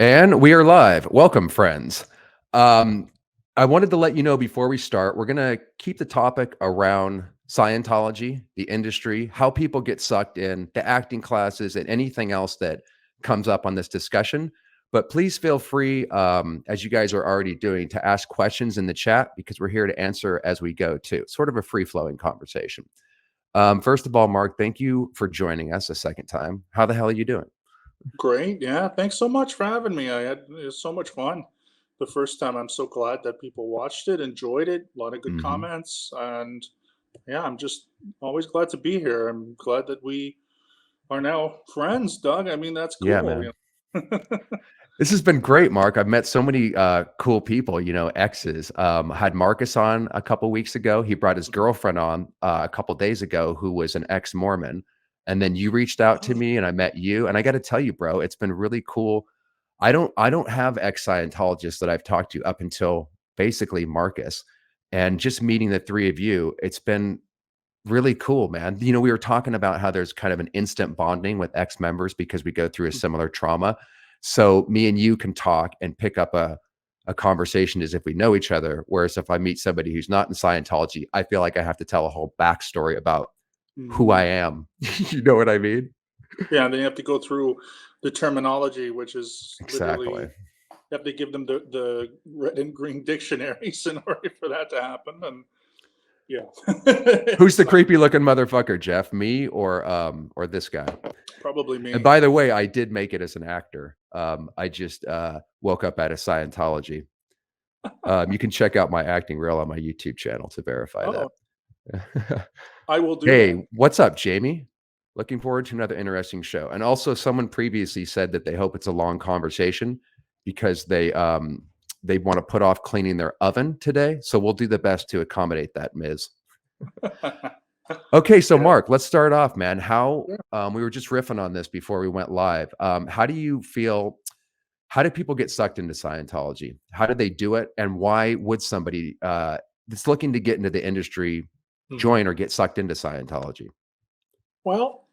And we are live. Welcome, friends. Um, I wanted to let you know before we start, we're going to keep the topic around Scientology, the industry, how people get sucked in, the acting classes, and anything else that comes up on this discussion. But please feel free, as you guys are already doing, to ask questions in the chat because we're here to answer as we go, too. Sort of a free flowing conversation. First of all, Mark, thank you for joining us a second time. How the hell are you doing? Great. Yeah. Thanks so much for having me. It was so much fun the first time. I'm so glad that people watched it, enjoyed it, a lot of good Hmm. comments. And yeah, I'm just always glad to be here. I'm glad that we are now friends, Doug. I mean, that's Yeah, cool. man. This has been great, Mark. I've met so many cool people, exes. I had Marcus on a couple weeks ago. He brought his girlfriend on a couple days ago who was an ex-Mormon. And then you reached out to me and I met you. And I got to tell you, bro, it's been really cool. I don't have ex-Scientologists that I've talked to up until basically Marcus. And just meeting the three of you, it's been really cool, man. We were talking about how there's kind of an instant bonding with ex-members because we go through a similar trauma. So me and you can talk and pick up a conversation as if we know each other. Whereas if I meet somebody who's not in Scientology, I feel like I have to tell a whole backstory about who I Mhm. am. You know what I mean? Yeah. And then you have to go through the terminology, which is literally, Exactly. you have to give them the red and green dictionaries in order for that to happen. And yeah, Who's the it's creepy looking motherfucker, Jeff? Me or this guy? probably And me. by the way, I did make it as an actor. I just woke up out of Scientology. You can check out my acting reel on my YouTube channel to verify Oh, that. I will do that. Hey, what's up, Jamie? Looking forward to another interesting show. And also, someone previously said that they hope it's a long conversation because they want to put off cleaning their oven today. So we'll do the best to accommodate that, Ms. Okay, so Yeah. Mark, let's start off, man. How Yeah. we were just riffing on this before we went live. How do you feel? How do people get sucked into Scientology? How do they do it? And why would somebody that's looking to get into the industry Mhm. join or get sucked into Scientology? Well,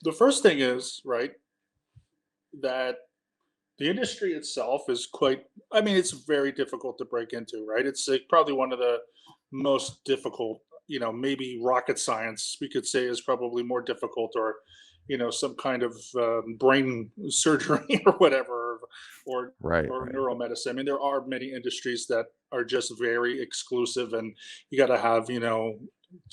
the first thing is, right, that the industry itself is quite, I mean, it's very difficult to break into, right? It's like probably one of the most difficult, maybe rocket science, we could say, is probably more difficult, or, some kind of brain surgery or whatever, or, Right, or right. neuromedicine. I mean, there are many industries that are just very exclusive, and you got to have,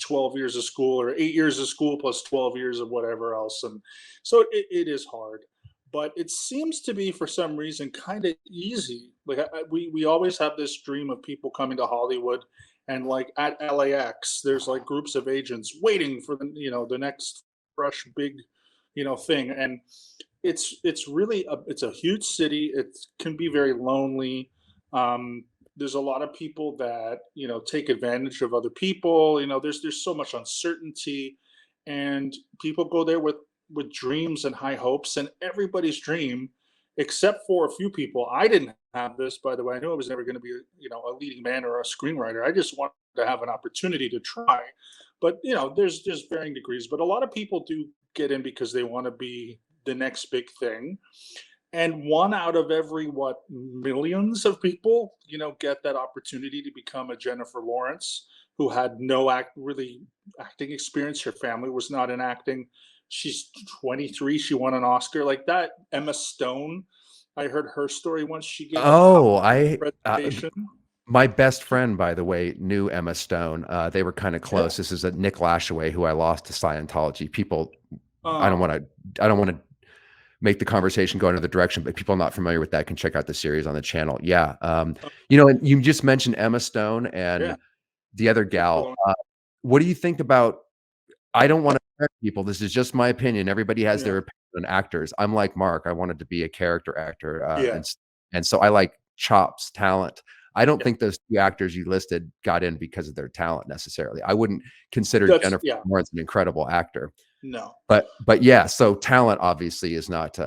12 years of school or 8 years of school plus 12 years of whatever else. And so it is hard, but it seems to be for some reason kind of easy. Like we always have this dream of people coming to Hollywood, and like at LAX, there's like groups of agents waiting for the next fresh big thing. And it's really it's a huge city. It can be very lonely. There's a lot of people that take advantage of other people. There's so much uncertainty, and people go there with dreams and high hopes, and everybody's dream, except for a few people. I didn't have this, by the way. I knew I was never going to be a leading man or a screenwriter. I just wanted to have an opportunity to try. But there's just varying degrees, but a lot of people do get in because they want to be the next big thing. And one out of every what millions of people get that opportunity to become a Jennifer Lawrence, who had no really acting experience. Her family was not in acting. She's 23, she won an Oscar like that. Emma Stone, I heard her story once. She gave a Oh, presentation. my best friend, by the way, knew Emma Stone. They were kind of Yeah. close. This is a Nick Lashaway who I lost to Scientology. People, I don't Oh, want to, I don't want to make the conversation go another direction, but people not familiar with that can check out the series on the channel. Yeah. And you just mentioned Emma Stone yeah. and the other Jennifer gal. Lawrence. What do you think about? I don't want to offend people. This is just my opinion. Everybody has Yeah. their opinion on actors. I'm like Mark. I wanted to be a character actor, Yeah. and so I like chops, talent. I don't Yeah. think those two actors you listed got in because of their talent necessarily. I wouldn't consider That's Jennifer yeah. Lawrence an incredible actor, No. but yeah. So talent obviously is not.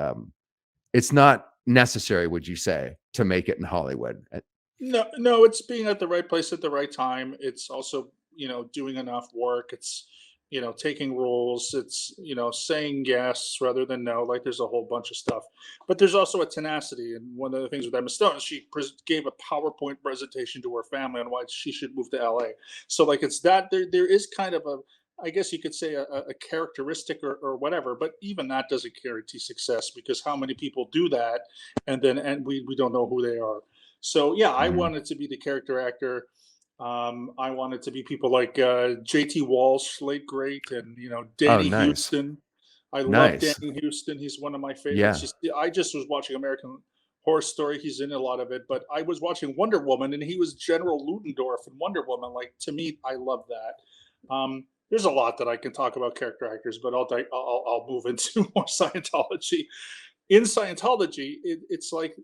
It's not necessary, would you say, to make it in Hollywood? No, no, it's being at the right place at the right time. It's also, doing enough work. It's taking roles. It's, saying yes rather than no. Like there's a whole bunch of stuff, but there's also a tenacity. And one of the things with Emma Stone is she gave a PowerPoint presentation to her family on why she should move to LA. So like it's that there is kind of a, I guess you could say a characteristic or whatever, but even that doesn't guarantee success because how many people do that and we don't know who they are. So yeah, I Mhm. wanted to be the character actor. I wanted to be people like JT Walsh, late great, and Oh, Danny nice. Houston. I love Nice. Danny Houston. He's one of my favorites. Yeah. I just was watching American Horror Story. He's in a lot of it, but I was watching Wonder Woman, and he was General Ludendorff in Wonder Woman. Like to me, I love that. There's a lot that I can talk about character actors, but I'll move into more Scientology. In Scientology, it's like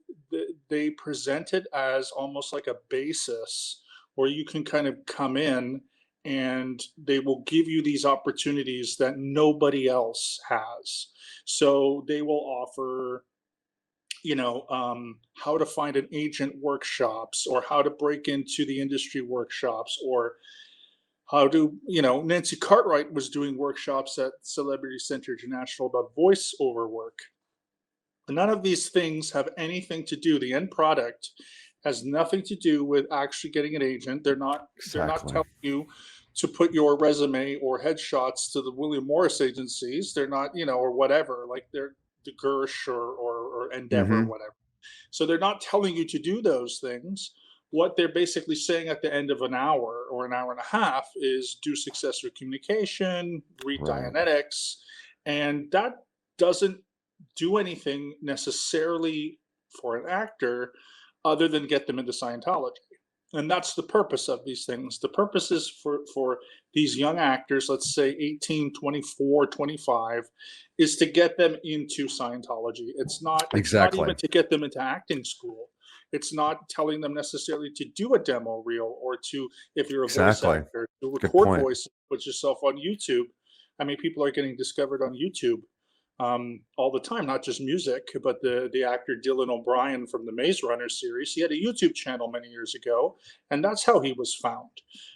they present it as almost like a basis where you can kind of come in and they will give you these opportunities that nobody else has. So they will offer, how to find an agent workshops or how to break into the industry workshops or how to, Nancy Cartwright was doing workshops at Celebrity Center International about voiceover work. None of these things have anything to do. The end product has nothing to do with actually getting an agent. They're not Exactly. telling you to put your resume or headshots to the William Morris agencies. They're not, or whatever, like they're the Gersh or Endeavor or Mhm. whatever. So they're not telling you to do those things. What they're basically saying at the end of an hour or an hour and a half is do successful communication, read Right. Dianetics, and that doesn't do anything necessarily for an actor other than get them into Scientology. And that's the purpose of these things. The purpose is for these young actors, let's say 18, 24, 25, is to get them into Scientology. It's not even Exactly. to get them into acting school. It's not telling them necessarily to do a demo reel or to, if you're a voice Exactly. actor, to Good record point. voice, put yourself on YouTube. I mean, people are getting discovered on YouTube all the time, not just music, but the actor Dylan O'Brien from the Maze Runner series. He had a YouTube channel many years ago, and that's how he was found.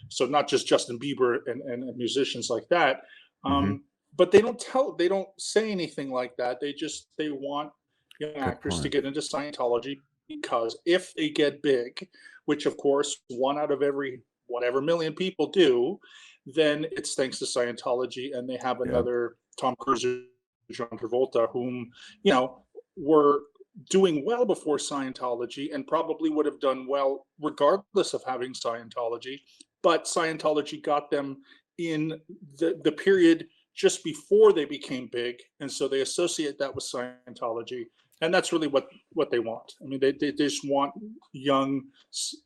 So not just Justin Bieber and musicians like that. Mhm. But they don't say anything like that. They want young Good actors to point. get into Scientology because if they get big, which of course one out of every whatever million people do, then it's thanks to Scientology, and they have Yeah. another Tom Cruise, John Travolta, whom were doing well before Scientology and probably would have done well regardless of having Scientology, but Scientology got them in the period just before they became big, and so they associate that with Scientology, and that's really what they want. I mean, they just want young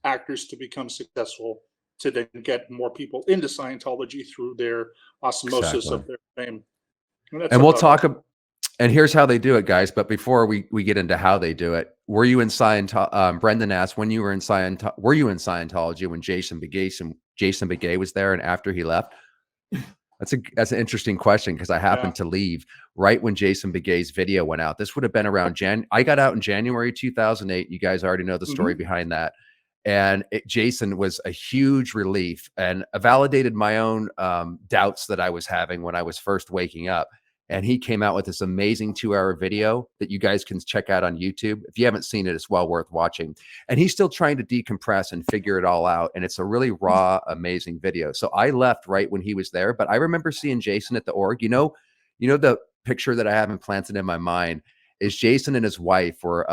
actors to become successful to then get more people into Scientology through their osmosis Exactly. of their fame. And that's And we'll about talk it. ab and here's how they do it, guys, but before we get into how they do it, were you in Brendan asked, "When you were in Scientology when Jason Begay was there and after he left?" That's an interesting question because I Yeah. happened to leave right when Jason Begay's video went out. This would have been around I got out in January 2008. You guys already know the story Hmm. behind that. And Jason was a huge relief and validated my own doubts that I was having when I was first waking up. And he came out with this amazing 2 hour video that you guys can check out on YouTube. If you haven't seen it, it's well worth watching. And he's still trying to decompress and figure it all out. And it's a really raw, amazing video. So I left right when he was there, but I remember seeing Jason at the org. The picture that I have implanted in my mind is Jason and his wife were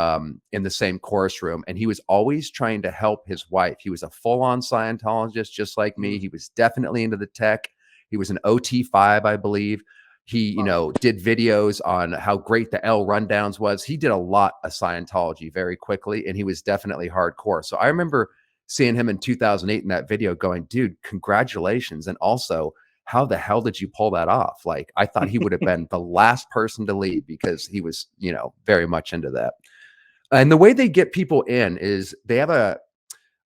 in the same chorus room, and he was always trying to help his wife. He was a full-on Scientologist, just like me. He was definitely into the tech. He was an OT5, I believe. He, Wow. did videos on how great the L rundowns was. He did a lot of Scientology very quickly, and he was definitely hardcore. So I remember seeing him in 2008 in that video going, dude, congratulations. And also, how the hell did you pull that off? Like, I thought he would have been the last person to leave because he was, very much into that. And the way they get people in is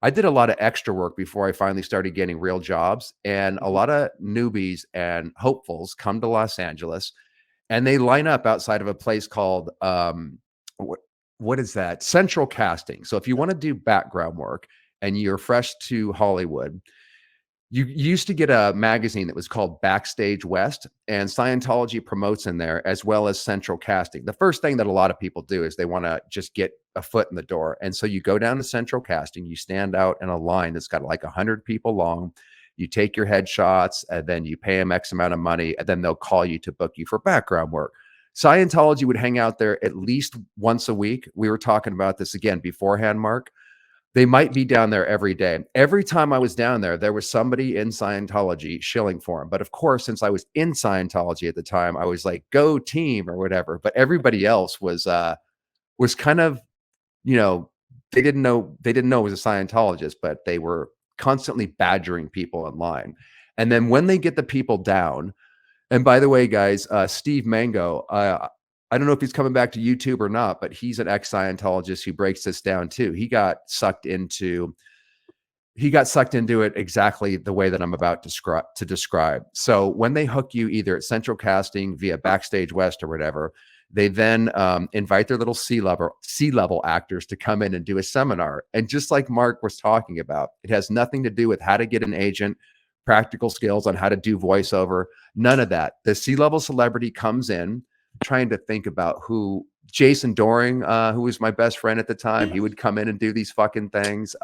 I did a lot of extra work before I finally started getting real jobs. And a Mhm. lot of newbies and hopefuls come to Los Angeles and they line up outside of a place called, what, what is that? Central Casting. So if you want to do background work and you're fresh to Hollywood, you used to get a magazine that was called Backstage West, and Scientology promotes in there as well as Central Casting. The first thing that a lot of people do is they want to just get a foot in the door. And so you go down to Central Casting, you stand out in a line that's got like 100 people long. You take your headshots, and then you pay them X amount of money, and then they'll call you to book you for background work. Scientology would hang out there at least once a week. We were talking about this again beforehand, Mark. They might be down there every day. Every time I was down there, there was somebody in Scientology shilling for him. But of course, since I was in Scientology at the time, I was like, "Go team" or whatever. But everybody else was kind of, you know, they didn't know it was a Scientologist, but they were constantly badgering people in line. And then when they get the people down, and by the way, guys, Steve Mango, I don't know if he's coming back to YouTube or not, but he's an ex-Scientologist who breaks this down too. He got sucked into it exactly the way that I'm about to describe. So when they hook you either at Central Casting via Backstage West or whatever, they then invite their little C-level actors to come in and do a seminar. And just like Mark was talking about, it has nothing to do with how to get an agent, practical skills on how to do voiceover, none of that. The C-level celebrity comes in trying to think about who Jason Doring, who was my best friend at the time, he would come in and do these fucking things.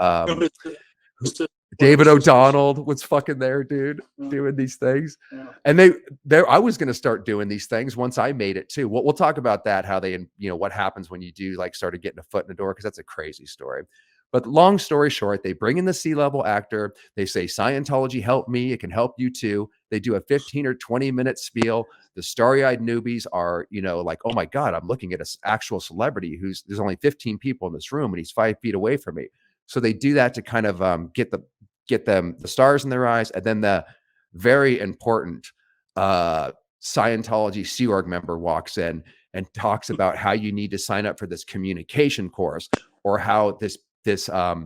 David O'Donnell was fucking there, dude, doing these things. And I was going to start doing these things once I made it too. We'll talk about that, how they, what happens when you do like started getting a foot in the door, because that's a crazy story. But long story short, they bring in the C-level actor. They say, Scientology helped me. It can help you too. They do a 15 or 20-minute spiel. The starry-eyed newbies are, like, oh my God, I'm looking at an actual celebrity there's only 15 people in this room and he's 5 feet away from me. So they do that to kind of get them the stars in their eyes. And then the very important Scientology Sea Org member walks in and talks about how you need to sign up for this communication course, or how this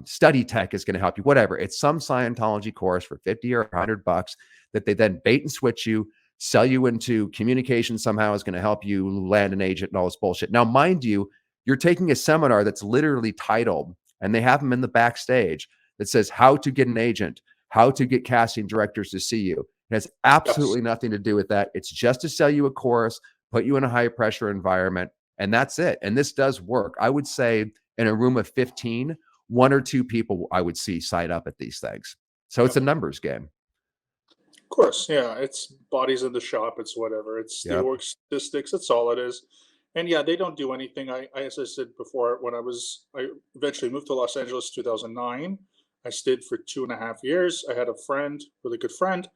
study tech is going to help you, whatever. It's some Scientology course for 50 or $100 that they then bait and switch you, sell you into communication somehow is going to help you land an agent and all this bullshit. Now, mind you, you're taking a seminar that's literally titled, and they have them in the backstage, that says how to get an agent, how to get casting directors to see you. It has absolutely nothing to do with that. It's just to sell you a course, put you in a high pressure environment, and that's it. And this does work. I would say in a room of 15, 1 or 2 people I would see sign up at these things. So it's a numbers game. Of course, yeah. It's bodies in the shop. It's whatever. It's the org statistics. That's all it is. And yeah, they don't do anything. As I said before, when I eventually moved to Los Angeles, 2009. I stayed for 2.5 years. I had a friend, really good friend,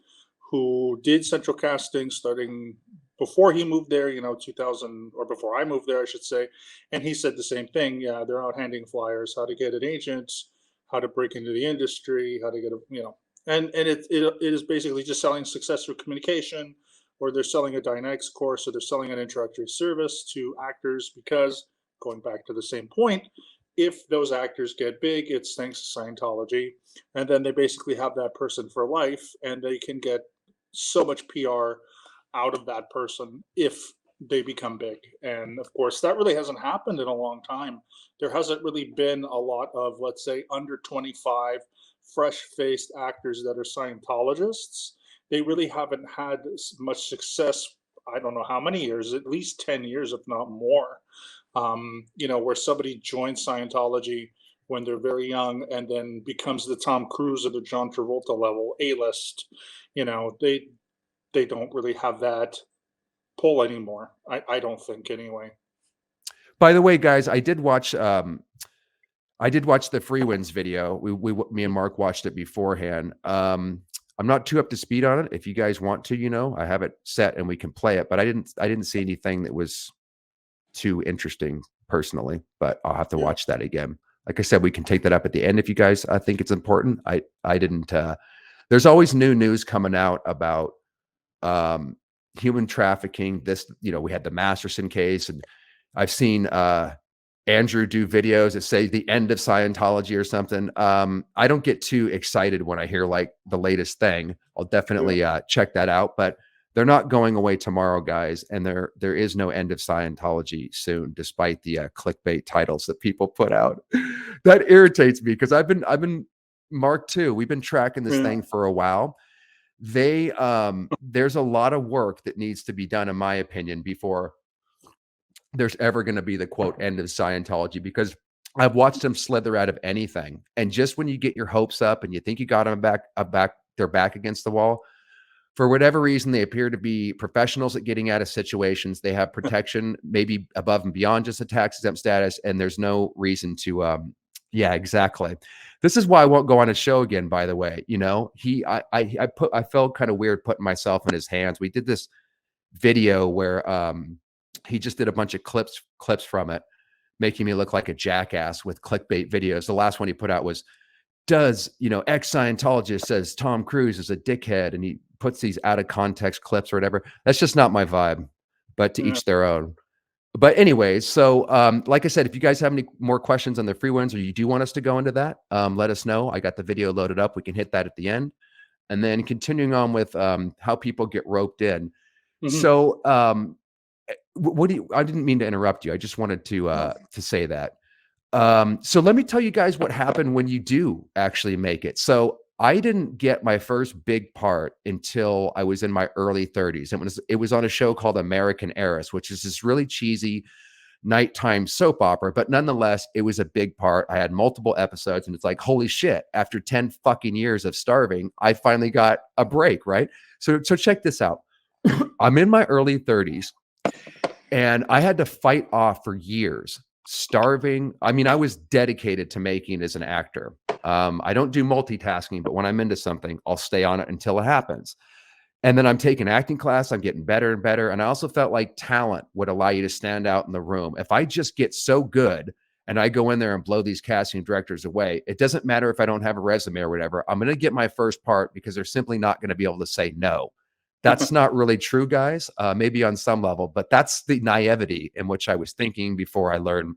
who did Central Casting starting before he moved there, 2000, or before I moved there, I should say. And he said the same thing. Yeah, they're out handing flyers, how to get an agent, how to break into the industry, how to get and it is basically just selling success through communication, or they're selling a Dynamics course, or they're selling an introductory service to actors, because going back to the same point, if those actors get big, it's thanks to Scientology. And then they basically have that person for life, and they can get so much PR out of that person if they become big. And of course, that really hasn't happened in a long time. There hasn't really been a lot of, let's say, under 25 fresh-faced actors that are Scientologists. They really haven't had much success. I don't know how many years, at least 10 years, if not more. Where somebody joins Scientology when they're very young and then becomes the Tom Cruise or the John Travolta level A-list. They don't really have that pull anymore. I don't think, anyway. By the way, guys, I did watch the Free Wins video. Me and Mark watched it beforehand. I'm not too up to speed on it. If you guys want to, I have it set and we can play it, but I didn't see anything that was too interesting personally, but I'll have to watch that again. Like I said, we can take that up at the end if you guys think it's important. I didn't. There's always new news coming out about human trafficking. We had the Masterson case, and I've seen Andrew do videos that say the end of Scientology or something. I don't get too excited when I hear like the latest thing. I'll definitely check that out, but they're not going away tomorrow, guys. And there is no end of Scientology soon, despite the clickbait titles that people put out. That irritates me, because I've been Mark too. We've been tracking this Yeah. thing for a while. There's a lot of work that needs to be done, in my opinion, before there's ever going to be the quote end of Scientology, because I've watched them slither out of anything. And just when you get your hopes up and you think you got them back, they're back against the wall. For whatever reason, they appear to be professionals at getting out of situations. They have protection, maybe above and beyond just a tax exempt status, and there's no reason to. Yeah, exactly. This is why I won't go on his show again. By the way, I felt kind of weird putting myself in his hands. We did this video where he just did a bunch of clips from it, making me look like a jackass with clickbait videos. The last one he put out was, ex Scientologist says Tom Cruise is a dickhead, and he puts these out of context clips or whatever. That's just not my vibe, but to Yeah. each their own. But anyways, so like I said, if you guys have any more questions on the free ones, or you do want us to go into that, let us know. I got the video loaded up. We can hit that at the end. And then continuing on with how people get roped in. Mhm. So what do you, I didn't mean to interrupt you. I just wanted to say that. So let me tell you guys what happened when you do actually make it. So I didn't get my first big part until I was in my early 30s. It was on a show called American Heiress, which is this really cheesy nighttime soap opera, but nonetheless, it was a big part. I had multiple episodes, and it's like, holy shit, after 10 fucking years of starving, I finally got a break, right? So check this out. I'm in my early 30s, and I had to fight off for years starving. I mean, I was dedicated to making it as an actor. I don't do multitasking, but when I'm into something, I'll stay on it until it happens. And then I'm taking acting class. I'm getting better and better. And I also felt like talent would allow you to stand out in the room. If I just get so good and I go in there and blow these casting directors away, it doesn't matter if I don't have a resume or whatever. I'm going to get my first part because they're simply not going to be able to say no. That's not really true, guys. Maybe on some level, but that's the naivety in which I was thinking before I learned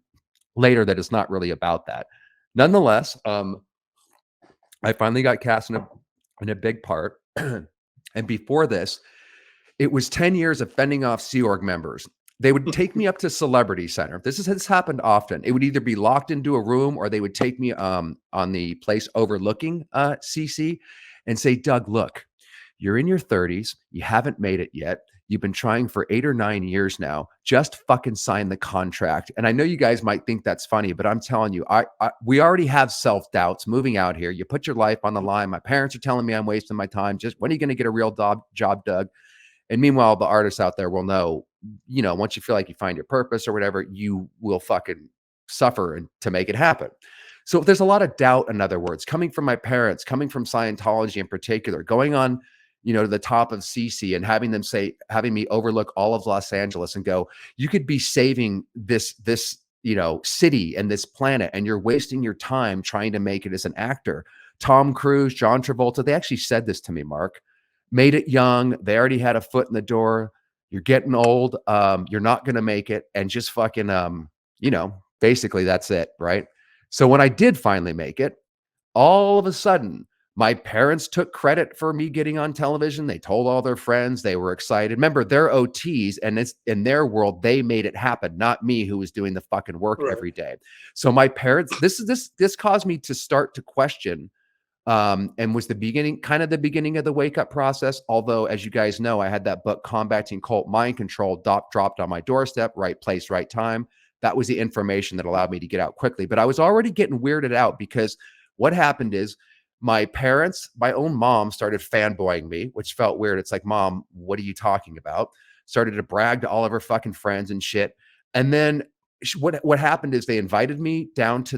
later that it's not really about that. Nonetheless, I finally got cast in a big part. And before this, it was 10 years of fending off Sea Org members. They would take me up to Celebrity Center. This happened often. It would either be locked into a room, or they would take me on the place overlooking CC and say, Doug, look, you're in your 30s. You haven't made it yet. You've been trying for 8 or 9 years now. Just fucking sign the contract. And I know you guys might think that's funny, but I'm telling you, we already have self-doubts moving out here. You put your life on the line. My parents are telling me I'm wasting my time. Just when are you going to get a real job, Doug? And meanwhile, the artists out there will know, once you feel like you find your purpose or whatever, you will fucking suffer to make it happen. So there's a lot of doubt, in other words, coming from my parents, coming from Scientology in particular, going on, to the top of CC and having me overlook all of Los Angeles and go, you could be saving this, city and this planet, and you're wasting your time trying to make it as an actor. Tom Cruise, John Travolta, they actually said this to me, Mark. Made it young. They already had a foot in the door. You're getting old. You're not going to make it. And just fucking, basically that's it. Right. So when I did finally make it, all of a sudden, my parents took credit for me getting on television. They told all their friends. They were excited. Remember, they're OTs, and it's in their world, they made it happen, not me, who was doing the fucking work Right. every day. So my parents, this caused me to start to question, and was the beginning of the wake up process. Although, as you guys know, I had that book, Combating Cult Mind Control, dropped on my doorstep, right place, right time. That was the information that allowed me to get out quickly. But I was already getting weirded out, because what happened is my parents, my own mom, started fanboying me, which felt weird. It's like, Mom, what are you talking about? Started to brag to all of her fucking friends and shit. And then what happened is they invited me down to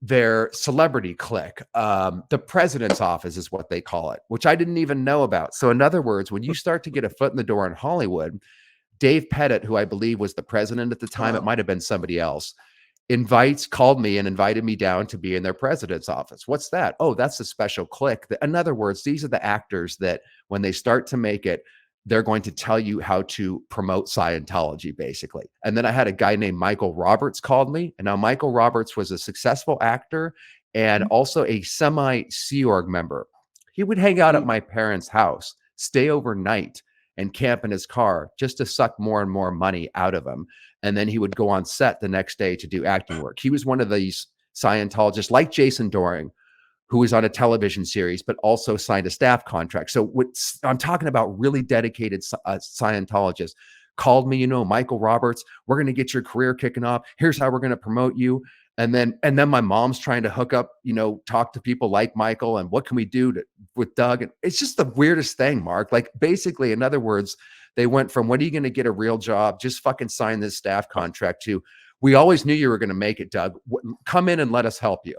their celebrity clique. The president's office is what they call it, which I didn't even know about. So in other words, when you start to get a foot in the door in Hollywood, Dave Pettit, who I believe was the president at the time, it might have been somebody else, called me and invited me down to be in their president's office. What's that? Oh, that's a special clique. In other words, these are the actors that when they start to make it, they're going to tell you how to promote Scientology, basically. And then I had a guy named Michael Roberts called me. And now Michael Roberts was a successful actor and also a semi-Sea Org member. He would hang out at my parents' house, stay overnight, and camp in his car just to suck more and more money out of him. And then he would go on set the next day to do acting work. He was one of these Scientologists like Jason Doring, who was on a television series, but also signed a staff contract. So what I'm talking about, really dedicated Scientologists called me, Michael Roberts, we're going to get your career kicking off. Here's how we're going to promote you. And then my mom's trying to hook up, talk to people like Michael, and what can we do with Doug? And it's just the weirdest thing, Mark. Like, basically, in other words, they went from, when are you going to get a real job? Just fucking sign this staff contract, to, we always knew you were going to make it, Doug. Come in and let us help you.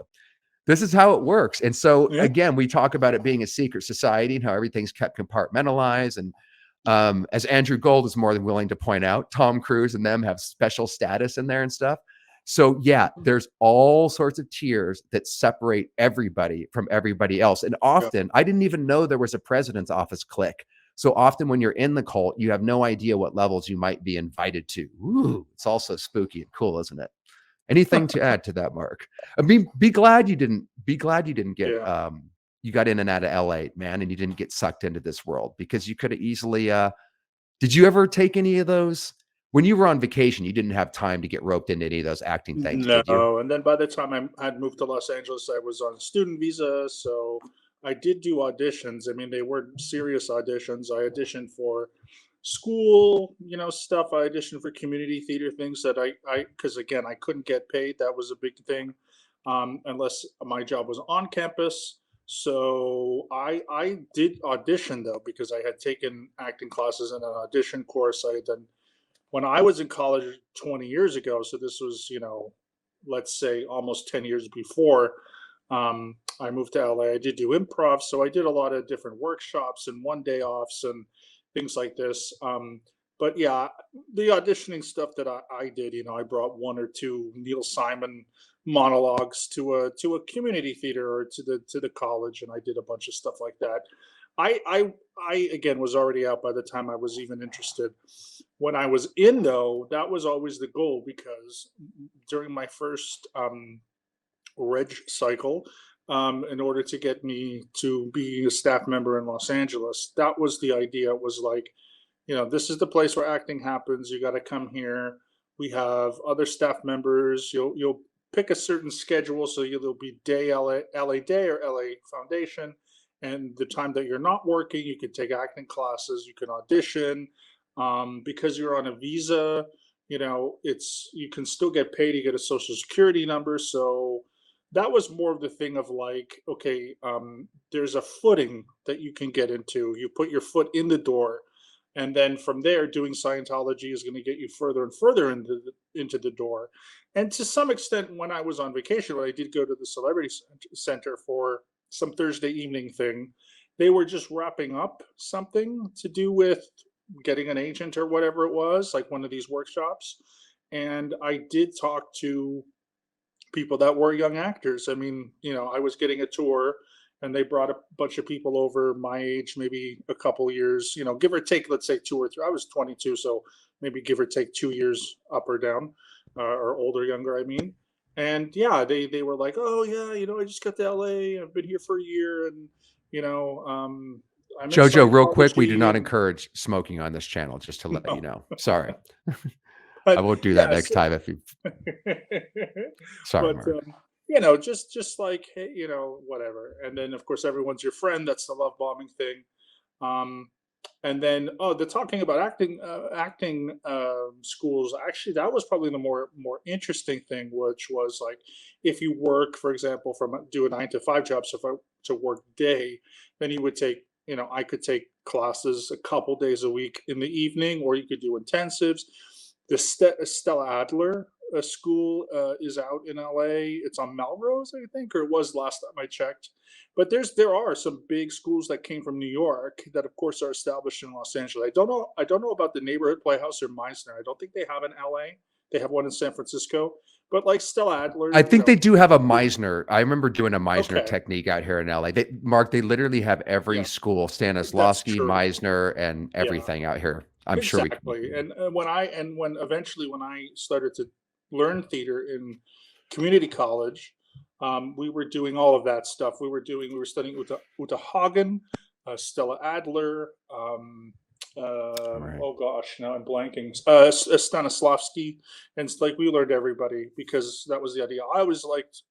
This is how it works. And so, Yeah. again, we talk about it being a secret society and how everything's kept compartmentalized. And as Andrew Gold is more than willing to point out, Tom Cruise and them have special status in there and stuff. So yeah, there's all sorts of tiers that separate everybody from everybody else. And often, I didn't even know there was a president's office clique. So often when you're in the cult, you have no idea what levels you might be invited to. Ooh, it's also spooky and cool, isn't it? Anything to add to that, Mark? I mean, be glad you didn't get Yeah. you got in and out of LA, man, and you didn't get sucked into this world, because you could have easily did you ever take any of those when you were on vacation? You didn't have time to get roped into any of those acting things, did you? No, and then by the time I had moved to Los Angeles, I was on student visa, so I did do auditions. I mean, they weren't serious auditions. I auditioned for school, stuff. I auditioned for community theater things that because again, I couldn't get paid. That was a big thing, unless my job was on campus. So I did audition though, because I had taken acting classes and an audition course. I had done when I was in college 20 years ago. So this was, let's say almost 10 years before I moved to LA. I did do improv. So I did a lot of different workshops and one day offs and things like this. But yeah, the auditioning stuff that I did, I brought one or two Neil Simon monologues to a community theater or to the college, and I did a bunch of stuff like that. I again was already out by the time I was even interested. When I was in, though, that was always the goal, because during my first reg cycle, in order to get me to be a staff member in Los Angeles, that was the idea. It was like, this is the place where acting happens. You got to come here. We have other staff members. You'll pick a certain schedule, so there'll be day LA Day or LA Foundation, and the time that you're not working, you can take acting classes. You can audition. Because you're on a visa, you can still get paid. You get a social security number. So that was more of the thing of like, okay, there's a footing that you can get into. You put your foot in the door, and then from there, doing Scientology is going to get you further and further into the door. And to some extent, when I was on vacation, when I did go to the Celebrity Center for some Thursday evening thing, they were just wrapping up something to do with getting an agent or whatever it was, like one of these workshops. And I did talk to people that were young actors. I mean, I was getting a tour, and they brought a bunch of people over my age, maybe a couple years, give or take, let's say 2 or 3. I was 22, so maybe give or take 2 years up or down, or older, younger, I mean. And yeah, they were like, oh yeah, I just got to LA. I've been here for a year, and I'm in Jojo, real quick, we do Scientology, not and encourage smoking on this channel, just to let you no, know. Sorry. I but won't do that next yes. time if you sorry, But Mark. just like, hey, whatever. And then of course everyone's your friend. That's the love bombing thing. Um, and then, the talking about acting schools. Actually, that was probably the more interesting thing, which was like, if you work, for example, do a 9 to 5 job. So if I to work day, then you would take. I could take classes a couple days a week in the evening, or you could do intensives. The Stella Adler school is out in LA. It's on Melrose, I think, or it was last time I checked. But there are some big schools that came from New York that, of course, are established in Los Angeles. I don't know about the Neighborhood Playhouse or Meisner. I don't think they have in LA. They have one in San Francisco. But like Stella Adler, I think they do have a Meisner. I remember doing a Meisner okay, technique out here in LA. Mark, they literally have every yeah, school, that's Stanislavski, true. Meisner, and Yeah. everything out here. I'm sure we can. Exactly. And when eventually when I started to learn theater in community college, we were doing all of that stuff. We were studying Uta Hagen, Stella Adler, Right. Oh gosh, now I'm blanking. Stanislavski, and it's like we learned everybody because that was the idea. I always liked,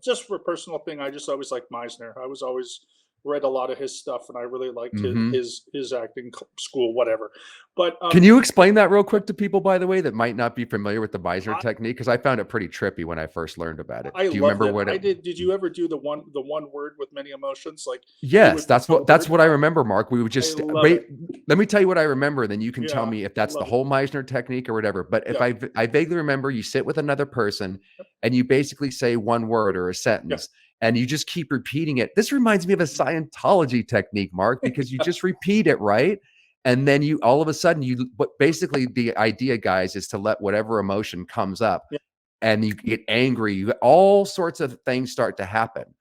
just for a personal thing. I just always liked Meisner. I was always read a lot of his stuff, and I really liked his Mhm. his acting school, whatever. But Can you explain that real quick to people, by the way, that might not be familiar with the Meisner I technique? Because I found it pretty trippy when I first learned about it. I Do you loved remember it. what it? I did. Did you ever do the one word with many emotions? Like he Yes, would pick that's a what word. I remember, Mark. We would I just love it. wait. Let me tell you what I remember, then you can tell Yeah, me if I that's the love it. whole Meisner technique or whatever. But if Yeah, I vaguely remember, you sit with another person and you basically say one word or a yeah, sentence, and you just keep repeating it. This reminds me of a Scientology technique, Mark, because you yeah, just repeat it, right? And then you all of a sudden but basically the idea, guys, is to let whatever emotion comes up, yeah, and you get angry. All sorts of things start to happen,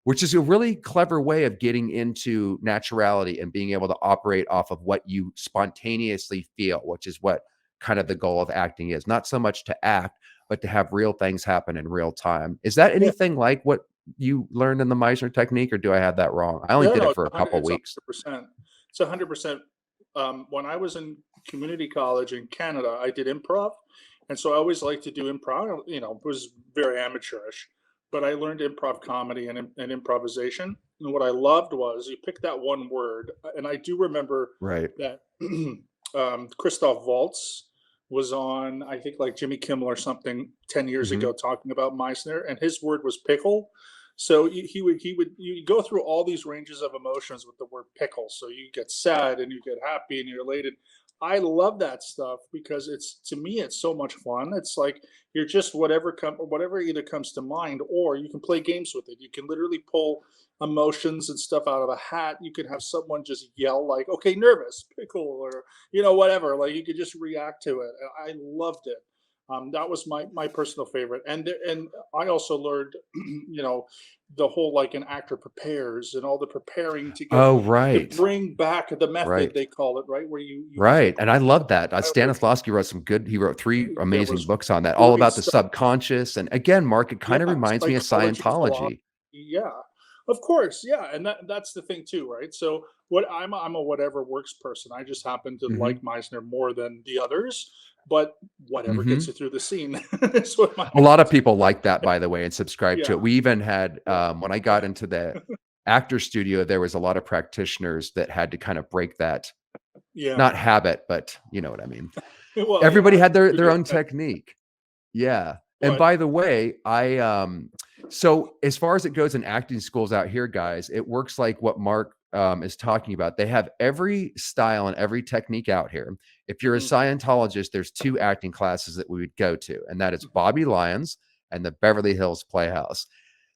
which is a really clever way of getting into naturality and being able to operate off of what you spontaneously feel, which is what kind of the goal of acting is. Not so much to act, but to have real things happen in real time. Is that yeah. anything like what you learned in the Meisner technique, or do I have that wrong? I only No, did no, it it's for a a hundred. couple It's a weeks. hundred percent. It's 100%. When I was in community college in Canada, I did improv, and so I always liked to do improv. You know, it was very amateurish, but I learned improv comedy and improvisation. And what I loved was you pick that one word, and I do remember Right. that Christoph Waltz was on, I think, like Jimmy Kimmel or something 10 years Hmm. ago, talking about Meissner, and his word was pickle. So he would you go through all these ranges of emotions with the word pickle. So you get sad and you get happy and you're elated. I love that stuff because it's, to me, it's so much fun. It's like you're just whatever either comes to mind, or you can play games with it. You can literally pull emotions and stuff out of a hat. You can have someone just yell like, "Okay, nervous, pickle," or whatever. Like you could just react to it. I loved it. That was my personal favorite, and I also learned, you know, the whole, like, an actor prepares and all the preparing Oh, to right. bring back the method, Right. they call it, right, where you Right. take And I the love that. pilot. Stanislavski wrote some good, he wrote three There amazing was books on that, all great about the stuff. subconscious. And again, Mark, it Yeah, kind of reminds me of psychology, philosophy. Scientology. Yeah, of course. Yeah, and that's the thing too, right? So what I'm a whatever works person. I just happen to Hmm. like Meisner more than the others, but whatever gets Hmm. you through the scene is what my A lot of attitude. people like that, by the way, and subscribe to Yeah, it. We even had, yeah, when I got into the actor studio, there was a lot of practitioners that had to kind of break that, yeah. not habit, but you know what I mean. Well, Everybody yeah, had to their the own extent. technique. Yeah. And But by the way, so as far as it goes in acting schools out here, guys, it works like what Mark is talking about. They have every style and every technique out here. If you're a mhm, Scientologist, there's two acting classes that we would go to, and that is Bobby Lyons and the Beverly Hills Playhouse.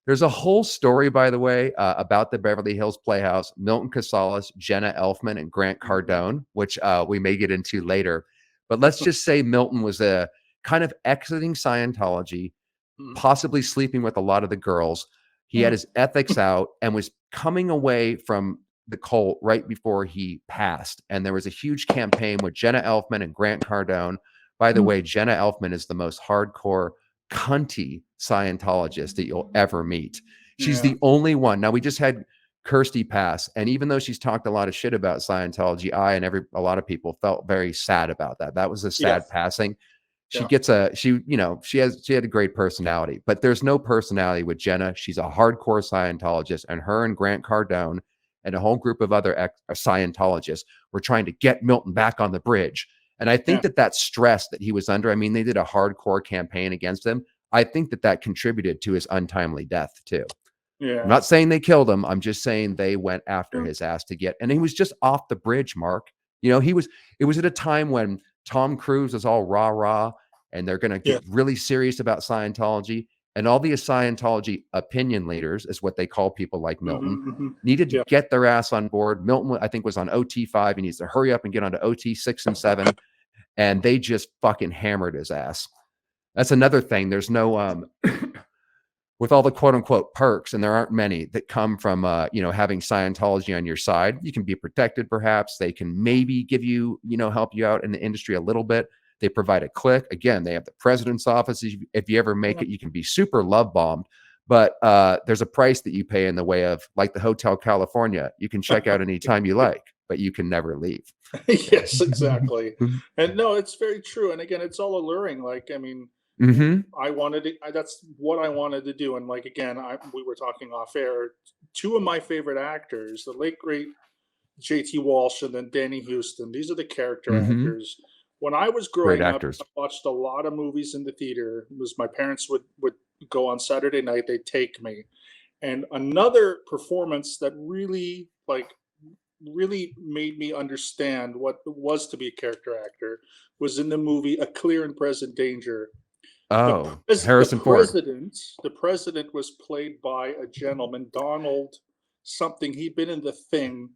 There's a whole story, by the way, about the Beverly Hills Playhouse. Milton Casales, Jenna Elfman, and Grant mhm, Cardone, which we may get into later. But let's just say Milton was a kind of exiting Scientology, mhm, possibly sleeping with a lot of the girls. He had mm, his ethics out and was coming away from the cult right before he passed. And there was a huge campaign with Jenna Elfman and Grant Cardone. By the mm. way, Jenna Elfman is the most hardcore, cunty Scientologist that you'll ever meet. She's Yeah, the only one. Now, we just had Kirsty pass, and even though she's talked a lot of shit about Scientology, I and a lot of people felt very sad about that. That was a yeah, sad passing. She yeah, gets a she you know she had a great personality, but there's no personality with Jenna. She's a hardcore Scientologist, and her and Grant Cardone and a whole group of other Scientologists were trying to get Milton back on the bridge. And I think yeah, that stress that he was under, I mean, they did a hardcore campaign against him. I think that contributed to his untimely death too. I'm yeah. not saying they killed him. I'm just saying they went after Mm, his ass to get, and he was just off the bridge, Mark. It was at a time when Tom Cruise was all rah rah, and they're going to yeah, get really serious about Scientology. And all the Scientology opinion leaders, is what they call people like Milton, mhm, mhm. needed to Yeah, get their ass on board. Milton, I think, was on OT5. He needs to hurry up and get onto OT6 and 7. And they just fucking hammered his ass. That's another thing. There's no with all the quote unquote perks, and there aren't many that come from having Scientology on your side. You can be protected, perhaps. They can maybe give you, help you out in the industry a little bit. They provide a click. Again, they have the president's office. If you ever make yeah, it, you can be super love bombed. But there's a price that you pay in the way of, like, the Hotel California. You can check out anytime you like. right. but you can never leave. Yes, exactly. And no, it's very true. And again, it's all alluring. Like, I mean, Hmm. I wanted to, that's what I wanted to do. And like, again, we were talking off air. Two of my favorite actors, the late great JT Walsh and then Danny Houston. These are the character Hmm. actors. When I was Great growing up, I actors. watched a lot of movies in the theater. It was my parents would go on Saturday night, they'd take me. And another performance that really really made me understand what it was to be a character actor was in the movie A Clear and Present Danger. Oh, Harrison Ford. The president was played by a gentleman, Donald something. He'd been in The Thing,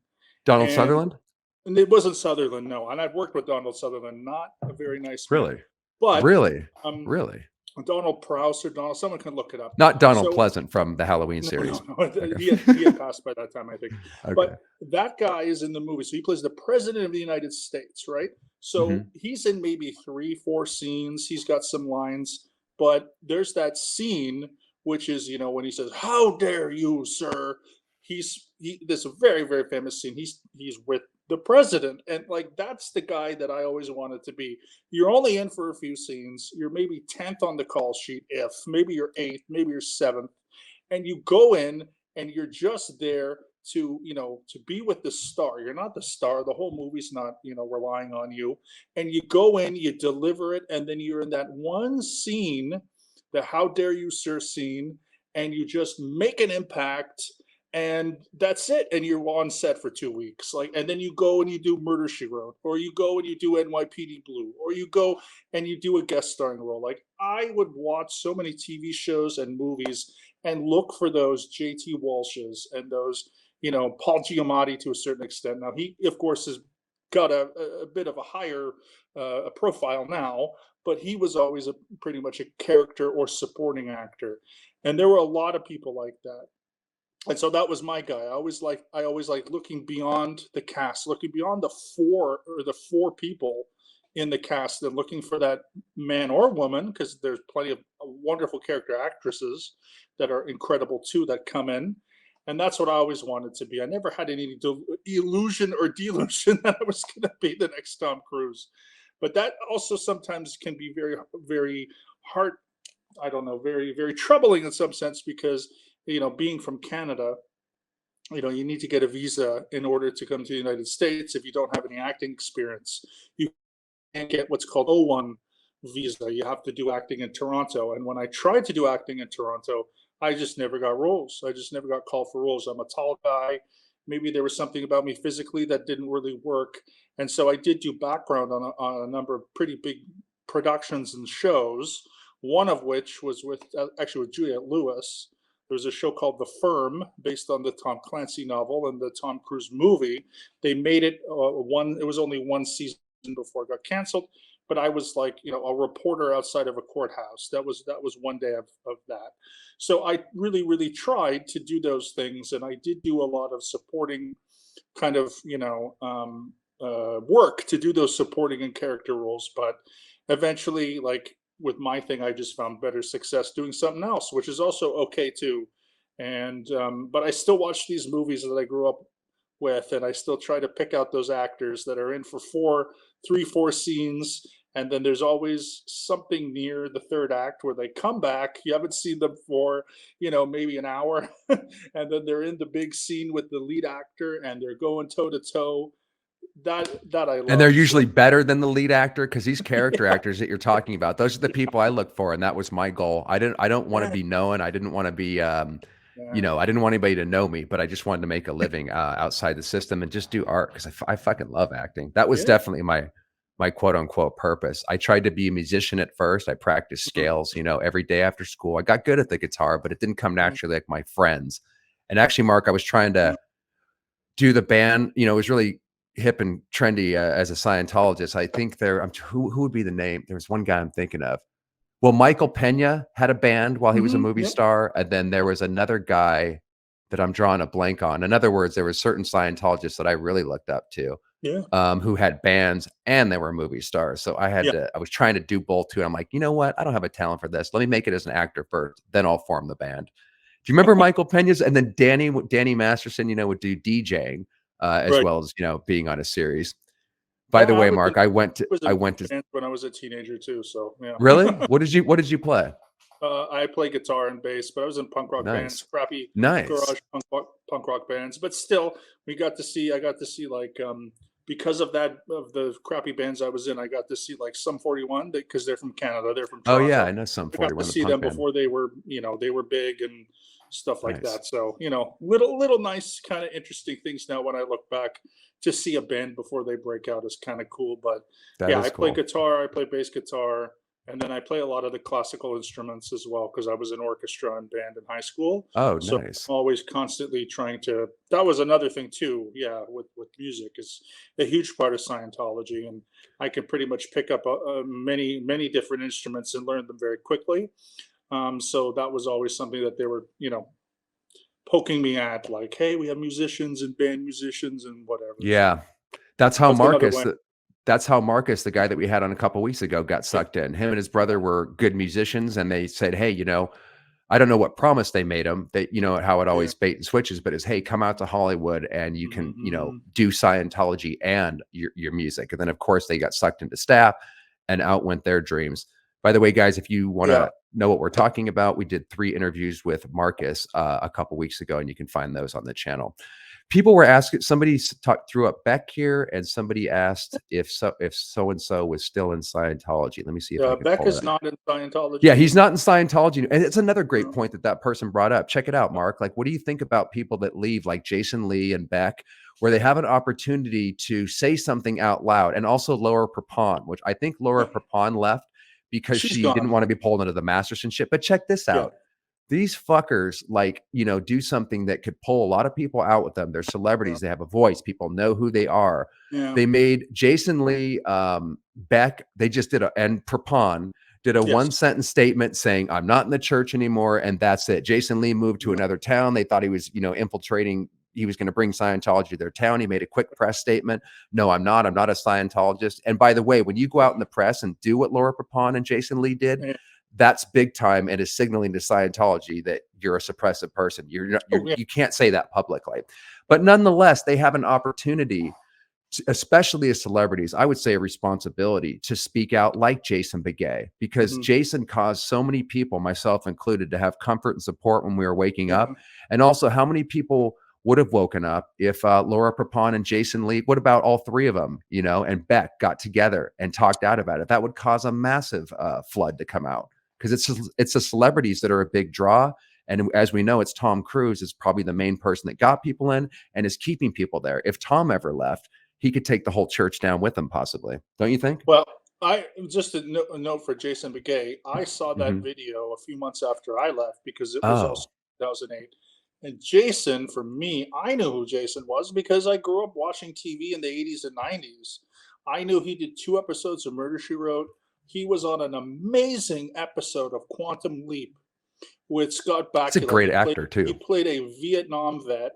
Donald and Sutherland. and it wasn't Sutherland, no. And I've worked with Donald Sutherland, not a very nice man. Really, But really, um, really. Donald Prowse or Donald, someone can look it up. Not Donald So Pleasant from the Halloween no, series. no, no. He had Okay. passed by that time, I think. Okay. But that guy is in the movie. So he plays the president of the United States, right? So Hmm. he's in maybe three, four scenes. He's got some lines, but there's that scene which is, when he says, "How dare you, sir?" There's a very, very famous scene. He's with the president, and like that's the guy that I always wanted to be. You're only in for a few scenes. You're maybe 10th on the call sheet, if maybe you're eighth, maybe you're seventh, and you go in and you're just there to be with the star. You're not the star. The whole movie's not relying on you. And you go in, you deliver it, and then you're in that one scene, the "How dare you, sir" scene, and you just make an impact, and that's it. And you're on set for 2 weeks, like, and then you go and you do Murder She Wrote, or you go and you do NYPD Blue, or you go and you do a guest starring role. Like, I would watch so many TV shows and movies and look for those JT Walshes and those, Paul Giamatti to a certain extent. Now, he, of course, has got a bit of a higher profile now, but he was always pretty much a character or supporting actor. And there were a lot of people like that. And so that was my guy. I always like looking beyond the cast, looking beyond the four people in the cast, and looking for that man or woman, because there's plenty of wonderful character actresses that are incredible too that come in. And that's what I always wanted to be. I never had any illusion or delusion that I was going to be the next Tom Cruise. But that also sometimes can be very, very hard. I don't know, very, very troubling in some sense, because being from Canada, you need to get a visa in order to come to the United States. If you don't have any acting experience, you can't get what's called O1 visa. You have to do acting in Toronto. And when I tried to do acting in Toronto, I just never got roles. I just never got called for roles. I'm a tall guy. Maybe there was something about me physically that didn't really work. And so I did do background on a number of pretty big productions and shows, one of which was actually with Juliette Lewis. There was a show called The Firm, based on the Tom Clancy novel and the Tom Cruise movie. They made it it was only one season before it got canceled, but I was like, a reporter outside of a courthouse. That was one day of that. So I really, really tried to do those things, and I did do a lot of supporting kind of, work to do those supporting and character roles. But eventually, like with my thing, I just found better success doing something else, which is also okay too. And but I still watch these movies that I grew up with, and I still try to pick out those actors that are in for 4 scenes, and then there's always something near the third act where they come back. You haven't seen them for, maybe an hour, and then they're in the big scene with the lead actor, and they're going toe to toe. That I And they're love. So usually better than the lead actor, because these character yeah, actors that you're talking about, those are the people I look for, and that was my goal. I don't want to yeah, be known. I didn't want to be yeah, I didn't want anybody to know me, but I just wanted to make a living outside the system and just do art, because I fucking love acting. That was yeah. definitely my quote unquote purpose. I tried to be a musician at first. I practiced Mhm, scales, every day after school. I got good at the guitar, but it didn't come mhm, naturally like my friends. And actually, Mark, I was trying to do the band. It was really hip and trendy as a Scientologist. I think who would be the name? There was one guy I'm thinking of. Well, Michael Pena had a band while he was a movie yep, star, and then there was another guy that I'm drawing a blank on. In other words, there were certain Scientologists that I really looked up to, yeah, who had bands and they were movie stars. So yeah. I was trying to do both too. I'm like, you know what? I don't have a talent for this. Let me make it as an actor first, then I'll form the band. Do you remember Michael Pena's? And then Danny Masterson, would do DJing. as Right. well as, being on a series. By Yeah, the way, Mark, I was I in went to bands when I was a teenager too, so yeah. really? What did you play? I play guitar and bass, but I was in punk rock bands, Nice. crappy Nice. garage punk rock bands. But still, I got to see like because of that of the crappy bands I was in, I got to see like Sum 41 because they're from Canada, they're from Oh yeah, Toronto. I know some I got to 41, the see punk them band. before they were, they were big and stuff like Nice. that. So, little nice kind of interesting things now when I look back to see a band before they break out is kind of cool. But That yeah, is I play cool. guitar, I play bass guitar, and then I play a lot of the classical instruments as well because I was in orchestra and band in high school. Oh, So nice. I'm always constantly trying to. That was another thing too. Yeah, with music is a huge part of Scientology, and I can pretty much pick up many different instruments and learn them very quickly. So that was always something that they were, poking me at, like, hey, we have musicians and band musicians and whatever. So Yeah. That's how that's another Marcus way. the that's how Marcus, the guy that we had on a couple weeks ago, got Yeah, sucked in. Him and his brother were good musicians, and they said, "Hey, I don't know what promise they made him. That how it yeah. always bait and switches, but is hey, come out to Hollywood and you can, Hmm. do Scientology and your music." And then of course they got sucked into staff and out went their dreams. By the way, guys, if you want Yeah. to know what we're talking about, we did 3 interviews with Marcus a couple weeks ago, and you can find those on the channel. People were asking, somebody threw up Beck here, and somebody asked if so and so was still in Scientology. Let me see if I can Beck pull is that. not in Yeah, Scientology. he's not in Scientology, and it's another great No. point that person brought up. Check it out, Mark. Like, what do you think about people that leave, like Jason Lee and Beck, where they have an opportunity to say something out loud, and also Laura Prepon, which I think Laura Prepon left because She's she didn't gone. want to be pulled into the Mastersonship. But check this Yeah. out. These fuckers, like, do something that could pull a lot of people out with them. They're Yeah. celebrities. They have a voice. People know who they are. Yeah. They made Jason Lee, Beck, they just and Prepon did a Yes. one sentence statement saying, "I'm not in the church anymore." And that's it. Jason Lee moved to Yeah. another town. They thought he was, infiltrating. He was going to bring Scientology to their town. He made a quick press statement. "No, I'm not. I'm not a Scientologist." And by the way, when you go out in the press and do what Laura Prepon and Jason Lee did, Yeah. that's big time and is signaling to Scientology that you're a suppressive person. You're not, Oh, yeah. you can't say that publicly. But nonetheless, they have an opportunity, especially as celebrities, I would say a responsibility to speak out like Jason Begay, because Mhm. Jason caused so many people, myself included, to have comfort and support when we were waking Yeah. up. And also, how many people would have woken up if Laura Prepon and Jason Lee, what about all three of them, and Beck got together and talked out about it? That would cause a massive flood to come out, because it's the celebrities that are a big draw. And as we know, it's Tom Cruise is probably the main person that got people in and is keeping people there. If Tom ever left, he could take the whole church down with him, possibly. Don't you think? Well, I just a note for Jason Begay. I saw that Mhm. video a few months after I left because it was also Oh, 2008. And Jason, for me, I knew who Jason was because I grew up watching TV in the 80s and 90s. I knew he did 2 episodes of Murder She Wrote. He was on an amazing episode of Quantum Leap with Scott he's a Bakula. great actor He too. played a Vietnam vet.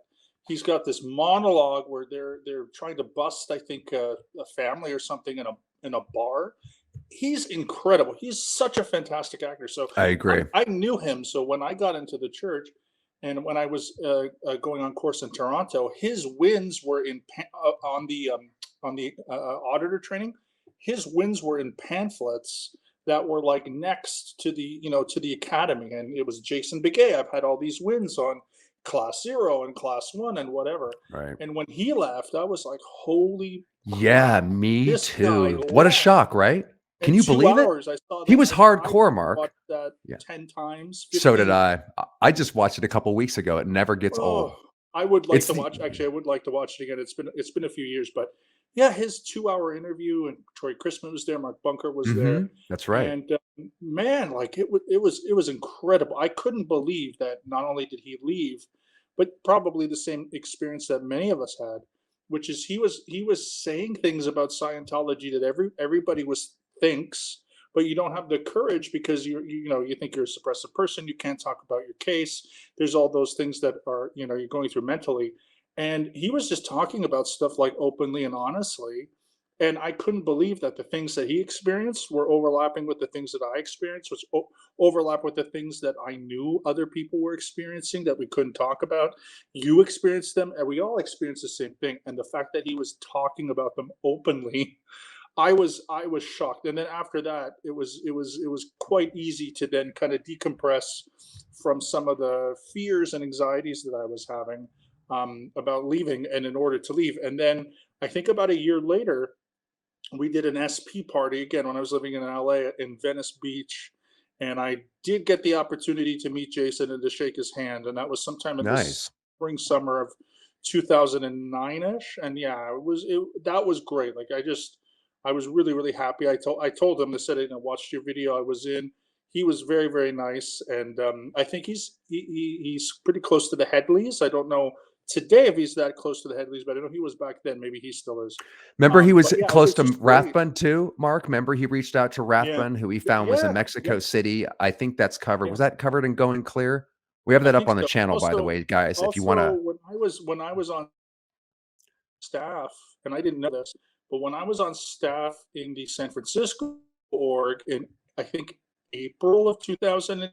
He's got this monologue where they're trying to bust, I think, a family or something in a bar. He's incredible. He's such a fantastic actor. So I agree. I knew him. So when I got into the church, and when I was going on course in Toronto, his wins were on the auditor training. His wins were in pamphlets that were like next to the academy, and it was Jason Begay. I've had all these wins on class 0 and class 1 and whatever. Right. And when he left, I was like, holy Yeah, crap, me this guy too. What a left. shock, right? Can In you two believe it? hours, I saw He that. was I hardcore, probably Mark. watched that Yeah. 10 times, So did 15. I. I just watched it a couple weeks ago. It never gets Oh, old. I would like It's to the watch. Actually, I would like to watch it again. It's been a few years, but yeah, his 2 hour interview, and Troy Christman was there, Mark Bunker was there, That's right. and man, like it was incredible. I couldn't believe that not only did he leave, but probably the same experience that many of us had, which is he was saying things about Scientology that everybody was thinks, but you don't have the courage because you think you're a suppressive person. You can't talk about your case. There's all those things that are you're going through mentally, and he was just talking about stuff like openly and honestly, And I couldn't believe that the things that he experienced were overlapping with the things that I experienced, which overlap with the things that I knew other people were experiencing that we couldn't talk about. You experienced them, and we all experienced the same thing. And the fact that he was talking about them openly, I was shocked. And then after that, it was quite easy to then kind of decompress from some of the fears and anxieties that I was having about leaving, and in order to leave. And then I think about a year later, we did an SP party again when I was living in LA in Venice Beach. And I did get the opportunity to meet Jason and to shake his hand. And that was sometime in the Nice. spring, summer of 2009 ish. And yeah, that was great. Like I was really, really happy. I told him, I said, I watched your video. I was in. He was very, very nice. And I think he's pretty close to the Headleys. I don't know today if he's that close to the Headleys, but I know he was back then. Maybe he still is. Remember he was But yeah, close it's to just great. Rathbun too, Mark? Remember he reached out to Yeah. Rathbun, who he found was in Yeah. Mexico Yep. City. I think that's covered. Yeah. Was that covered in Going Clear? We have I that up think on the so. channel, by the Also, way, guys, if you also wanna. when I was on staff, and I didn't know this, but when I was on staff in the San Francisco org in, I think, April of 2008,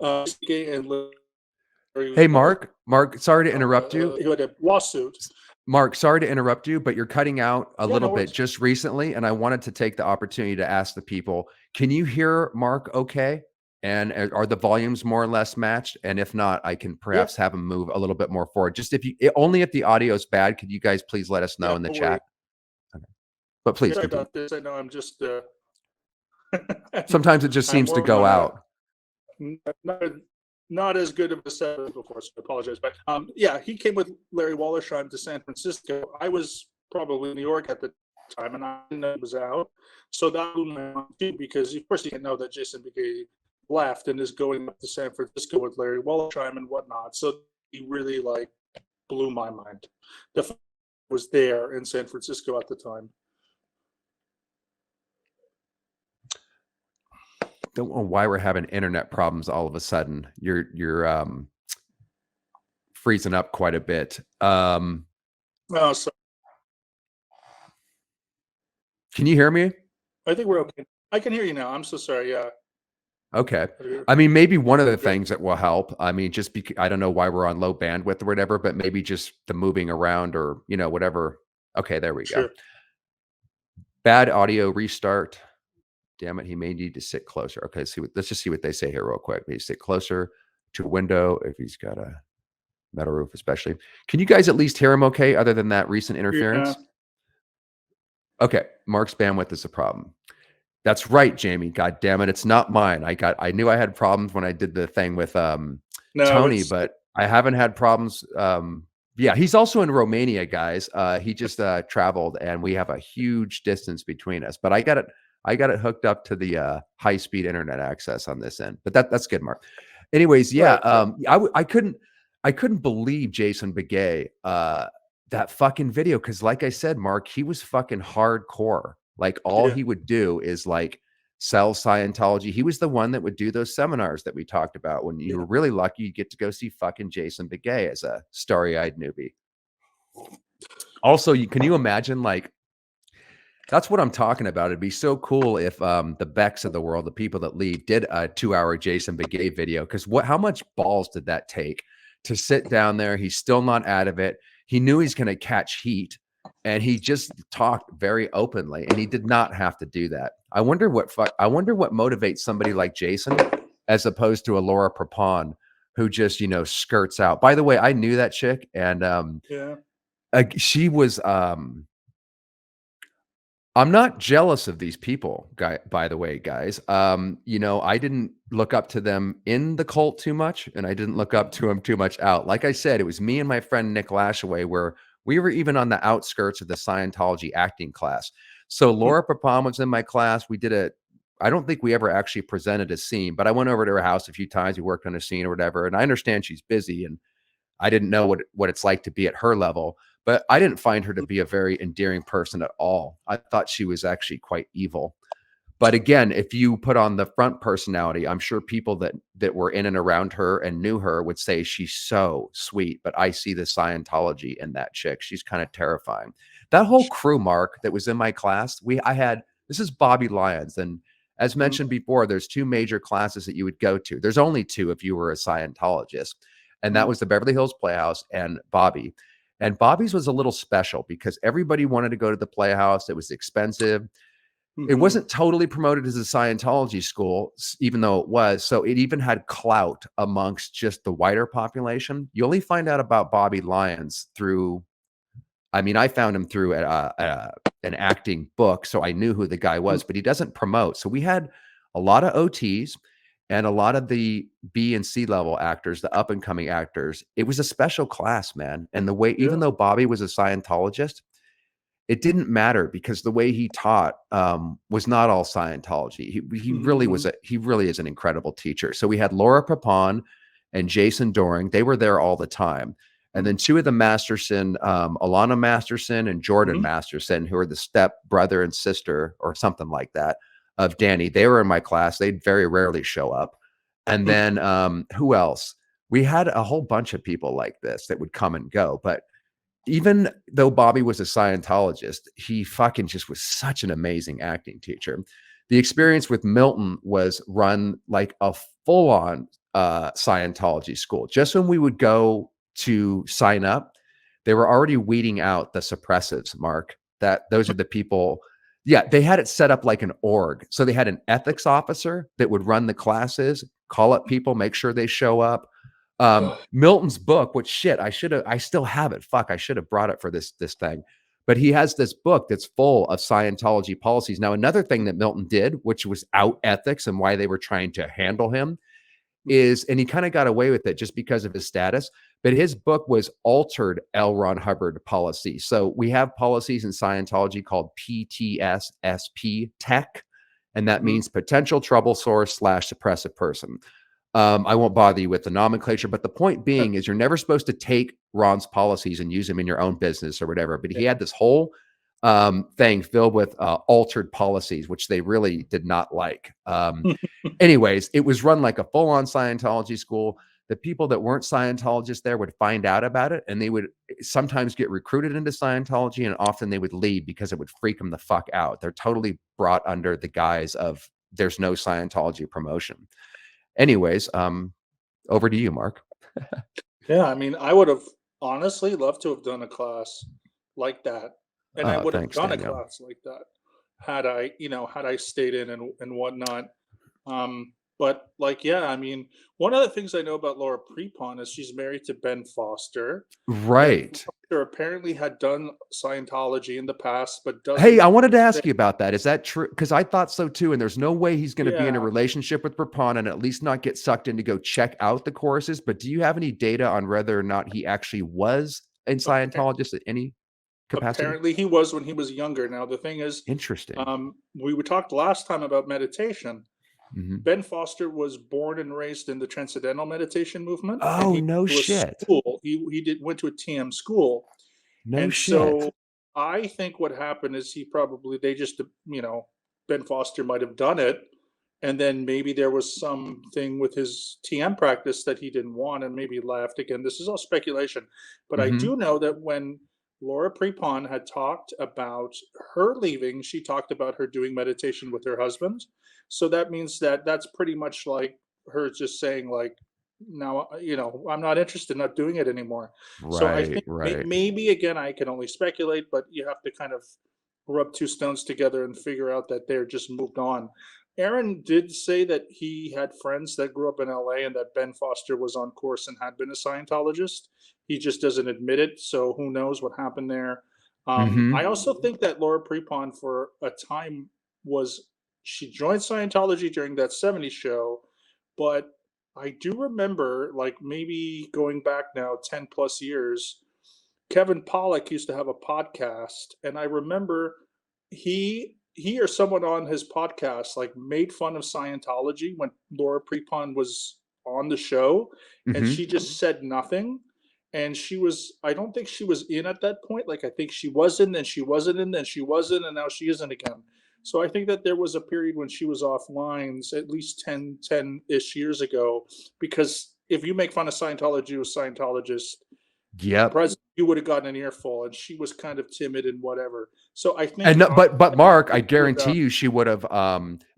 and Larry Hey, Wall, Mark, sorry to interrupt you. who had a lawsuit. Mark, sorry to interrupt you, but you're cutting out a Yeah, little no bit worries. just recently, and I wanted to take the opportunity to ask the people, can you hear Mark okay? And are the volumes more or less matched? And if not, I can Yeah, perhaps have him move a little bit more forward. Just if you only if the audio is bad, could you guys please let us know yeah, in the no worries. chat? Okay. But Yeah, please sorry continue. about this. I know I'm just Sometimes it just I'm seems to more of go a out. not not as good of a set as before, so I apologize. But yeah, he came with Larry Wallersheim to San Francisco. I was probably in New York at the time, and I didn't know he was out. So that blew my mind too, because of course you didn't know that Jason Begay left and is going up to San Francisco with Larry Wallersheim and whatnot. So he really like blew my mind. The fact he was there in San Francisco at the time. Don't know why we're having internet problems all of a sudden. You're freezing up quite a bit. Oh, so Can you hear me? I think we're okay. I can hear you now. I'm so sorry. Yeah. Okay. I mean, maybe one of the things that will help. I mean, just because I don't know why we're on low bandwidth or whatever, but maybe just the moving around or, whatever. Okay, there we go. Sure. Bad audio restart. Damn it, he may need to sit closer. Okay, let's just see what they say here real quick. Maybe sit closer to a window if he's got a metal roof, especially. Can you guys at least hear him okay, other than that recent Yeah. interference? Okay, Mark's bandwidth is a problem. That's right, Jamie. God damn it. It's not mine. I knew I had problems when I did the thing with No, Tony, it's but I haven't had problems. Yeah, he's also in Romania, guys. He just traveled and we have a huge distance between us. But I got it hooked up to the high-speed internet access on this end. But that's good, Mark. Anyways, yeah, right. Right. I couldn't believe Jason Begay that fucking video, because like I said, Mark, he was fucking hardcore. Like all Yeah. he would do is like sell Scientology. He was the one that would do those seminars that we talked about. When you Yeah. were really lucky, you get to go see fucking Jason Begay as a starry-eyed newbie. Also, can you imagine, like, that's what I'm talking about. It'd be so cool if the Becks of the world, the people that lead, did a 2-hour Jason Begay video. Because how much balls did that take to sit down there? He's still not out of it. He knew he's going to catch heat, and he just talked very openly, and he did not have to do that. I wonder what motivates somebody like Jason as opposed to a Laura Prepon who just skirts out. By the way, I knew that chick, and Yeah. she was. I'm not jealous of these people, by the way, guys. I didn't look up to them in the cult too much, and I didn't look up to them too much out. Like I said, it was me and my friend Nick Lashaway, where we were even on the outskirts of the Scientology acting class. So Laura Prepon was in my class. I don't think we ever actually presented a scene, but I went over to her house a few times. We worked on a scene or whatever. And I understand she's busy, and I didn't know what it's like to be at her level, but I didn't find her to be a very endearing person at all. I thought she was actually quite evil. But again, if you put on the front personality, I'm sure people that were in and around her and knew her would say she's so sweet, but I see the Scientology in that chick. She's kind of terrifying. That whole crew, Mark, that was in my class, I had this is Bobby Lyons. And as Mhm, mentioned before, there's two major classes that you would go to. There's only two if you were a Scientologist. And that mhm, was the Beverly Hills Playhouse and Bobby. And Bobby's was a little special because everybody wanted to go to the Playhouse. It was expensive. It mhm, wasn't totally promoted as a Scientology school, even though it was. So it even had clout amongst just the wider population. You only find out about Bobby Lyons through, I mean, I found him through an acting book, so I knew who the guy mhm, was, but he doesn't promote. So we had a lot of OTs and a lot of the B and C level actors, the up and coming actors. It was a special class, man. And the way, yeah, even though Bobby was a Scientologist, it didn't matter because the way he taught was not all Scientology. He mhm, really mhm, he really is an incredible teacher. So we had Laura Papon and Jason Doring. They were there all the time. And then mhm, two of the Masterson, Alana Masterson and Jordan mhm, Masterson, who are the step brother and sister or something like that of Danny. They were in my class. They'd very rarely show up. And mhm, then who else? We had a whole bunch of people like this that would come and go. But even though Bobby was a Scientologist, he fucking just was such an amazing acting teacher. The experience with Milton was run like a full on Scientology school. Just when we would go to sign up, they were already weeding out the suppressives, Mark. That those are the people. Yeah, they had it set up like an org. So they had an ethics officer that would run the classes, call up people, make sure they show up. Milton's book, which shit, I still have it. Fuck, I should have brought it for this thing. But he has this book that's full of Scientology policies. Now, another thing that Milton did, which was out ethics and why they were trying to handle him, is, and he kind of got away with it just because of his status, but his book was altered L. Ron Hubbard policy. So we have policies in Scientology called PTSSP tech, and that mhm, means potential trouble source slash suppressive person. I won't bother you with the nomenclature, but the point being is you're never supposed to take Ron's policies and use them in your own business or whatever. But he yeah. had this whole thing filled with altered policies, which they really did not like. Anyways, it was run like a full on Scientology school. The people that weren't Scientologists there would find out about it and they would sometimes get recruited into Scientology and often they would leave because it would freak them the fuck out. They're totally brought under the guise of there's no Scientology promotion. Anyways, over to you, Mark. Yeah, I mean, I would have honestly loved to have done a class like that, and I would have Thanks, done a Daniel. class like that had I, had I stayed in and whatnot. But like, yeah, I mean, one of the things I know about Laura Prepon is she's married to Ben Foster. Ben Right. Foster apparently had done Scientology in the past, but Hey, doesn't I wanted to say, ask you about that. Is that true? Because I thought so too. And there's no way he's going to be in a yeah, relationship with Rapon and at least not get sucked in to go check out the courses. But do you have any data on whether or not he actually was in Scientologist at any capacity? apparently he was when he was younger. Now the thing is, Interesting. we talked last time about meditation. Hmm. Ben Foster was born and raised in the Transcendental Meditation movement, and Oh, he no went to a shit. school. He did went to a TM school, No and shit. so I think what happened is he probably they just Ben Foster might have done it, and then maybe there was something with his TM practice that he didn't want, and maybe left. Again, this is all speculation, but I Hmm. do know that when Laura Prepon had talked about her leaving, she talked about her doing meditation with her husband. So that means that that's pretty much like her just saying like, now I'm not interested, not doing it anymore. So I Right, think right. maybe again I can only speculate, but you have to kind of rub two stones together and figure out that they're just moved on. Aaron did say that he had friends that grew up in LA and that Ben Foster was on course and had been a Scientologist. He just doesn't admit it, so who knows what happened there. I Hmm. also think that Laura Prepon for a time was she joined Scientology during that '70s show, but I do remember, like maybe going back now 10 plus years, Kevin Pollak used to have a podcast, and I remember he or someone on his podcast like made fun of Scientology when Laura Prepon was on the show, and Hmm. she just said nothing. And she was, I don't think she was in at that point. Like I think she was in, then she wasn't in, then she wasn't, and now she isn't again. So I think that there was a period when she was off lines at least 10-ish years ago, because if you make fun of Scientology with Scientologist Yep. present, you would have gotten an earful, and she was kind of timid and whatever. So I And think no, but Mark, I it would, guarantee you she would have,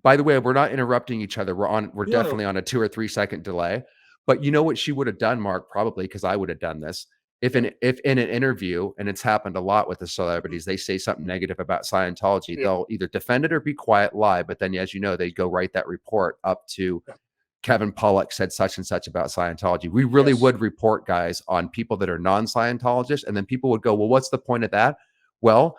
by the way, we're not interrupting each other. We're no, no, definitely on a 2 or 3 second delay. But you know what she would have done, Mark, probably because I would have done this. yeah, If in an interview, and it's happened a lot with the mhm, celebrities, they say something negative about Scientology, yeah, they'll either defend it or be quiet, lie. But then, as you know, they go write that report up to yeah, Kevin Pollak said such and such about Scientology. We really yes, would report guys on people that are non-Scientologists, and then people would go, "Well, what's the point of that?" Well,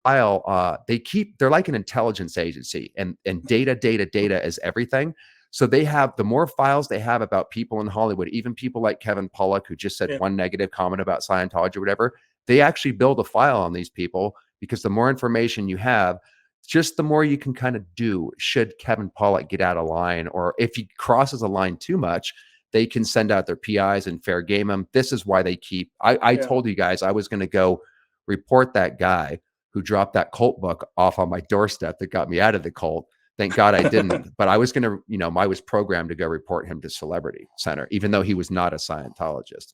they're like an intelligence agency, and data is everything. So they have the more files they have about people in Hollywood, even people like Kevin Pollak, who just said yeah, one negative comment about Scientology or whatever, they actually build a file on these people, because the more information you have, just the more you can kind of do should Kevin Pollak get out of line, or if he crosses a line too much, they can send out their PIs and fair game him. This is why they keep, I yeah. told you guys I was going to go report that guy who dropped that cult book off on my doorstep that got me out of the cult. Thank God I didn't. But I was going to, I was programmed to go report him to Celebrity Center, even though he was not a Scientologist.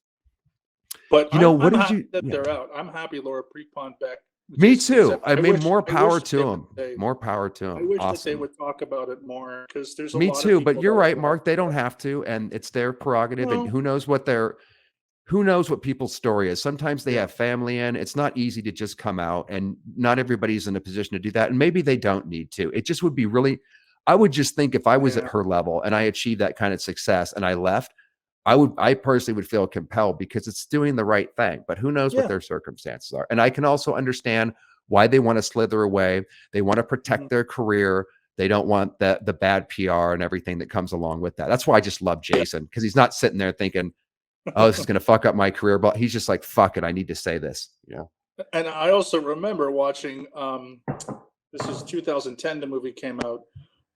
But What I'm did happy you? that Yeah, they're out. I'm happy Laura Prepon back with me Jason too. Isaac. I mean, more I power wish that they to would him. say, More power to I him. wish that they Awesome. would talk about it more, because there's a Me lot of too. But people you're that I right, love. Mark. They don't have to, and it's their prerogative. And No, who knows what people's story is. Sometimes they yeah, have family in. It's not easy to just come out, and not everybody's in a position to do that. And maybe they don't need to. It just would be really, I would just think if I was at yeah, her level and I achieved that kind of success and I left, I personally would feel compelled, because it's doing the right thing. But who knows what yeah, their circumstances are. And I can also understand why they want to slither away. They want to mhm, protect their career. They don't want the bad PR and everything that comes along with that. That's why I just love yeah. Jason, because he's not sitting there thinking, oh, this is going to fuck up my career. But he's just like, fuck it. I need to say this. Yeah. And I also remember watching, this is 2010, the movie came out,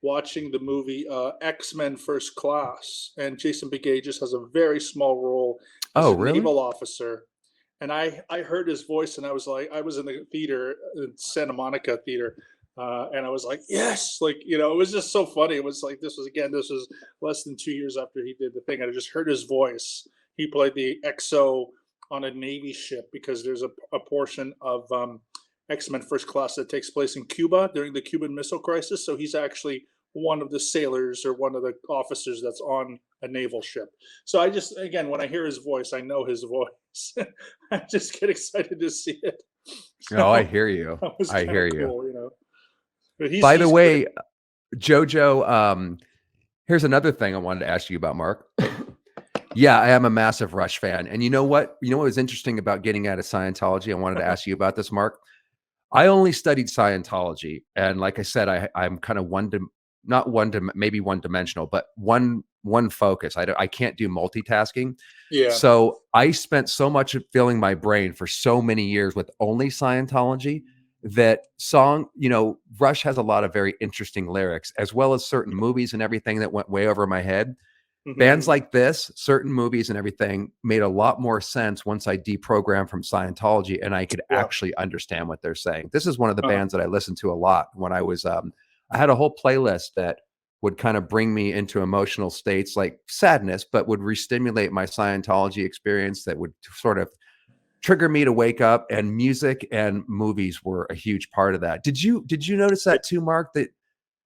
watching the movie X-Men First Class, and Jason Bigay just has a very small role. He's Oh, a really? naval officer, and I heard his voice, and I was like, I was in the theater, Santa Monica theater, and I was like, yes, like, it was just so funny. It was like, this was less than 2 years after he did the thing, and I just heard his voice. He played the XO on a Navy ship, because there's a portion of X-Men First Class that takes place in Cuba during the Cuban Missile Crisis. So he's actually one of the sailors, or one of the officers that's on a naval ship. So I just, again, when I hear his voice, I know his voice. I just get excited to see it. Oh, I So hear you. that was I kind of hear you. cool. But By the he's great. way, Jojo, here's another thing I wanted to ask you about, Mark. Yeah, I am a massive Rush fan. And you know what? You know what was interesting about getting out of Scientology? I wanted to ask you about this, Mark. I only studied Scientology, and like I said, I'm kind of not maybe one dimensional, but one focus. I can't do multitasking. Yeah. So I spent so much of filling my brain for so many years with only Scientology that Rush has a lot of very interesting lyrics, as well as certain movies and everything that went way over my head. Bands Hmm. like this, certain movies and everything made a lot more sense once I deprogrammed from Scientology and I could Yeah. actually understand what they're saying. This is one of the Uh-huh. bands that I listened to a lot when I had a whole playlist that would kind of bring me into emotional states like sadness, but would re-stimulate my Scientology experience, that would sort of trigger me to wake up. And music and movies were a huge part of that. Did you notice Yeah. that too, Mark?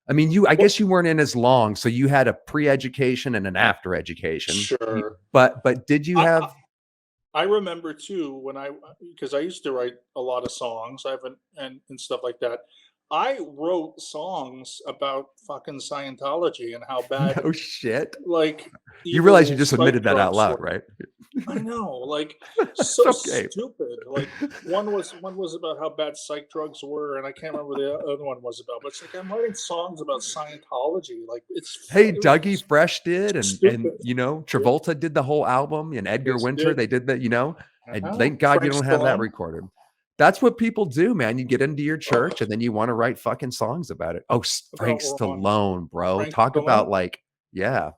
I Well, guess you weren't in as long, so you had a pre-education and an after education. sure. But did you I, have? I remember too, when because I used to write a lot of songs. I haven't, and stuff like that. I wrote songs about fucking Scientology and how bad, No shit. like, You realize you evil just psych admitted that out drugs loud, were. right? I know, like, It's so okay. stupid. Like, one was about how bad psych drugs were, and I can't remember the other one was about. But it's like, I'm writing songs about Scientology. Like, Hey, it was Dougie Fresh did, and stupid. Yeah, Travolta did the whole album, and Edgar yes, it Winter, did. they did that, and Uh-huh. thank God you Frank don't have that Stallone. recorded. That's what people do, man. You get into your Oh, church and then you want to write fucking songs about it. Oh, Frank about Ron. Stallone, bro. Frank Talk Stallone. about yeah.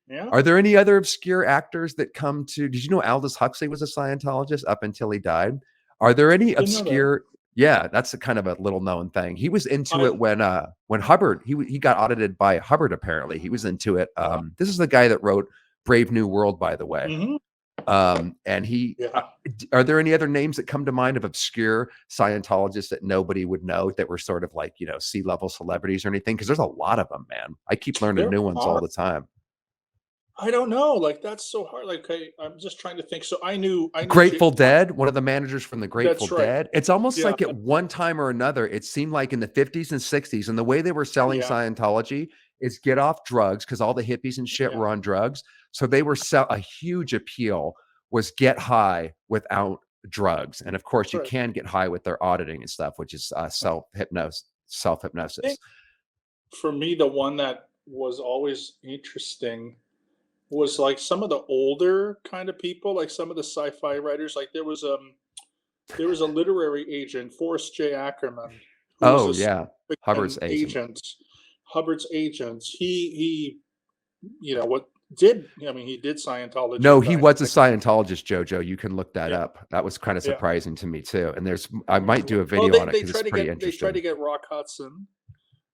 Yeah, Are there any other obscure actors that come to? Did you know Aldous Huxley was a Scientologist up until he died? Are there any didn't know that. Yeah, that's a kind of a little known thing. He was into I it when Hubbard he got audited by Hubbard apparently. He was into it. This is the guy that wrote Brave New World, by the way. mhm, And he yeah, are there any other names that come to mind of obscure Scientologists that nobody would know that were sort of like, C-level celebrities or anything? Because there's a lot of them, man. I keep learning there new ones all are. the time. I don't know, like, that's so hard, like, I'm just trying to think. So I knew J Grateful Dead, one of the managers from the Grateful that's right. Dead. It's almost Yeah, like at one time or another, it seemed like in the 50s and 60s, and the way they were selling yeah, Scientology is get off drugs because all the hippies and shit yeah, were on drugs. So they were a huge appeal was get high without drugs. And of course, that's you right. can get high with their auditing and stuff, which is self I hypnosis. think for me, the one that was always interesting was, like, some of the older kind of people, like, some of the sci-fi writers, like, there was a literary agent, Forrest J. Ackerman, who was Oh a yeah, Hubbard's significant agent. agent, Hubbard's agent. He, what did I mean, he did No, Scientology he back was a in Scientologist, Jojo. You can look that the up. That was kind of yeah, surprising to me too. And I yeah. might do a Well, video they on it they because try it's to pretty get they try interesting. to get Rock Hudson.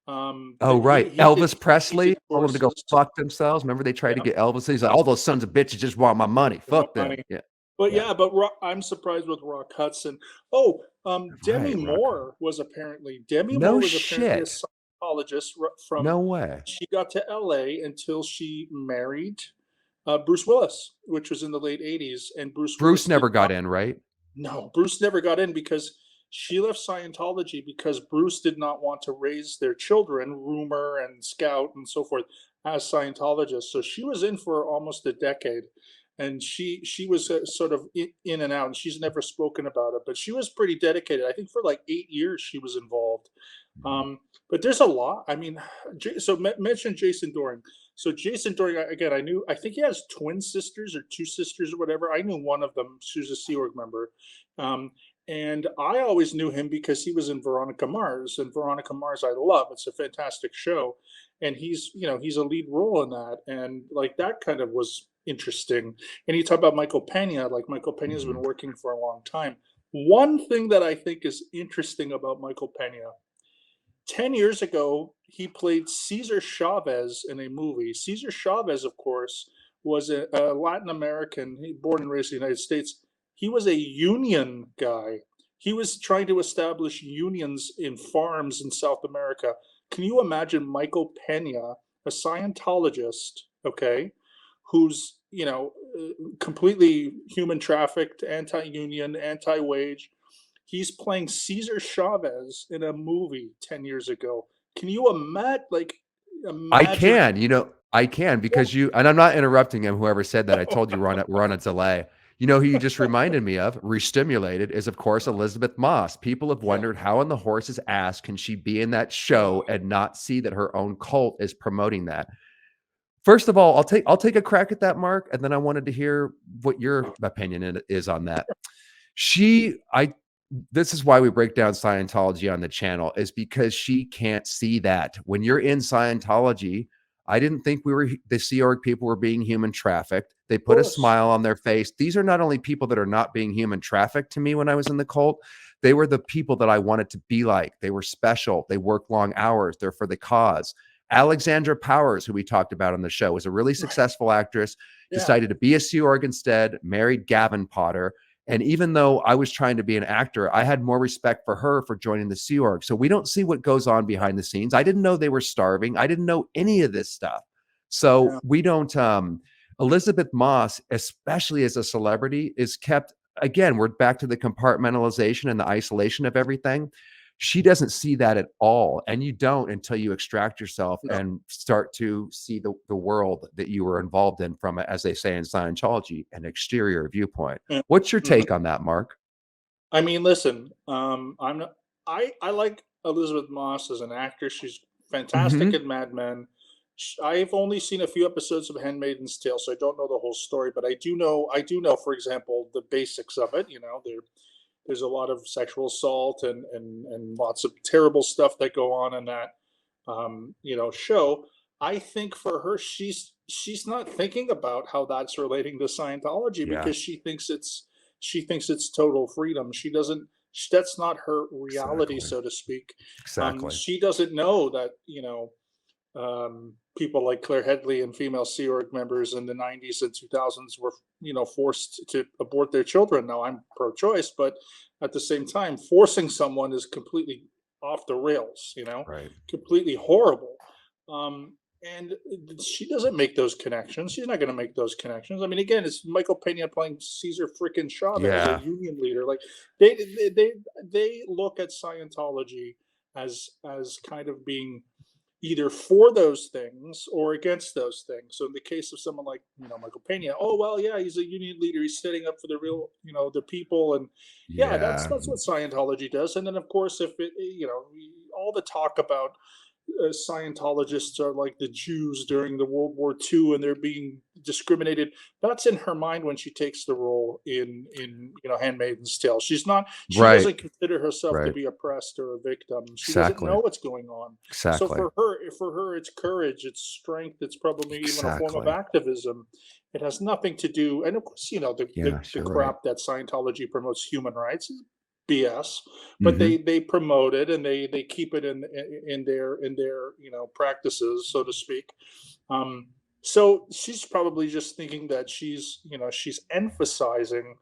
Oh, That right. he Elvis did Presley told him to go courses. fuck themselves. Remember they tried to Yeah, get Elvis? He's like, all those sons of bitches just want my money. they want Fuck them. money. Yeah. But Yeah. yeah, but I'm surprised with Rock Hudson. Oh, Right. Rock. Demi Moore No was apparently a shit. Scientologist from No way. she got to LA until she married Bruce Willis, which was in the late 80s, and Bruce Bruce Willis did never got not. in, right? No, Bruce never got in because she left Scientology because Bruce did not want to raise their children, Rumor and Scout and so forth, as Scientologists. So she was in for almost a decade, and she was sort of in and out. And she's never spoken about it, but she was pretty dedicated. I think for like 8 years she was involved. Mhm. Um, but there's a lot. I mean, so mention Jason Doran. So Jason Doran again. I think he has twin sisters or two sisters or whatever. I knew one of them. She was a Sea Org member, um, and I always knew him because he was in Veronica Mars. And Veronica Mars, I love. It's a fantastic show, and he's a lead role in that, and like that kind of was interesting. And you talk about Michael Pena. Like Michael Pena has been Mhm. working for a long time. One thing that I think is interesting about Michael Pena 10 years ago, he played Cesar Chavez in a movie. Cesar Chavez, of course, was a Latin American, born and raised in the United States. He was a union guy. He was trying to establish unions in farms in South America. Can you imagine Michael Pena, a Scientologist, okay, who's, completely human trafficked, anti union, anti wage? He's playing Cesar Chavez in a movie 10 years ago. Can you I imagine? can, I can because and I'm not interrupting him, whoever said that. I told you we're on a delay. You know who you just reminded me of, restimulated, is of course Elizabeth Moss. People have Yeah. wondered how in the horse's ass can she be in that Oh, show and not see that her own cult is promoting that. First of all, I'll take a crack at that, Mark, and then I wanted to hear what your opinion is on that. She I This is why we break down Scientology on the channel is because she can't see that. When you're in Scientology, I didn't think the Sea Org people were being human trafficked. They of put a course. smile on their face. These are not only people that are not being human trafficked to me when I was in the cult, they were the people that I wanted to be like. They were special. They work long hours. They're for the cause. Alexandra Powers, who we talked about on the show, was a really Right. successful actress, Yeah. decided to be a Sea Org instead, married Gavin Potter, and even though I was trying to be an actor, I had more respect for her for joining the Sea Org. So we don't see what goes on behind the scenes. I didn't know they were starving. I didn't know any of this stuff. So Yeah. we don't. Elizabeth Moss, especially as a celebrity, is kept. Again, we're back to the compartmentalization and the isolation of everything. She doesn't see that at all. And you don't until you extract yourself No. and start to see the world that you were involved in from, as they say in Scientology, an exterior viewpoint. Yeah. What's your Mhm. take on that, Mark? I mean, listen, I'm not, I like Elizabeth Moss as an actress. She's fantastic Mhm. in Mad Men. I've only seen a few episodes of Handmaid's Tale, so I don't know the whole story, but I do know, for example, the basics of it. There's a lot of sexual assault and lots of terrible stuff that go on in that show. I think for her, she's not thinking about how that's relating to Scientology Yeah. because she thinks it's total freedom. She doesn't. That's not her reality, Exactly. so to speak. Exactly. She doesn't know that, people like Claire Headley and female Sea Org members in the 90s and 2000s were, forced to abort their children. Now, I'm pro-choice, but at the same time, forcing someone is completely off the rails, Right. completely horrible. And she doesn't make those connections. She's not going to make those connections. I mean, again, it's Michael Pena playing Caesar freaking Chavez, a Yeah. union leader. Like they they they, they look at Scientology as kind of being either for those things or against those things. So in the case of someone like, Michael Pena, oh well, yeah, he's a union leader. He's standing up for the real, the people, and yeah, Yeah. that's what Scientology does. And then of course, if it, all the talk about Scientologists are like the Jews during the World War II and they're being discriminated. That's in her mind when she takes the role in Handmaid's Tale. She's not. She Right. doesn't consider herself to Right. be oppressed or a victim. She doesn't Exactly. know what's going on. So Exactly. for her, it's courage, it's strength, it's probably even a form of Exactly. activism. It has nothing to do, and of course, Yeah, the you're right. crap that Scientology promotes human rights is BS, but Mhm. they promote it and they keep it in their practices, so to speak. Um, so she's probably just thinking that she's emphasizing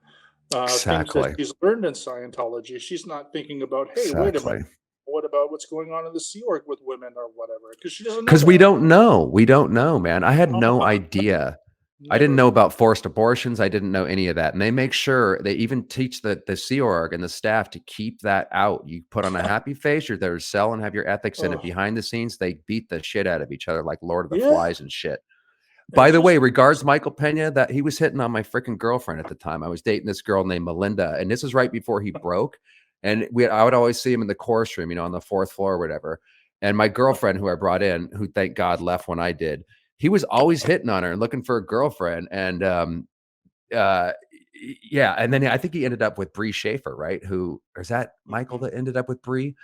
things that Exactly. she's learned in Scientology. She's not thinking about, hey, wait a minute, Exactly. what about what's going on in the Sea Org with women or whatever? Because she doesn't know Because we that. don't know. We don't know, man. I had no No, idea. I didn't never. know about forced abortions. I didn't know any of that. And they make sure they even teach the Sea Org and the staff to keep that out. You put on a Yeah. happy face, you're there to sell and have your ethics in it. Oh, Behind the scenes, they beat the shit out of each other like Lord of the yeah. Flies and shit. And By the she's way, regards Michael Pena, that he was hitting on my freaking girlfriend at the time. I was dating this girl named Melinda, and this was right before he broke. And I would always see him in the chorus room, on the fourth floor or whatever. And my girlfriend, who I brought in, who thank God left when I did, he was always hitting on her and looking for a girlfriend. And uh, yeah, and then I think he ended up with Bree Schaefer, right? Who is that? Michael Mhm. that ended up with Bree,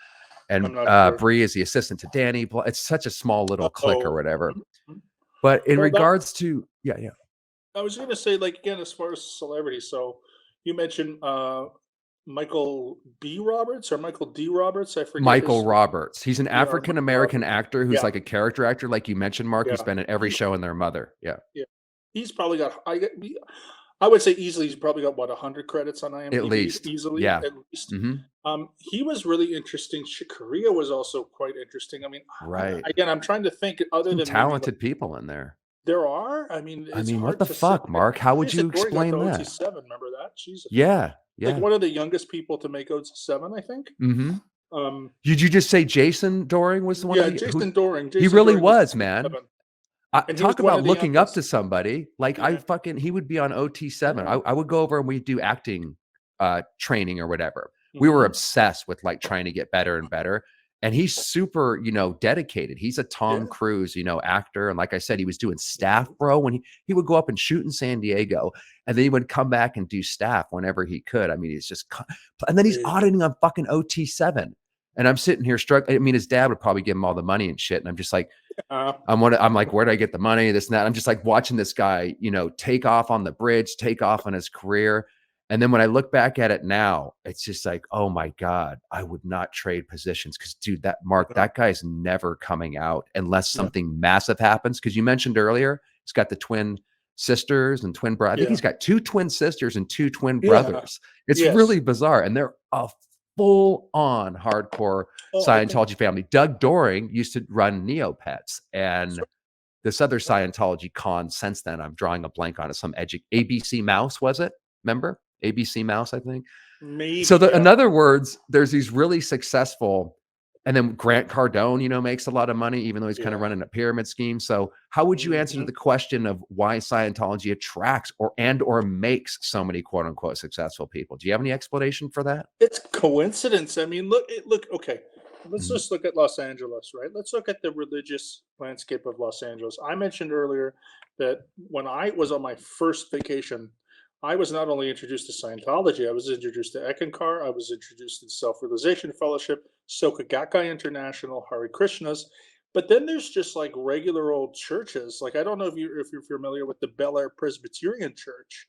and I'm not sure. Bree is the assistant to Danny. It's such a small little clique or Oh, whatever. mhm, mhm. But in Well, that regards to yeah, yeah. I was going to say, like, again, as far as celebrities. So you mentioned Michael B. Roberts or Michael D. Roberts. I forget Michael his. Roberts. He's an Yeah, or African Michael American Roberts. actor who's Yeah, like a character actor, like you mentioned, Mark, who's yeah. been in every He, show in Their Mother. Yeah. yeah. He's probably got. I would say easily he's probably got what 100 credits on At IMDb least. easily Yeah. at least. Mhm. He was really interesting. Korea was also quite interesting. I mean, Right. again, I'm trying to think other Some than maybe like talented people in there. there are. I mean, I it's mean, what hard the to say. fuck, Mark? How would Jason you Doring got to explain that? OT7. Remember that? She's Yeah. like Yeah. one of the youngest people to make OT7, I think. Mhm. Um, Did you just say Jason Doring was the one of yeah, the who Jason Doring. he Jason really Doring was was, man. 7, and he was Talk one about of the looking up to youngest. somebody. Like Yeah, he would be on OT7. yeah. I would go over and we'd do acting training or whatever. We were Hmm. obsessed with like trying to get better and better. And he's super, dedicated. He's a Tom Yeah. Cruise, actor. And like I said, he was doing staff, Mhm. bro. When he would go up and shoot in San Diego, and then he would come back and do staff whenever he could. I mean, and then he's Yeah. auditing on fucking OT7. And I'm sitting here struggling. I mean, his dad would probably give him all the money and shit. And I'm just like, Uh, I'm like, where do I get the money? This and that. I'm just like watching this guy, take off on the bridge, take off on his career. And then when I look back at it now, it's just like, oh my God, I would not trade positions. Cause dude, yeah. that guy's never coming out unless Yeah. something massive happens. Cause you mentioned earlier, he's got the twin sisters and twin brother. I think Yeah. he's got two twin sisters and two twin Yeah. brothers. It's Yes. really bizarre. And they're a full on hardcore Oh, I think. Scientology family. Doug Doring used to run Neopets, and this other Scientology con since then, I'm drawing a blank on it. Some ABC Mouse, was it? Remember? ABC Mouse, I think. So Maybe. Yeah. in other words, there's these really successful, and then Grant Cardone, makes a lot of money, even though he's kind of Yeah. running a pyramid scheme. So how would you answer to Hmm. the question of why Scientology attracts or makes so many quote unquote successful people? Do you have any explanation for that? It's coincidence. I mean, look. Okay, let's Mhm. just look at Los Angeles, right? Let's look at the religious landscape of Los Angeles. I mentioned earlier that when I was on my first vacation, I was not only introduced to Scientology, I was introduced to Ekankar, I was introduced to the Self Realization Fellowship, Soka Gakkai International, Hare Krishnas. But then there's just like regular old churches. Like I don't know if you're familiar with the Bel Air Presbyterian Church.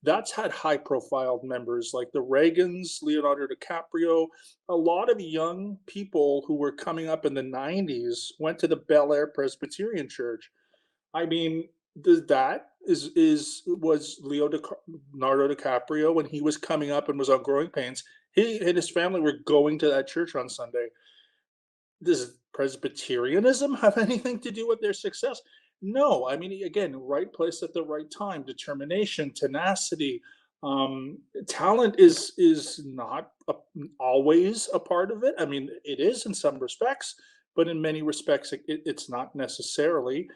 That's had high profile members like the Reagans, Leonardo DiCaprio. A lot of young people who were coming up in the 90s went to the Bel Air Presbyterian Church. I mean, does that is was Leonardo DiCaprio when he was coming up and was on Growing Pains. He and his family were going to that church on Sunday. Does Presbyterianism have anything to do with their success? No. I mean, again, right place at the right time, determination, tenacity, talent is not always a part of it. I mean, it is in some respects, but in many respects, it's not necessarily.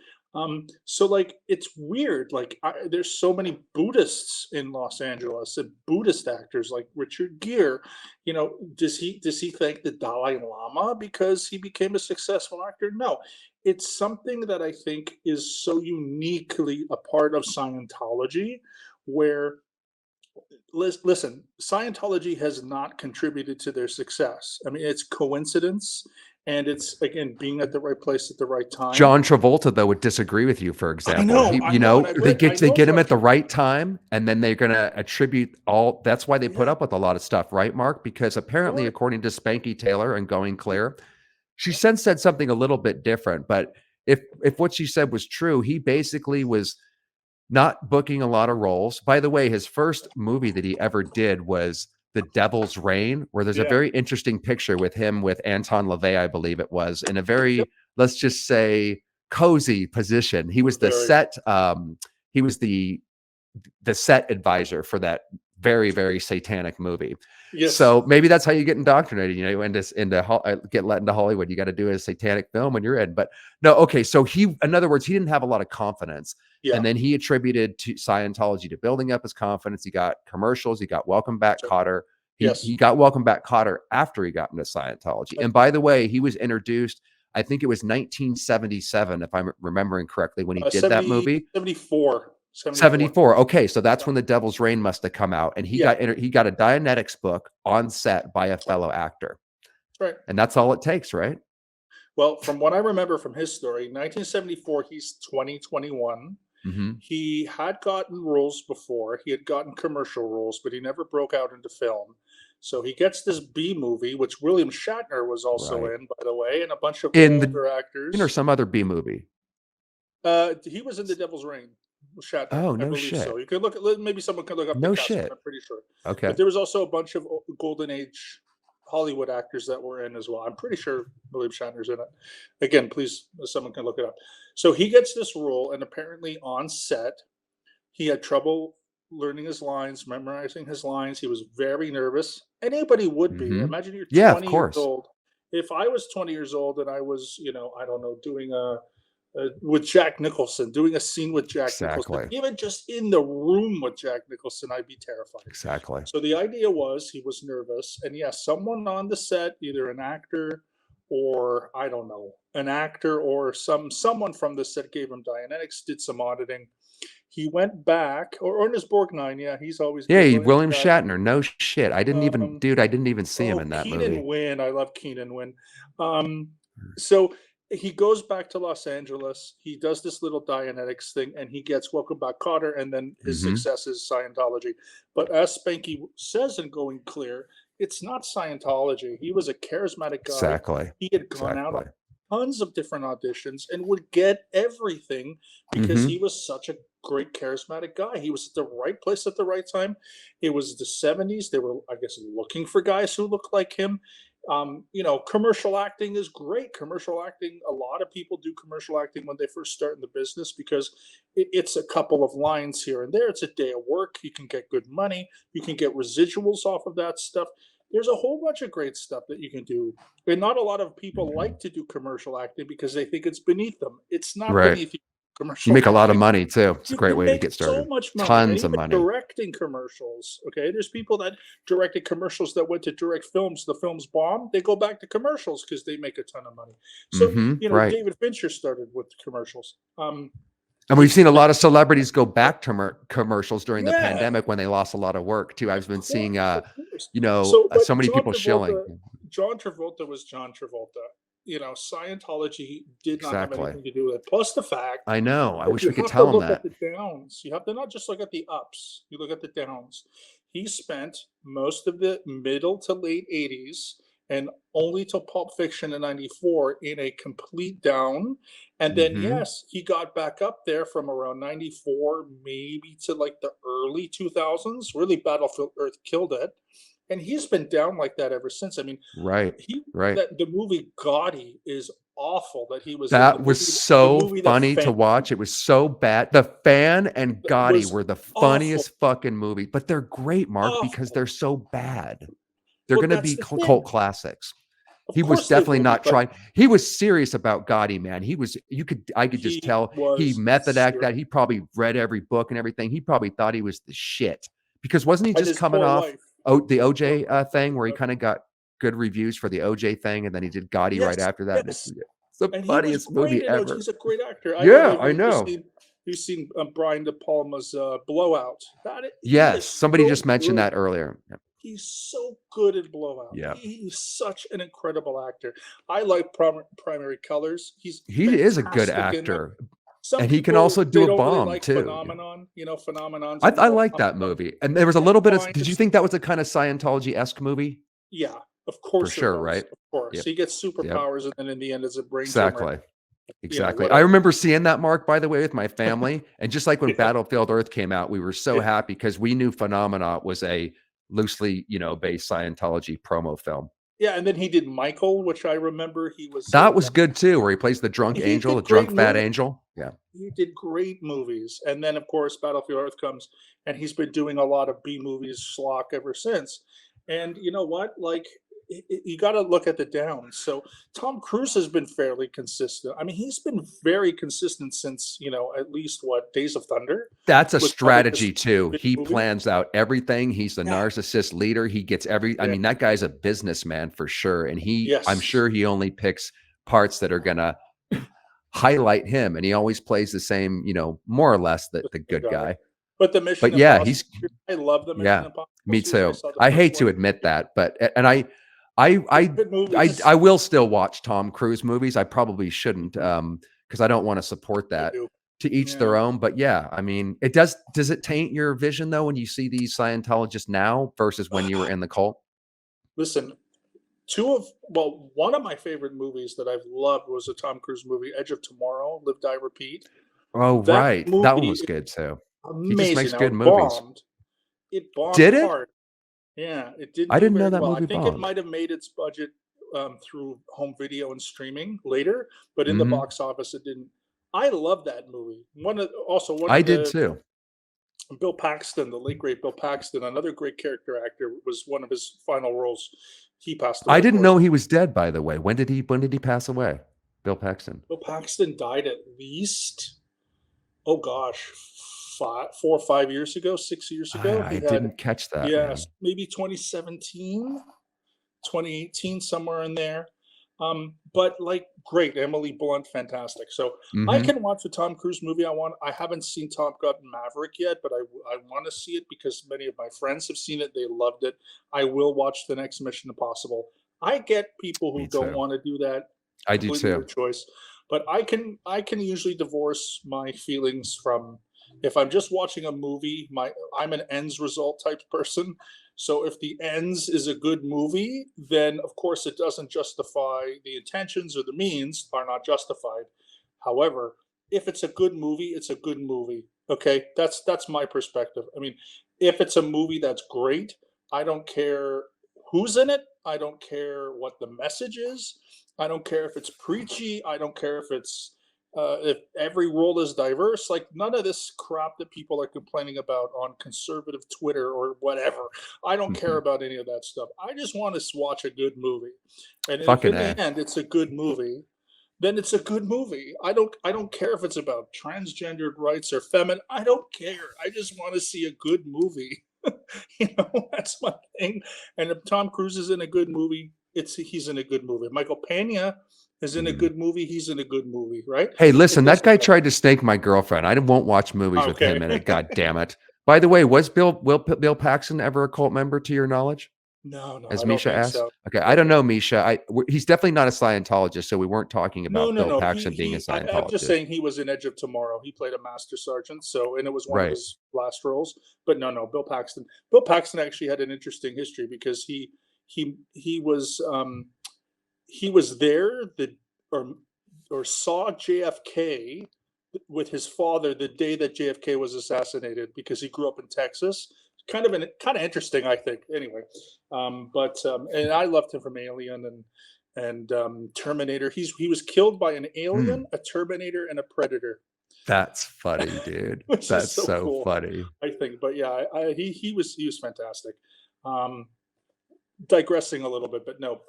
So like, it's weird. Like, there's so many Buddhists in Los Angeles and Buddhist actors like Richard Gere. You know, does he thank the Dalai Lama because he became a successful actor? No, it's something that I think is so uniquely a part of Scientology, where listen, Scientology has not contributed to their success. I mean, it's coincidence, and it's again being at the right place at the right time. John Travolta, though, would disagree with you, for example. He, I know, and I they know get him John at the Travolta. right time, and then they're gonna attribute all that's why they put Yeah, up with a lot of stuff, right, Mark? Because apparently, sure. according to Spanky Taylor and Going Clear, she since said something a little bit different. But if what she said was true, he basically was not booking a lot of roles. By the way, his first movie that he ever did was The Devil's Reign, where there's a Yeah, very interesting picture with him with Anton LaVey, I believe it was, in a yep, very, let's just say, cozy position. He was the very. set, he was the set advisor for that very, very satanic movie. Yes, So maybe that's how you get indoctrinated. You know, get let into Hollywood. You got to do a satanic film when you're in. But no, okay. So in other words, he didn't have a lot of confidence, yeah, and then he attributed to Scientology to building up his confidence. He got commercials. He got Welcome Back, so, Kotter. yes. He got Welcome Back, Kotter after he got into Scientology. Uh, And by the way, he was introduced. I think it was 1977, if I'm remembering correctly, when he did that 70, movie. 74, 74. 74. Okay, so that's Yeah, when The Devil's Reign must have come out, and yeah, he got a Dianetics book on set by a fellow actor, right. and that's all it takes, right? Well, from what I remember from his story, 1974, he's 2021. Mhm. He had gotten roles before. He had gotten commercial roles, but he never broke out into film. So he gets this B movie, which William Shatner was also Right. in, by the way, and a bunch of In the older or actors. some other B movie. He was in The Devil's Reign with Shatner, Oh, I no believe so. shit. You could maybe someone could look up the No cast, but shit. I'm pretty sure. But Okay. there was also a bunch of golden age Hollywood actors that were in as well. I'm pretty sure William Shatner's in it. Again, please, someone can look it up. So he gets this role, and apparently on set, he had trouble learning his lines, memorizing his lines. He was very nervous. Anybody would be. Mhm. Imagine you're Yeah, of 20 years course. old. If I was 20 years old and I was, I don't know, doing with Jack Nicholson, doing a scene with Jack Nicholson, Exactly. even just in the room with Jack Nicholson, I'd be terrified. Exactly. So the idea was he was nervous, and yes, someone on the set, either an actor or I don't know, an actor or someone from the set gave him Dianetics, did some auditing. He went back, or Ernest Borgnine, yeah, he's always good. Yeah, William William Shatner. Shatner. No shit. Um, I didn't even see him oh, in that Keenan movie. Wynn, I love Keenan Wynn. Um, so he goes back to Los Angeles. He does this little Dianetics thing, and he gets Welcome Back, Cotter, and then his Mhm. success is Scientology. But as Spanky says in Going Clear, it's not Scientology. He was a charismatic guy. Exactly. He had gone out on Exactly. tons of different auditions and would get everything because he Mhm. was such a great charismatic guy. He was at the right place at the right time. It was the 70s. They were, I guess, looking for guys who looked like him. Commercial acting is great. Commercial acting, a lot of people do commercial acting when they first start in the business because it's a couple of lines here and there. It's a day of work. You can get good money. You can get residuals off of that stuff. There's a whole bunch of great stuff that you can do. And not a lot of people like to do commercial acting because they think it's beneath them. It's not Right. beneath you. You Commercial make a lot of acting. money too. It's a great You way to make get so started. much money, and Tons of even money. directing commercials. Okay, there's people that directed commercials that went to direct films. The films bomb, they go back to commercials because they make a ton of money. So Mhm. Right. David Fincher started with commercials. And we've He seen a went, lot of celebrities go back to commercials during the yeah, pandemic when they lost a lot of work too. I've been seeing, of course. you know, So, but so many people shilling. John Travolta was John Travolta. Scientology did not have Exactly. anything to do with it. Plus the fact I know. I that wish you we could have to tell him look at that. the downs. You have to not just look at the ups, you look at the downs. He spent most of the middle to late 80s and only till Pulp Fiction in 94 in a complete down. And then, Mhm. yes, he got back up there from around 94, maybe to like the early 2000s. Really, Battlefield Earth killed it. And he's been down like that ever since. I mean, Right. he Right. that the movie Gotti is awful that he was in. That was The so movie The funny Fan to watch. It was so bad. The Fan and Gotti was were the awful, funniest fucking movies, but they're great, Mark, because awful. they're so bad. They're Well, gonna that's be the cult thing. classics. Of He was course they definitely will be, not but trying. He was serious about Gotti, man. I could just he tell he was method act that. serious. He probably read every book and everything. He probably thought he was the shit because wasn't he And just his coming whole off life. the Well, OJ thing where he kind of got good reviews for the OJ thing and then he did Gotti right yes, after that. And yes. it's the And he was funniest great movie in OG. ever. He's a great actor. I don't know Yeah, if I you've know. seen Brian De Palma's Blowout. He Yes, is somebody so just mentioned good. that earlier. He's so good in Blowout. Yeah. He's such an incredible actor. I like Primary Colors. He's He is a good fantastic in that. actor. Some And he can people also they do a don't really bomb like too. Phenomenon. Phenomenon's a I more like that up. movie. And there was a It's little bit of fine. did you It's think that was a kind of Scientology-esque movie? Yeah, of For course it sure, was. right? Of course. Yep. He gets Yep. superpowers and then in the end it's a brain tumor. Exactly. Exactly. I Whatever. remember seeing that, Mark, by the way, with my family. And just like when Yeah. Battlefield Earth came out, we were so Yeah. happy because we knew Phenomena was a loosely, based Scientology promo film. Yeah, and then he did Michael, which I remember he was That in. was good too, where he plays the drunk He angel, did the great drunk fat movies. angel. Yeah. He did great movies. And then, of course, Battlefield Earth comes, and he's been doing a lot of B movies, schlock ever since. And you know what? Like, you got to look at the downs. So Tom Cruise has been fairly consistent. I mean, he's been very consistent since at least what Days of Thunder That's a was probably his strategy too. big He movie. plans out everything. He's the Yeah, narcissist leader. He gets I yeah, mean, that guy's a businessman for sure. And I'm yes, sure he only picks parts that are gonna highlight him. And he always plays the same, more or less the the same good guy. guy. But the Mission But yeah, Impossible he's series, I love the Mission yeah, Impossible me series. I too. saw the I first hate one. to admit that, but and I They're I good movies. I will still watch Tom Cruise movies. I probably shouldn't because I don't want to support I that. do. To each their Yeah. own, but yeah, I mean, does it taint your vision though when you see these Scientologists now versus when you were in the cult? Listen, one of my favorite movies that I've loved was a Tom Cruise movie, Edge of Tomorrow, Live, Die, Repeat. Oh, That right. That one movie was is good too. He just amazing. makes Now good it movies. bombed. It bombed Did it? hard. Yeah, it didn't I do didn't know very that well. I movie think it bombed. might have made its budget through home video and streaming later, but in the Mhm. box office, it didn't. I love that movie. One I of did the too. Bill Paxton, the late great Bill Paxton, another great character actor, was one of his final roles. He passed I away, of didn't course. know he was dead, by the way. When did he pass away? Bill Paxton. Bill Paxton died at least, oh gosh, 4 or 5 years ago, 6 years ago. I He had, didn't catch that, yes, man. maybe 2017, 2018, somewhere in there. But like great, Emily Blunt, fantastic. So I Mhm. can watch a Tom Cruise movie. I haven't seen Top Gun Maverick yet, but I want to see it because many of my friends have seen it. They loved it. I will watch the next Mission Impossible. I get people Me who don't too. want to do that, I do completely their too. choice. But I can usually divorce my feelings from if I'm just watching a movie, I'm an ends result type person. So if the ends is a good movie, then of course it doesn't justify the intentions or the means are not justified. However, if it's a good movie, it's a good movie. Okay, that's my perspective. I mean, if it's a movie that's great, I don't care who's in it. I don't care what the message is. I don't care if it's preachy. I don't care if every role is diverse. Like none of this crap that people are complaining about on conservative Twitter or whatever. I don't care Mhm. about any of that stuff. I just want to watch a good movie, and if Fucking in the A. end it's a good movie, then it's a good movie. I don't care if it's about transgendered rights or feminine. I don't care. I just want to see a good movie. That's my thing. And if Tom Cruise is in a good movie, he's in a good movie. Michael Pena is in a Mhm. good movie. He's in a good movie, right? Hey, It listen, that doesn't guy matter. tried to snake my girlfriend. I won't watch movies with him Okay. in it. God damn it. By the way, was Bill Paxton ever a cult member to your knowledge? No, as I don't Misha think asked? so. Okay, I But don't know Misha. He's definitely not a Scientologist, so we weren't talking no, about no, Bill no. Paxton being a I'm just Scientologist. saying he was in Edge of Tomorrow. He played a master sergeant, so and it was one of Right. his last roles. But no, no, Bill Paxton. Bill Paxton actually had an interesting history because he was he was there the or or saw JFK with his father the day that JFK was assassinated because he grew up in Texas. Kind of interesting, I think. Anyway, but and I loved him from Alien and Terminator. He was killed by an Hmm. alien, a Terminator, and a Predator, That's funny, dude. which is That's so so cool. funny. I think, but yeah, he was fantastic. Um, digressing a little bit, but no.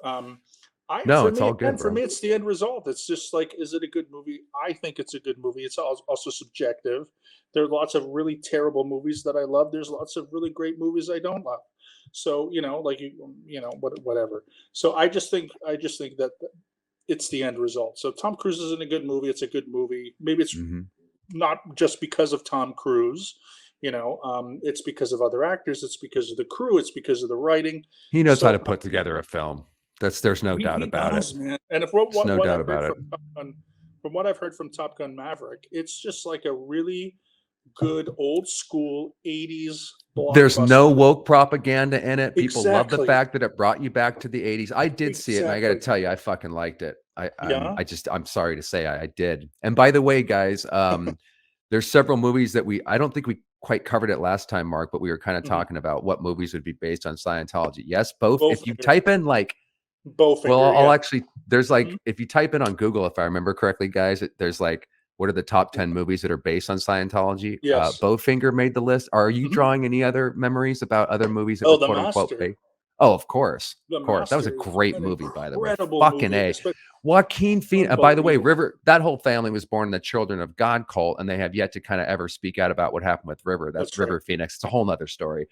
I No, for it's me all again, good, for bro. me, it's the end result. It's just like, is it a good movie? I think it's a good movie. It's also subjective. There are lots of really terrible movies that I love. There's lots of really great movies I don't love. So like whatever. So I just think that it's the end result. So Tom Cruise is in a good movie. It's a good movie. Maybe it's Mhm. not just because of Tom Cruise. It's because of other actors. It's because of the crew. It's because of the writing. He knows how So to put together a film. There's no doubt he about it. does, man. And if There's no what doubt I've heard about it. From what I've heard from Top Gun Maverick, it's just like a really good old school '80s There's no blockbuster. woke propaganda in it. People love the Exactly, fact that it brought you back to the 80s. I did see it, and I gotta exactly. tell you, I fucking liked it. Yeah. I'm sorry to say I did. And by the way, guys, there's several movies that I don't think we quite covered it last time, Mark, but we were kind of Mhm. talking about what movies would be based on Scientology. Yes, both. If you Bowfinger, type in like, well, Bowfinger. I'll Yeah. actually, there's like, Mhm. if you type in on Google, if I remember correctly, guys, there's like, what are the top 10 movies that are based on Scientology? Yes. Bowfinger made the list. Are you Mhm. drawing any other memories about other movies that Oh, were The quote unquote Master. based? Oh, of course. The Of course. That was a Master is great an movie, by the way. incredible Fucking movie, A. especially Joaquin Phoenix. By the way, unbelievable. River, that whole family was born in the Children of God cult, and they have yet to kind of ever speak out about what happened with River. That's That's right. River Phoenix. It's a whole nother story.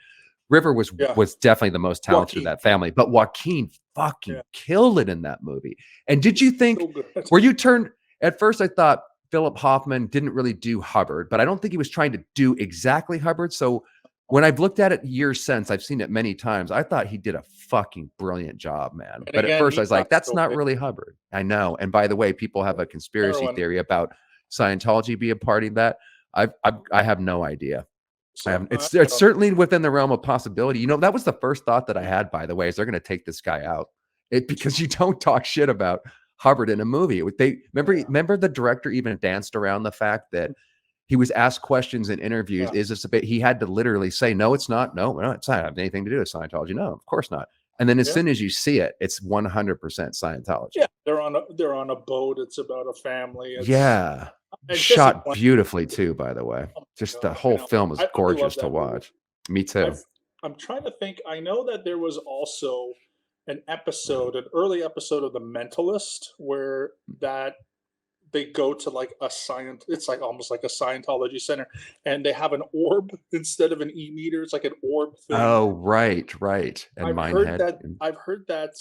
River Yeah. was definitely the most talented of Joaquin. that family, but Joaquin Yeah. fucking killed it in that movie. And did you So think, good. were you turned at first? I thought Philip Hoffman didn't really do Hubbard, but I don't think he was trying to do exactly Hubbard. So when I've looked at it years since, I've seen it many times. I thought he did a fucking brilliant job, man. And But at again, first, I he was like, passed that's not away. really Hubbard. I know. And by the way, people have a conspiracy Heroin. theory about Scientology be a part of that. I have no idea. So It's certainly within the realm of possibility. That was the first thought that I had, by the way, is they're going to take this guy out. Because you don't talk shit about Hubbard in a movie. They yeah, remember the director even danced around the fact that he was asked questions in interviews. yeah, Is this a bit? He had to literally say, "No, it's not. No, it's not have anything to do with Scientology. No, of course not." And then as yeah, soon as you see it, it's 100% yeah. Scientology. They're on a boat. It's about a family. It's Yeah, and Jesse shot Plemons. beautifully too. By the way, Oh just my the god, whole film is I love gorgeous to that movie. watch. Me too. I've I'm trying to think. I know that there was also an early episode of The Mentalist, where that they go to like a science. It's like almost like a Scientology center, and they have an orb instead of an e-meter. It's like an orb thing. Oh, right, right. And Minehead. I've heard that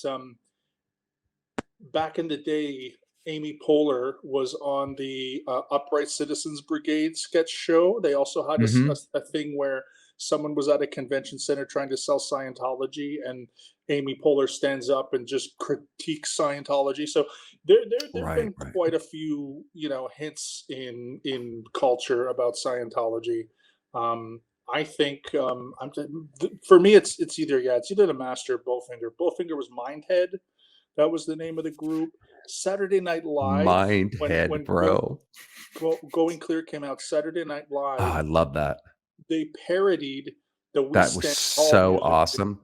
back in the day, Amy Poehler was on the Upright Citizens Brigade sketch show. They also had Mhm. a thing where someone was at a convention center trying to sell Scientology, and Amy Poehler stands up and just critiques Scientology. So there've Right, been right. quite a few hints in culture about Scientology. I think for me it's either the Master or Bowfinger. Bowfinger was Mindhead, that was the name of the group. Saturday Night Live, Minehead, when bro. Going Clear came out, Saturday Night Oh, Live, I love that. they parodied the We That was Stand Tall so music, awesome.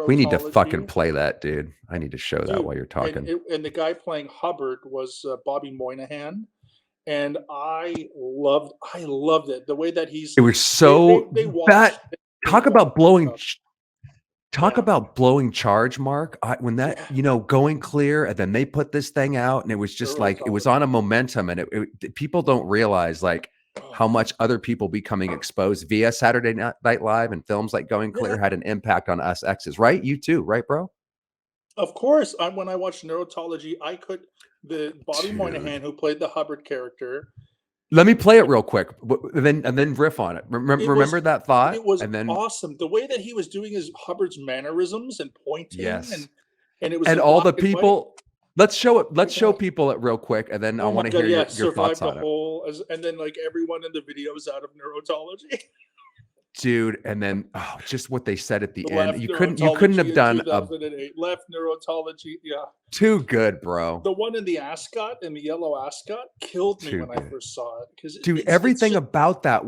We need to fucking Neurotology. play that, dude. I need to show that Dude, while you're talking. and the guy playing Hubbard was Bobby Moynihan, and I loved it. The way that It was so they watched that talk about blowing stuff. talk Yeah, about blowing charge, Mark. When that, yeah, going clear, and then they put this thing out, and it was just like it was neurotology. on a momentum, and people don't realize like Oh, how much other people becoming exposed via Saturday Night Live and films like Going yeah. Clear had an impact on us X's, right? You too, right, bro? Of course, when I watched Neurotology, I could the Bobby Dude, Moynihan, who played the Hubbard character, Let me play it real quick, and then riff on it. It was Remember that thought, it was and then awesome. The way that he was doing his Hubbard's mannerisms and pointing, yes, and it was and in all black the and white. people. Let's show it. Let's show Yeah. people it real quick, and then I Oh my want to god, hear yeah, your thoughts survived the on it. whole and then like everyone in the video is out of neurotology. Dude, and then just what they said at the end. Left You couldn't neurotology have in done a 2008. Left neurotology. Yeah. too good, bro. The one in the ascot, in the yellow ascot, killed me Too when I good. first saw it because Dude, it's everything just about that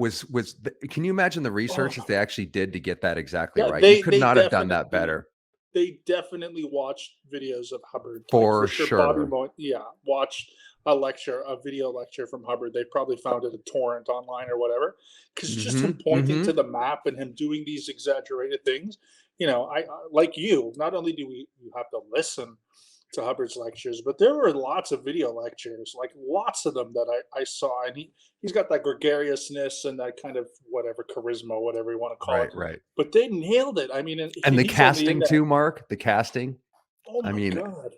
can you imagine the research that oh they actually did to get that exactly yeah, right? You could not have done that better they definitely watched videos of Hubbard. Like for for sure, Bobby sure. Mo, yeah, watched a video lecture from Hubbard. They probably found it a torrent online or whatever. Because just him Mhm, pointing to mhm. the map and him doing these exaggerated things, I like you. Not only do we you have to listen to Hubbard's lectures, but there were lots of video lectures, like lots of them that I saw, and he's got that gregariousness and that kind of whatever charisma, whatever you want to call it. Right, right. But they nailed it. I mean, and And the he's only in casting that. too, Mark, the casting. Oh I my mean, god.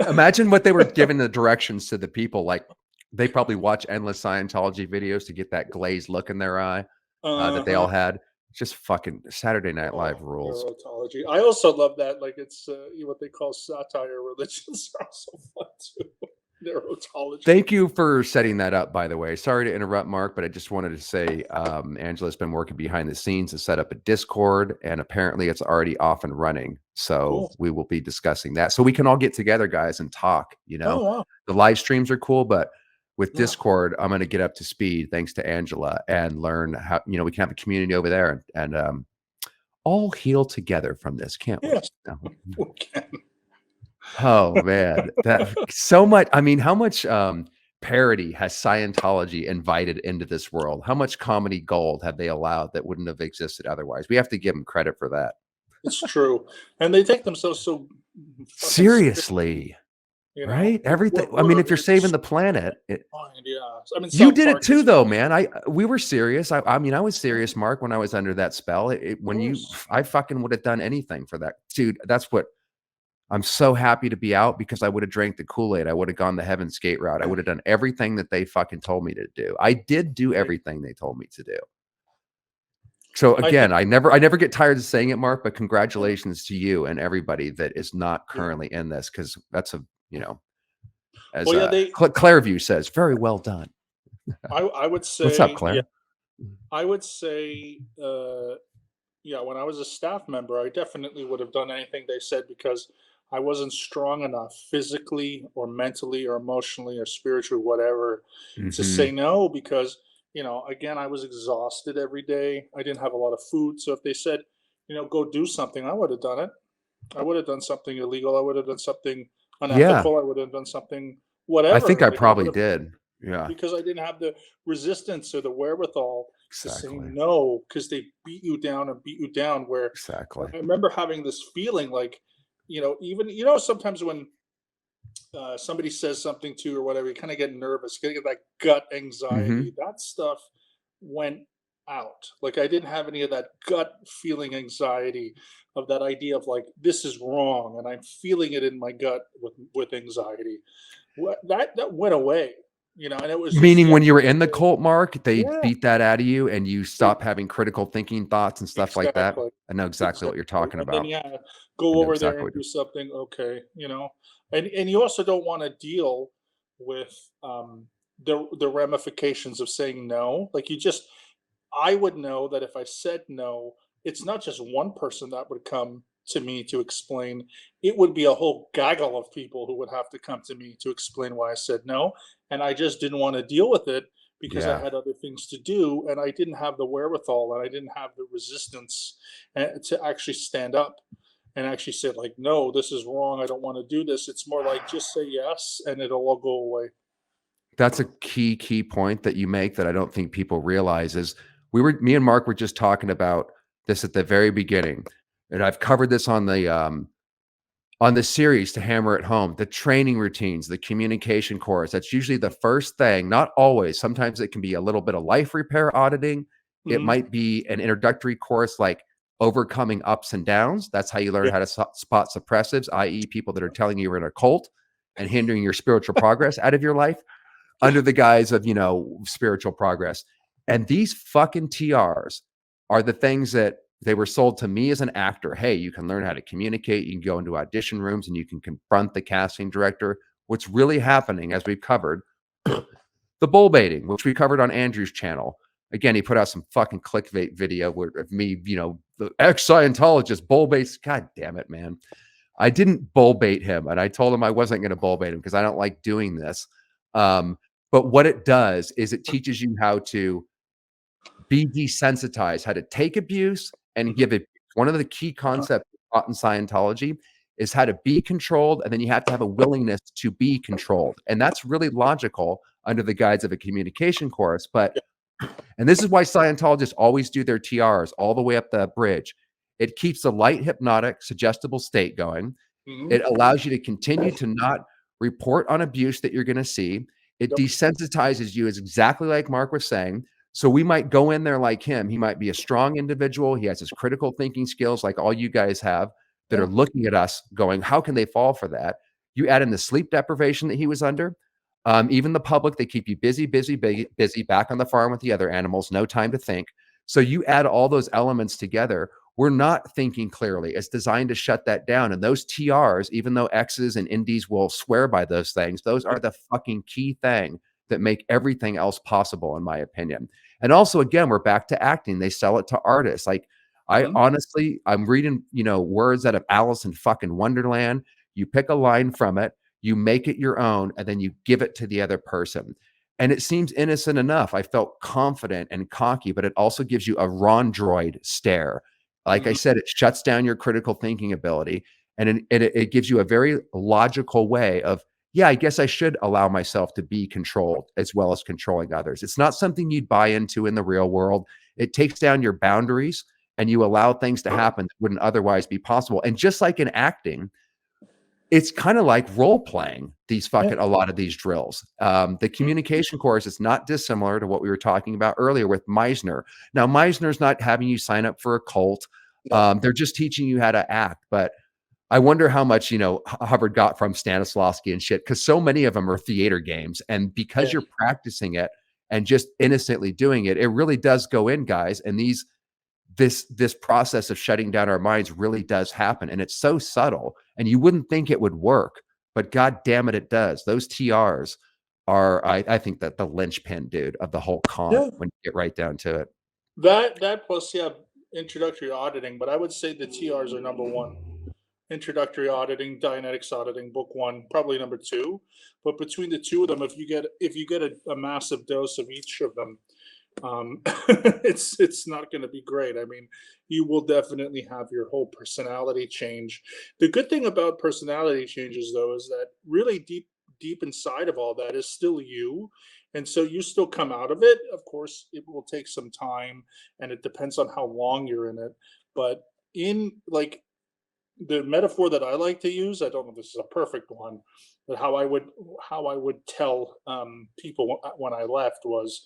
imagine what they were giving the directions to the people. Like, they probably watch endless Scientology videos to get that glazed look in their eye, that they Uh-huh. all had. Just fucking Saturday Night Live Oh, rules. neurotology. I also love that. Like it's what they call satire religions are also fun too. Neurotology. Thank you for setting that up, by the way. Sorry to interrupt, Mark, but I just wanted to say, Angela's been working behind the scenes to set up a Discord, and apparently it's already off and running. So Cool. we will be discussing that. So we can all get together, guys, and talk. Oh wow. The live streams are cool, but with Yeah. Discord, I'm going to get up to speed thanks to Angela and learn how, we can have a community over there and all heal together from this, can't we? Yes. No. We can. Oh man, that so much. I mean, how much parody has Scientology invited into this world? How much comedy gold have they allowed that wouldn't have existed otherwise? We have to give them credit for that. It's true. And they take themselves so fucking serious, Seriously, you know. right? Everything. I mean, We're if you're an saving the extremely planet, mind, yeah. I mean you South did it Park too, is though, funny. man. We were serious. I mean, I was Yeah, serious, Mark, when I was under that spell. of When you, course. I fucking would have done anything for that, dude. That's what I'm so happy to be out because I would have drank the Kool-Aid. I would have gone the Heaven's Gate route. I Yeah. would have done everything that they fucking told me to do. I did do Right. everything they told me to do. So I think again, I never get tired of saying it, Mark, but congratulations to you and everybody that is not yeah. currently in this because that's as Well, yeah, they Clairview says, very well done. I would What's up, say, yeah, Claire? I would say, yeah, when I was a staff member, I definitely would have done anything they said because I wasn't strong enough physically or mentally or emotionally or spiritually, whatever, to say Hmm. no because, again, I was exhausted every day. I didn't have a lot of food. So if they said, go do something, I would have done it. I would have done something illegal. I would have done something Yeah, unethical. I would have done something I think whatever. I Like I would probably have did. Yeah, because I didn't have the resistance or the wherewithal to say exactly. no because they beat you down and beat you down. Where Exactly. I remember having this feeling like, even sometimes when somebody says something to you or whatever, you kind of get nervous, you get that gut anxiety. Hmm. That stuff went out. Like I didn't have any of that gut feeling anxiety of that idea of like this is wrong, and I'm feeling it in my gut with anxiety. That went away, and it was just Meaning yeah, when you were in the cult, Mark, they yeah, beat that out of you and you they stop having critical thinking thoughts and stuff like that? exactly, I know exactly what you're exactly, talking and then, about. yeah, I go know over there exactly and what do you're something, okay, and you also don't wanna deal with, the ramifications of saying no, like, I would know that if I said no, it's not just one person that would come to me to explain. It would be a whole gaggle of people who would have to come to me to explain why I said no. And I just didn't want to deal with it because I yeah. had other things to do and I didn't have the wherewithal and I didn't have the resistance to actually stand up and actually say, like, no, this is wrong. I don't want to do this. It's more like just say yes and it'll all go away. That's a key point that you make that I don't think people realize is me and Mark were just talking about this at the very beginning. And I've covered this on the series to hammer it home, the training routines, the communication course. That's usually the first thing, not always. Sometimes it can be a little bit of life repair auditing. It Hmm. might be an introductory course like overcoming ups and downs. That's how you learn Yeah. how to spot suppressives, i.e., people that are telling you you're in a cult and hindering your spiritual progress out of your life. under the guise of, spiritual progress. And these fucking TRs are the things that they were sold to me as an actor. Hey, you can learn how to communicate. You can go into audition rooms and you can confront the casting director. What's really happening, as we've covered, the bull baiting, which we covered on Andrew's channel. Again, he put out some fucking clickbait video of me, the ex-Scientologist bull baits. God damn it, man. I didn't bull bait him, and I told him I wasn't going to bull bait him because I don't like doing this. But what it does is it teaches you how to be desensitized, how to take abuse and Mhm. give it. One of the key concepts taught in Scientology is how to be controlled, and then you have to have a willingness to be controlled. And that's really logical under the guise of a communication course. And this is why Scientologists always do their TRs all the way up the bridge. It keeps the light, hypnotic, suggestible state going. Mhm. It allows you to continue to not report on abuse that you're going to see. It Yep. desensitizes you, is exactly like Mark was saying. So we might go in there like him. He might be a strong individual. He has his critical thinking skills, like all you guys have, that Yeah. are looking at us going, how can they fall for that? You add in the sleep deprivation that he was under. Even the public, they keep you busy, busy, busy, back on the farm with the other animals, no time to think. So you add all those elements together. We're not thinking clearly. It's designed to shut that down. And those TRs, even though X's and indies will swear by those things, those are the fucking key thing that make everything else possible, in my opinion. And also, again, we're back to acting. They sell it to artists. Like, I Mhm. honestly, I'm reading, words out of Alice in fucking Wonderland. You pick a line from it, you make it your own, and then you give it to the other person. And it seems innocent enough. I felt confident and cocky, but it also gives you a Ron droid stare. Like I Mhm. said, it shuts down your critical thinking ability, and it gives you a very logical way of, yeah, I guess I should allow myself to be controlled as well as controlling others. It's not something you'd buy into in the real world. It takes down your boundaries and you allow things to happen that wouldn't otherwise be possible. And just like in acting, it's kind of like role playing these Yeah. fucking a lot of these drills. The communication course is not dissimilar to what we were talking about earlier with Meisner. Now, Meisner's not having you sign up for a cult. No. They're just teaching you how to act. But I wonder how much, Hubbard got from Stanislavski and shit, because so many of them are theater games. And because Yeah. you're practicing it and just innocently doing it, it really does go in, guys. And this process of shutting down our minds really does happen, and it's so subtle, and you wouldn't think it would work, but god damn it, it does. Those TRs are, I think, that the linchpin, dude, of the whole con Yeah. when you get right down to it. That plus, yeah, introductory auditing, but I would say the TRs are number one. Introductory auditing, Dianetics auditing, book one, probably number two. But between the two of them, if you get a massive dose of each of them, it's not going to be great. I mean, you will definitely have your whole personality change. The good thing about personality changes, though, is that really deep inside of all that is still you, and so you still come out of it. Of course, it will take some time, and it depends on how long you're in it. But in like the metaphor that I like to use, I don't know if this is a perfect one, but how I would tell people when I left was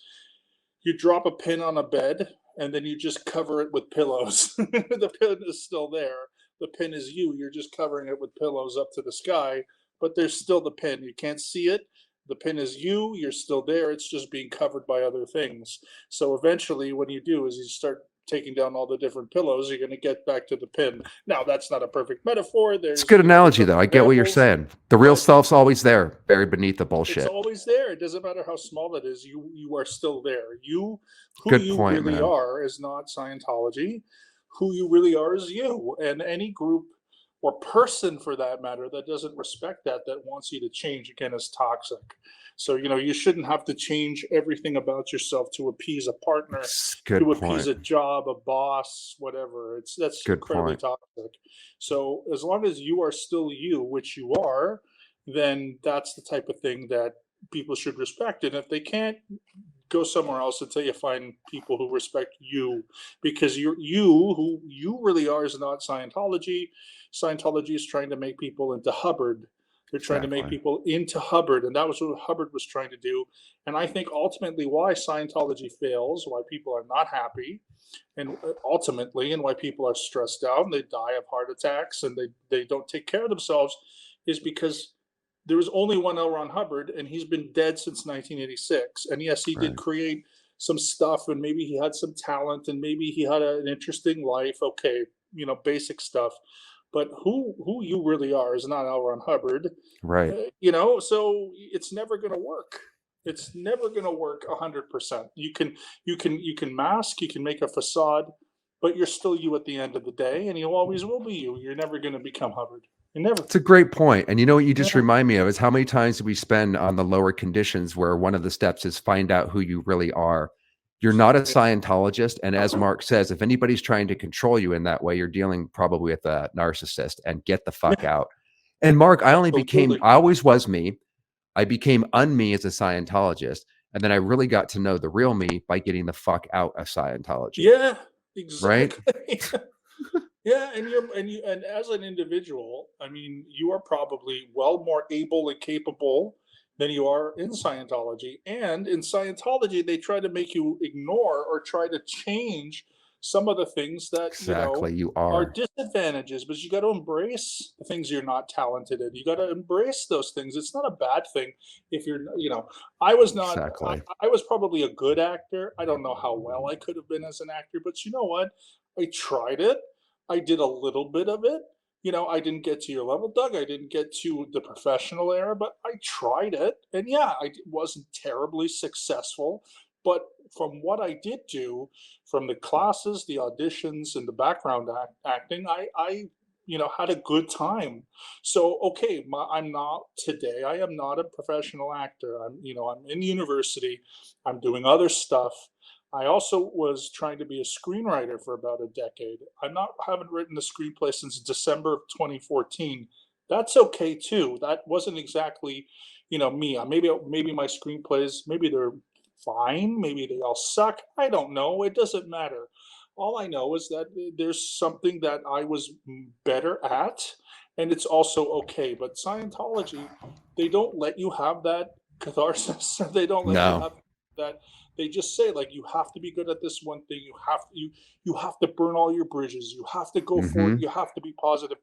you drop a pin on a bed and then you just cover it with pillows. The pin is still there. The pin is you. You're just covering it with pillows up to the sky, but there's still the pin. You can't see it. The pin is you. You're still there. It's just being covered by other things. So eventually, what you do is you start taking down all the different pillows. You're going to get back to the pin. Now, that's not a perfect metaphor. It's a There's good analogy, different though. I get what you're examples, saying. The real but self's always there, buried beneath the it's bullshit. always there. It doesn't matter how small it is. You are still there. Who Good you point, really man. are is not Scientology. Who you really are is you. And any group or person, for that matter, that doesn't respect that wants you to change again is toxic. So you shouldn't have to change everything about yourself to appease a partner, Good to appease point. a job, a boss, whatever. That's Good incredibly point. toxic. So as long as you are still you, which you are, then that's the type of thing that people should respect. And if they can't, go somewhere else until you find people who respect you, because who you really are is not Scientology. Scientology is trying to make people into Hubbard. They're trying to make Exactly. people into Hubbard, and that was what Hubbard was trying to do. And I think ultimately why Scientology fails, why people are not happy, and ultimately, and why people are stressed out and they die of heart attacks and they don't take care of themselves, is because there was only one L. Ron Hubbard, and he's been dead since 1986. And yes, he did Right. create some stuff, and maybe he had some talent, and maybe he had an interesting life. Okay, basic stuff. But who you really are is not L. Ron Hubbard. Right. So it's never going to work. It's never going to work 100%. You can mask, you can make a facade, but you're still you at the end of the day, and you always will be you. You're never going to become Hubbard. You never. It's a great point. And you know what you just Yeah. remind me of is how many times do we spend on the lower conditions where one of the steps is find out who you really are. You're not a Scientologist. And as Mark says, if anybody's trying to control you in that way, you're dealing probably with a narcissist and get the fuck Yeah, out. And Mark, absolutely. I always was me. I became un-me as a Scientologist. And then I really got to know the real me by getting the fuck out of Scientology. Yeah, Right? exactly. Yeah, and as an individual, I mean, you are probably well more able and capable than you are in Scientology. And in Scientology, they try to make you ignore or try to change some of the things that, Exactly. You are are. disadvantages, but you got to embrace the things you're not talented in. You got to embrace those things. It's not a bad thing if I was not, Exactly. I was probably a good actor. I don't know how well I could have been as an actor, but you know what? I tried it. I did a little bit of it. I didn't get to your level, Doug. I didn't get to the professional era, but I tried it. And yeah, wasn't terribly successful. But from what I did do, from the classes, the auditions, and the background acting, I had a good time. So, okay, I'm not today, I am not a professional actor. I'm in university, I'm doing other stuff. I also was trying to be a screenwriter for about a decade. Haven't written a screenplay since December of 2014. That's okay too. That wasn't exactly, me. Maybe my screenplays, maybe they're fine, maybe they all suck. I don't know. It doesn't matter. All I know is that there's something that I was better at, and it's also okay. But Scientology, they don't let you have that catharsis. They don't let you No. have that. They just say like you have to be good at this one thing. You have to burn all your bridges. You have to go for it. Hmm. You have to be positive.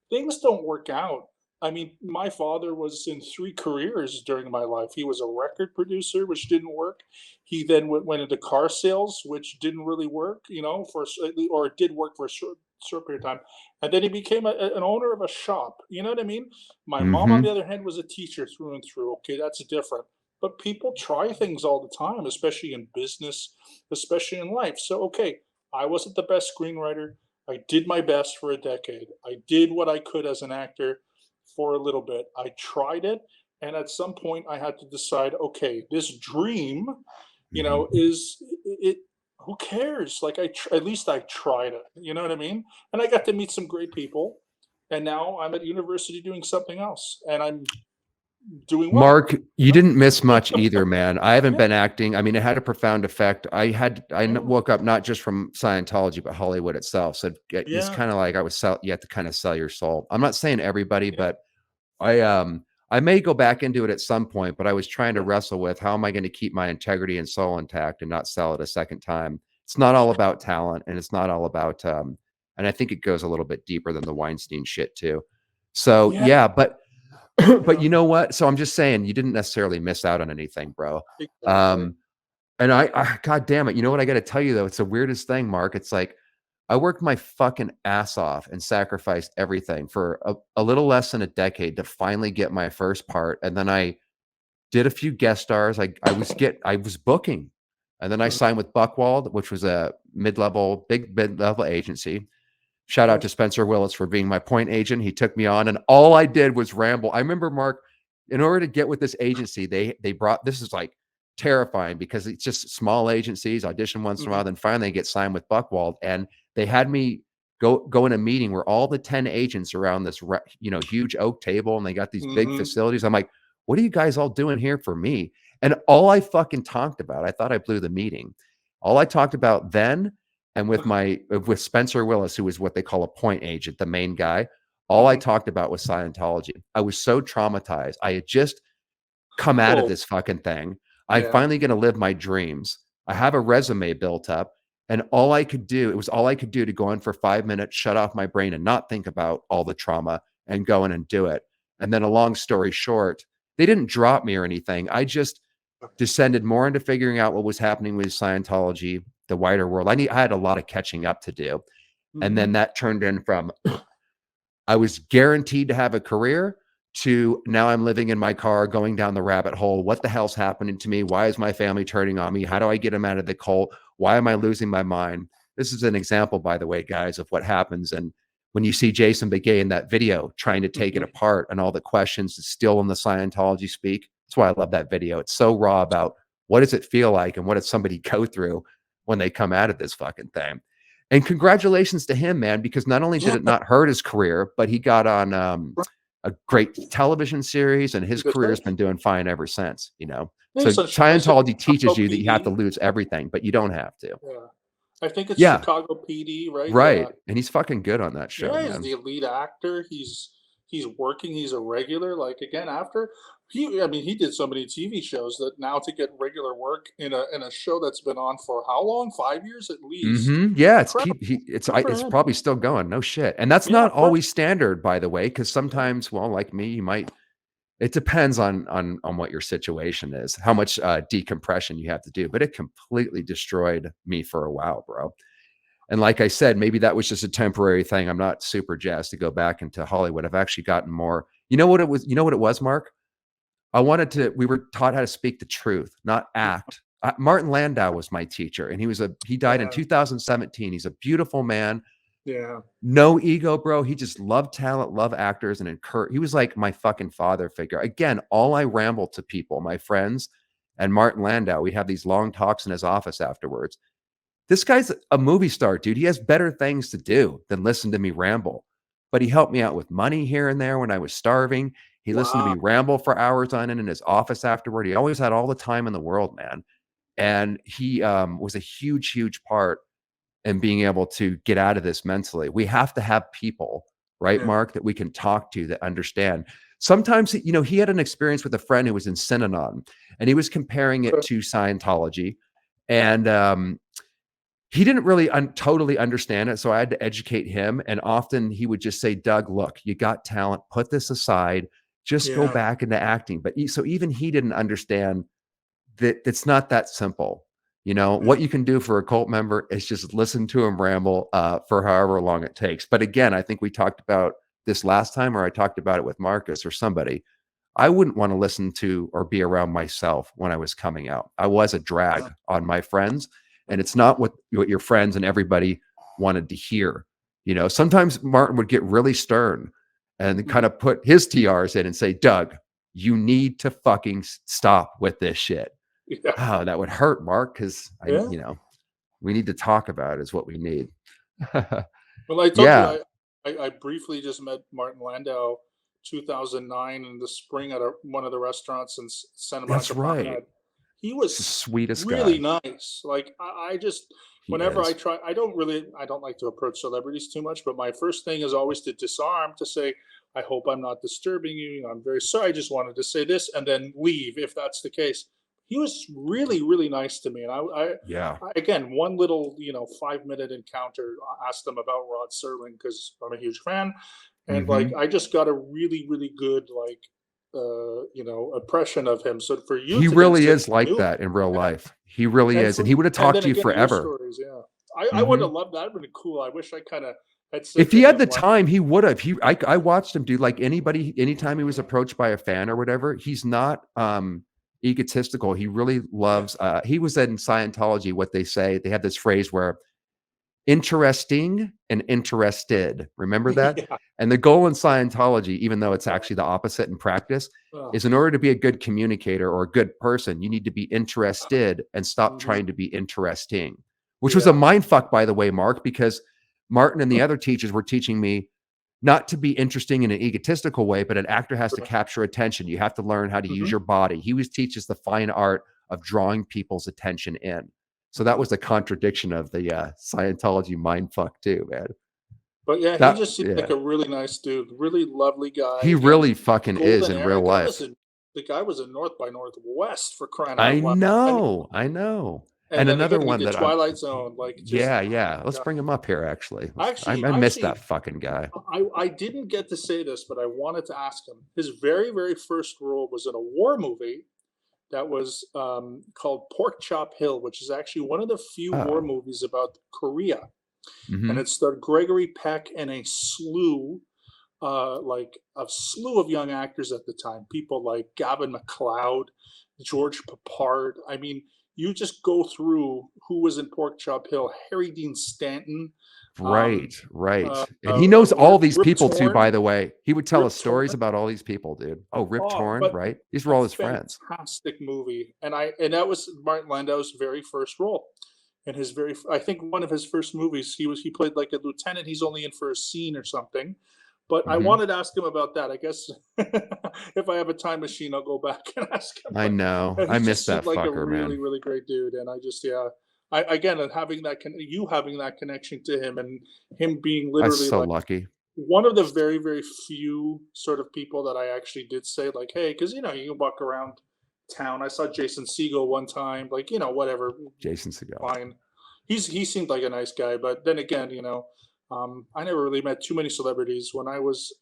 Things don't work out. I mean, my father was in 3 careers during my life. He was a record producer, which didn't work. He then went into car sales, which didn't really work, for or it did work for a short period of time. And then he became an owner of a shop. You know what I mean? My mom, on the Hmm. other hand, was a teacher through and through. Okay, that's different. But people try things all the time, especially in business, especially in life. So, okay, I wasn't the best screenwriter. I did my best for a decade. I did what I could as an actor for a little bit. I tried it, and at some point, I had to decide, okay, this dream, Hmm. is it. Who cares? Like at least I tried it. You know what I mean? And I got to meet some great people, and now I'm at university doing something else, and I'm doing well. Mark, you didn't miss You much know? either, man. I haven't Yeah, been acting. I mean, it had a profound effect. yeah, Woke up not just from Scientology, but Hollywood itself. So it's yeah, kind of like you have to kind of sell your soul. I'm not saying everybody, yeah, but I may go back into it at some point, but I was trying to yeah, wrestle with how am I going to keep my integrity and soul intact and not sell it a second time. It's not all about talent and it's not all about and I think it goes a little bit deeper than the Weinstein shit too. So yeah, yeah, but but yeah, you know what? So I'm just saying you didn't necessarily miss out on anything, bro. exactly. Um, and God damn it, you know what I got to tell you though? It's the weirdest thing, Mark. It's like I worked my fucking ass off and sacrificed everything for a little less than a decade to finally get my first part, and then I did a few guest stars. I was booking, and then I Mhm. signed with Buckwald, which was a big mid level agency. Shout out to Nice. Spencer Willis for being my point agent. He took me on, and all I did was ramble. I remember Mark, in order to get with this agency, they brought this is like terrifying because it's just small agencies, audition once in a Mhm, while, then finally get signed with Buckwald. And they had me go in a meeting where all the 10 agents around this huge oak table and they got these big mhm. facilities. I'm like, what are you guys all doing here for me? And all I fucking talked about, I thought I blew the meeting. All I talked about then and with Spencer Willis, who was what they call a point agent, the main guy, all I Mhm. talked about was Scientology. I was so traumatized. I had just come out of Well, this fucking thing. I'm yeah, finally going to live my dreams. I have a resume built up, and it was all I could do to go in for 5 minutes, shut off my brain, and not think about all the trauma and go in and do it. And then a long story short, they didn't drop me or anything. I just descended more into figuring out what was happening with Scientology, the wider world. I had a lot of catching up to do. And then Hmm. that turned in from I was guaranteed to have a career to now I'm living in my car going down the rabbit hole. What the hell's happening to me? Why is my family turning on me? How do I get them out of the cult? Why am I losing my mind? This is an example, by the way, guys, of what happens. And when you see Jason Begay in that video trying to take it Hmm. apart and all the questions still in the Scientology speak, that's why I love that video. It's so raw about what does it feel like and what does somebody go through when they come out of this fucking thing. And congratulations to him, man, because not only did Yeah, it not hurt his career, but he got on a great television series, and his that's career has right. been doing fine ever since. Hey, So so I said Scientology teaches Chicago you that you have to PD. lose everything, but you don't have to. Yeah, I think it's Yeah, Chicago PD, right? right. And he's fucking good on that show, Yeah, he's man. the lead actor. He's working. He's a regular. Like again, after I mean, he did so many TV shows that now to get regular work in a show that's been on for how long? 5 years at least. Yeah, Incredible. Good for it's him. probably still going. No shit. And that's Yeah, not of course. always standard, by the way, because Yeah. sometimes, well, like me, you might. It depends on what your situation is, how much decompression you have to do. But it completely destroyed me for a while, bro. And like I said, maybe that was just a temporary thing. I'm not super jazzed to go back into Hollywood. I've actually gotten more. You know what it was? You know what it was, Mark? I wanted to. We were taught how to speak the truth, not act. Martin Landau was my teacher, and he died in Yeah. 2017. He's a beautiful man, Yeah. no ego, bro. He just loved talent, loved actors, and he was like my fucking father figure. Again, all I ramble to people, my friends, and Martin Landau. We'd have these long talks in his office afterwards. This guy's a movie star, dude. He has better things to do than listen to me ramble. But he helped me out with money here and there when I was starving. He listened to me Wow. ramble for hours on end in his office afterward. He always had all the time in the world, man. And he was a huge, huge part in being able to get out of this mentally. We have to have people, right, Yeah. Mark, that we can talk to that understand. Sometimes, he had an experience with a friend who was in Synanon, and he was comparing it Okay. to Scientology. And he didn't really totally understand it. So I had to educate him. And often he would just say, Doug, look, you got talent, put this aside, just go Yeah. back into acting. But so even he didn't understand that it's not that simple. Yeah. What you can do for a cult member is just listen to him ramble for however long it takes. But again, I think we talked about this last time, or I talked about it with Marcus or somebody. I wouldn't want to listen to or be around myself when I was coming out. I was a drag on my friends, and it's not what your friends and everybody wanted to hear. Sometimes Martin would get really stern and kind Mhm. of put his TRs in and say, Doug, you need to fucking stop with this shit. Yeah. Oh, that would hurt, Mark, because Yeah. we need to talk about it is what we need. Well, I told you Yeah, I briefly just met Martin Landau 2009 in the spring at one of the restaurants in Santa that's Monica right. Promenade. He He's the was sweetest really guy. nice. Like I just He whenever is. I don't like to approach celebrities too much, but my first thing is always to disarm, to say, I hope I'm not disturbing you. I'm very sorry. I just wanted to say this, and then leave if that's the case. He was really, really nice to me, and Yeah. again, one little 5 minute encounter. I asked him about Rod Serling because I'm a huge fan, and like Hmm. I just got a really, really good impression of him. So for you He to then really say is you like knew him, that in real yeah, life. He really and is, and for he would have and talked then to you again your forever. stories, yeah. I would Hmm. have loved that. Would have been cool. I wish I kind of had said If to he had him the like, time, he would have. I watched him do like anybody. Anytime he was approached by a fan or whatever, he's not egotistical. He really yeah, loves. He was in Scientology. What they say, they have this phrase where interesting and interested. Remember that? yeah, And the goal in Scientology, even though it's actually the opposite in practice, oh, is in order to be a good communicator or a good person, you need to be interested and stop mhm, trying to be interesting, which was a yeah, mind fuck, by the way, Mark, because Martin and the other teachers were teaching me not to be interesting in an egotistical way, but an actor has to right, capture attention. You have to learn how to use mhm, your body. He was teaches the fine art of drawing people's attention in. So that mhm. was a contradiction of the Scientology mind fuck too, man. But yeah, he That just seemed like yeah, a really nice dude, really lovely guy. he Again, really fucking is golden in era. real life. The guy was in North by Northwest for crying I out loud. I mean, know, I know. And And then another again, we one did that I'm Twilight Zone, like just yeah, yeah. Let's yeah. bring him up here, actually. Actually, I missed actually, that fucking guy. I didn't get to say this, but I wanted to ask him. His very first role was in a war movie that was called Pork Chop Hill, which is actually one of the few war Oh. movies about Korea, and Mhm. it starred Gregory Peck and a slew of young actors at the time. People like Gavin MacLeod, George Papard. I mean, you just go through who was in Pork Chop Hill: Harry Dean Stanton, Right, um, right. And he knows all these Rip people too, by Torn, the way. He would tell Rip us stories Torn. about all these people, dude. Oh, Rip Oh, Torn, but right? These were a all his friends. fantastic movie, and that was Martin Landau's very first role. And I think one of his first movies, he played like a lieutenant. He's only in for a scene or something. But I Mhm. wanted to ask him about that. I guess if I have a time machine, I'll go back and ask him. I But know. I he miss just that seemed like a fucker, really, man. really great dude. And I just, yeah, I again, and having you having that connection to him, and him being I literally so like lucky. one of the very few sort of people that I actually did say like, hey, because you can walk around town. I saw Jason Segel one time, like whatever, Jason Segel. fine. He seemed like a nice guy, but then again, I never really met too many celebrities. When I was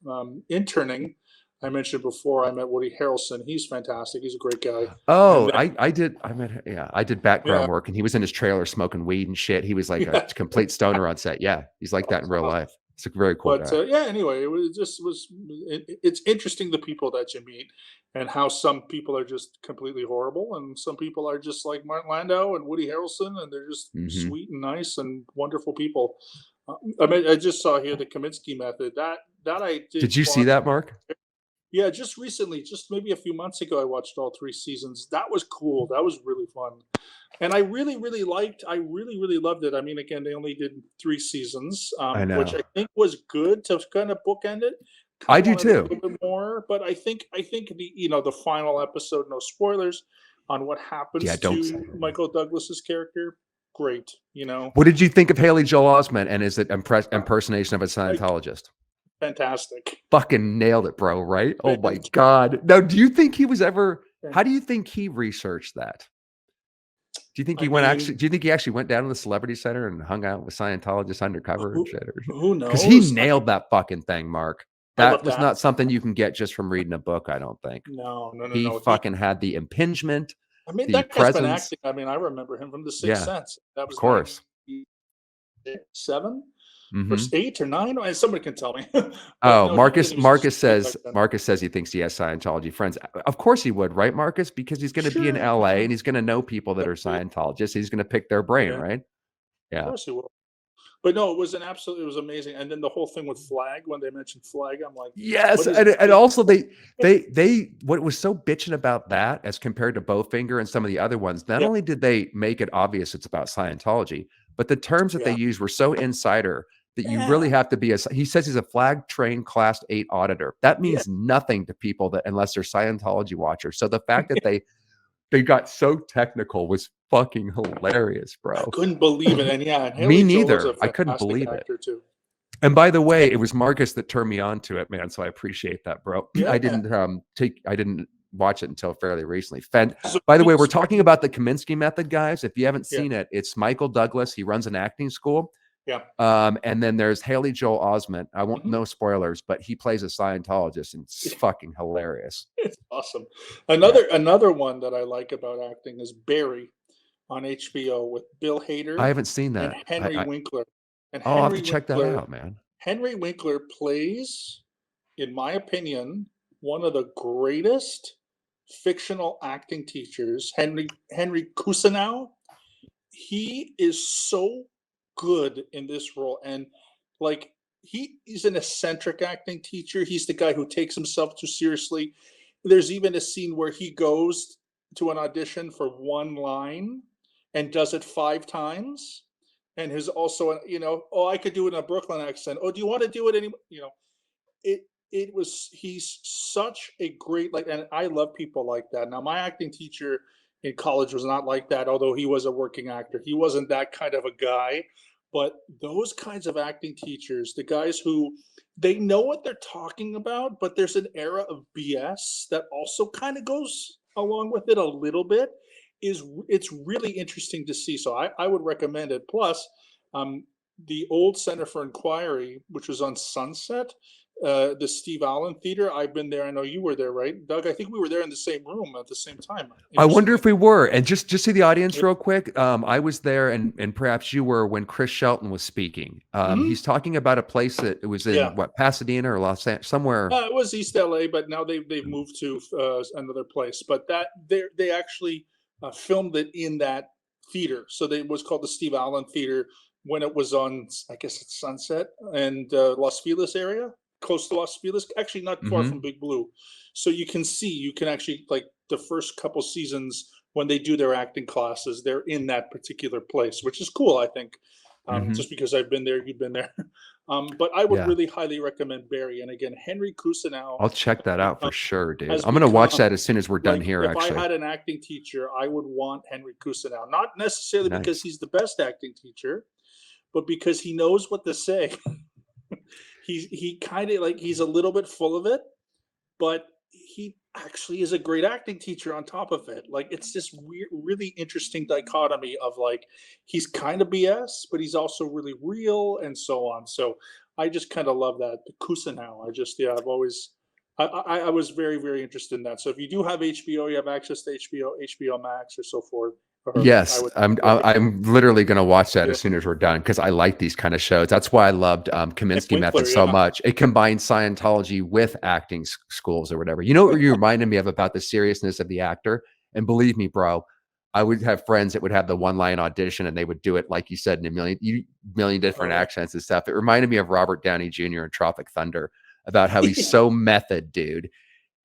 interning, I mentioned before I met Woody Harrelson. He's fantastic. He's a great guy. And Oh, then I did background yeah, work, and he was in his trailer smoking weed and shit. He was like a yeah. complete stoner on set. Yeah, he's like that in real life. He's a very cool But guy. yeah, anyway, it's interesting the people that you meet and how some people are just completely horrible and some people are just like Martin Landau and Woody Harrelson and they're just Mhm. sweet and nice and wonderful people. I mean, I just saw here the Kaminsky Method that I did Did you see watch. that, Mark? Yeah, just recently, just maybe a few months ago, I watched all three seasons. That was cool. That was really fun. And I really loved it. I mean, again, they only did 3 seasons, I which know. I think was good to kind of bookend it. I Kinda do wanted a too. little bit more, but I think the final episode, no spoilers, on what Yeah, happens don't say to anything. Michael Douglas's character, great, What did you think of Haley Joel Osment and his uh, impersonation of a like, Scientologist? fantastic. Fucking nailed it, bro, right? Oh my Fantastic. god. Now, do you think he was ever how do you think he researched that? I mean, Do you think he actually went down to the celebrity center and hung out with Scientologists undercover and who shit? who Because he knows? I mean, nailed that fucking thing, Mark. I That love was that. not something you can get just from reading a book, I don't think. No, no, no, He no. He fucking had the impingement, I mean, the that guy's been presence. acting. I mean, I remember him from The Sixth Yeah, Sense. That of was course. 97 or Mhm. 8 or 9. Somebody can tell me. But Oh, no, he was just great back then. Marcus says he thinks he has Scientology friends. Of course he would, right, Marcus? Because he's gonna be in Sure. LA and he's gonna know people that are Scientologists. He's gonna pick their brain, Yeah, of right? Yeah. course he will. But no, it was amazing. And then the whole thing with Flag, when they mentioned Flag, I'm like, Yes, what is and it? also they what was so bitching about that as compared to Bowfinger and some of the other ones, not Yeah, only did they make it obvious it's about Scientology, but the terms that they yeah, used were so insider that you yeah, really have to be he says he's a flag trained class 8 auditor. That yeah. means nothing to people that unless they're Scientology watchers. So the fact that they got so technical was fucking hilarious, I bro. couldn't believe it. And yeah, and Me Haley Joel is a neither. I couldn't fantastic believe it. actor too. And by the way, it was Marcus that turned me on to it, man, so I appreciate that, bro. Yeah. I didn't watch it until fairly recently. So By the way, we're he's talking about the Kaminsky Method, guys. If you haven't yeah, seen it, it's Michael Douglas. He runs an acting school. yeah. And then there's Haley Joel Osment. I won't Mhm. no spoilers, but he plays a Scientologist and it's fucking hilarious. It's awesome. Yeah. Another one that I like about acting is Barry on HBO with Bill I Hader haven't seen and that. Henry Winkler. And I'll have to check that out, man. Henry Winkler plays, in my opinion, one of the greatest fictional acting teachers, Henry Kusinau. He is so good in this role, and like he's an eccentric acting teacher. He's the guy who takes himself too seriously. There's even a scene where he goes to an audition for one line and does it 5 times, and his also oh, I could do it in a Brooklyn accent. Oh, do you want to do it any it was he's such a great, like, and I love people like that. Now my acting teacher in college was not like that, although he was a working actor. He wasn't that kind of a guy. But those kinds of acting teachers, the guys who they know what they're talking about, but there's an era of BS that also kind of goes along with it a little bit. it's really interesting to see. So I would recommend it. Plus, um, the old Center for Inquiry, which was on Sunset, the Steve Allen Theater. I've been there. I know you were there, right, Doug? I think we were there in the same room at the same time. I wonder Interestingly, if we were. And just see the audience yeah. real quick. I was there, and perhaps you were when Chris Shelton was speaking. Mhm. He's talking about a place that it was in Yeah. what, Pasadena or somewhere. It was East LA, but now they've moved to another place. But that they actually filmed it in that theater. So they it was called the Steve Allen Theater when it was on, I guess it's Sunset and Los Feliz area, close to Los Feliz, actually not far from Hmm. Big Blue. So you can actually, like, the first couple seasons when they do their acting classes, they're in that particular place, which is cool. I think Hmm. just because I've been there, you've been there. But I would Yeah. really highly recommend Barry. And again, Henry Kusinau I'll check that out become, for sure, dude. has I'm gonna watch become that as soon as we're done like, here, if I actually. had an acting teacher, I would want Henry Kusinau, not necessarily because Nice. he's the best acting teacher, but because he knows what to say. He kind of, like, he's a little bit full of it, but he actually is a great acting teacher on top of it. Like, it's this weird, really interesting dichotomy of, like, he's kind of BS, but he's also really real and so on. So I just kind of love that. The Kusanao. I just, yeah, I've always, I was very, very interested in that. So if you do have HBO, you have access to HBO, HBO Max or so forth, or I Yes, would recommend. I'm literally gonna watch that Yeah. as soon as we're done because I like these kind of shows. That's why I loved And Kaminsky Method Winkler, so yeah. much. It combined Scientology with acting schools or whatever. You know what you reminded me of about the seriousness of the actor? And believe me, bro, I would have friends that would have the one line audition and they would do it like you said in a million Oh different yeah. accents and stuff. It reminded me of Robert Downey Jr. in Tropic Thunder about how he's Yeah. so method, dude,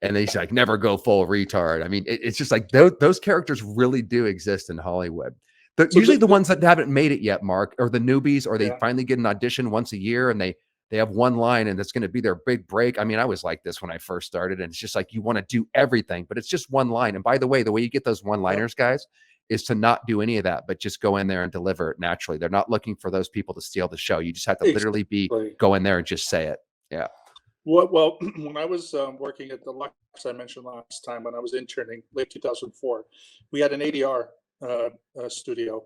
and then he's like, never go full retard. I mean, it's just like those characters really do exist in Hollywood. So Usually the ones that haven't made it yet, Mark, or the newbies, or they yeah. finally get an audition once a year and they have one line and that's going to be their big break. I mean, I was like this when I first started, and it's just like you want to do everything, but it's just one line. And by the way you get those Yeah. one-liners, guys, is to not do any of that, but just go in there and deliver it naturally. They're not looking for those people to steal the show. You just have to literally be Exactly. go in there and just say it. Yeah. Well, when I was working at the Lux, I mentioned last time, when I was interning, late 2004, we had an ADR studio.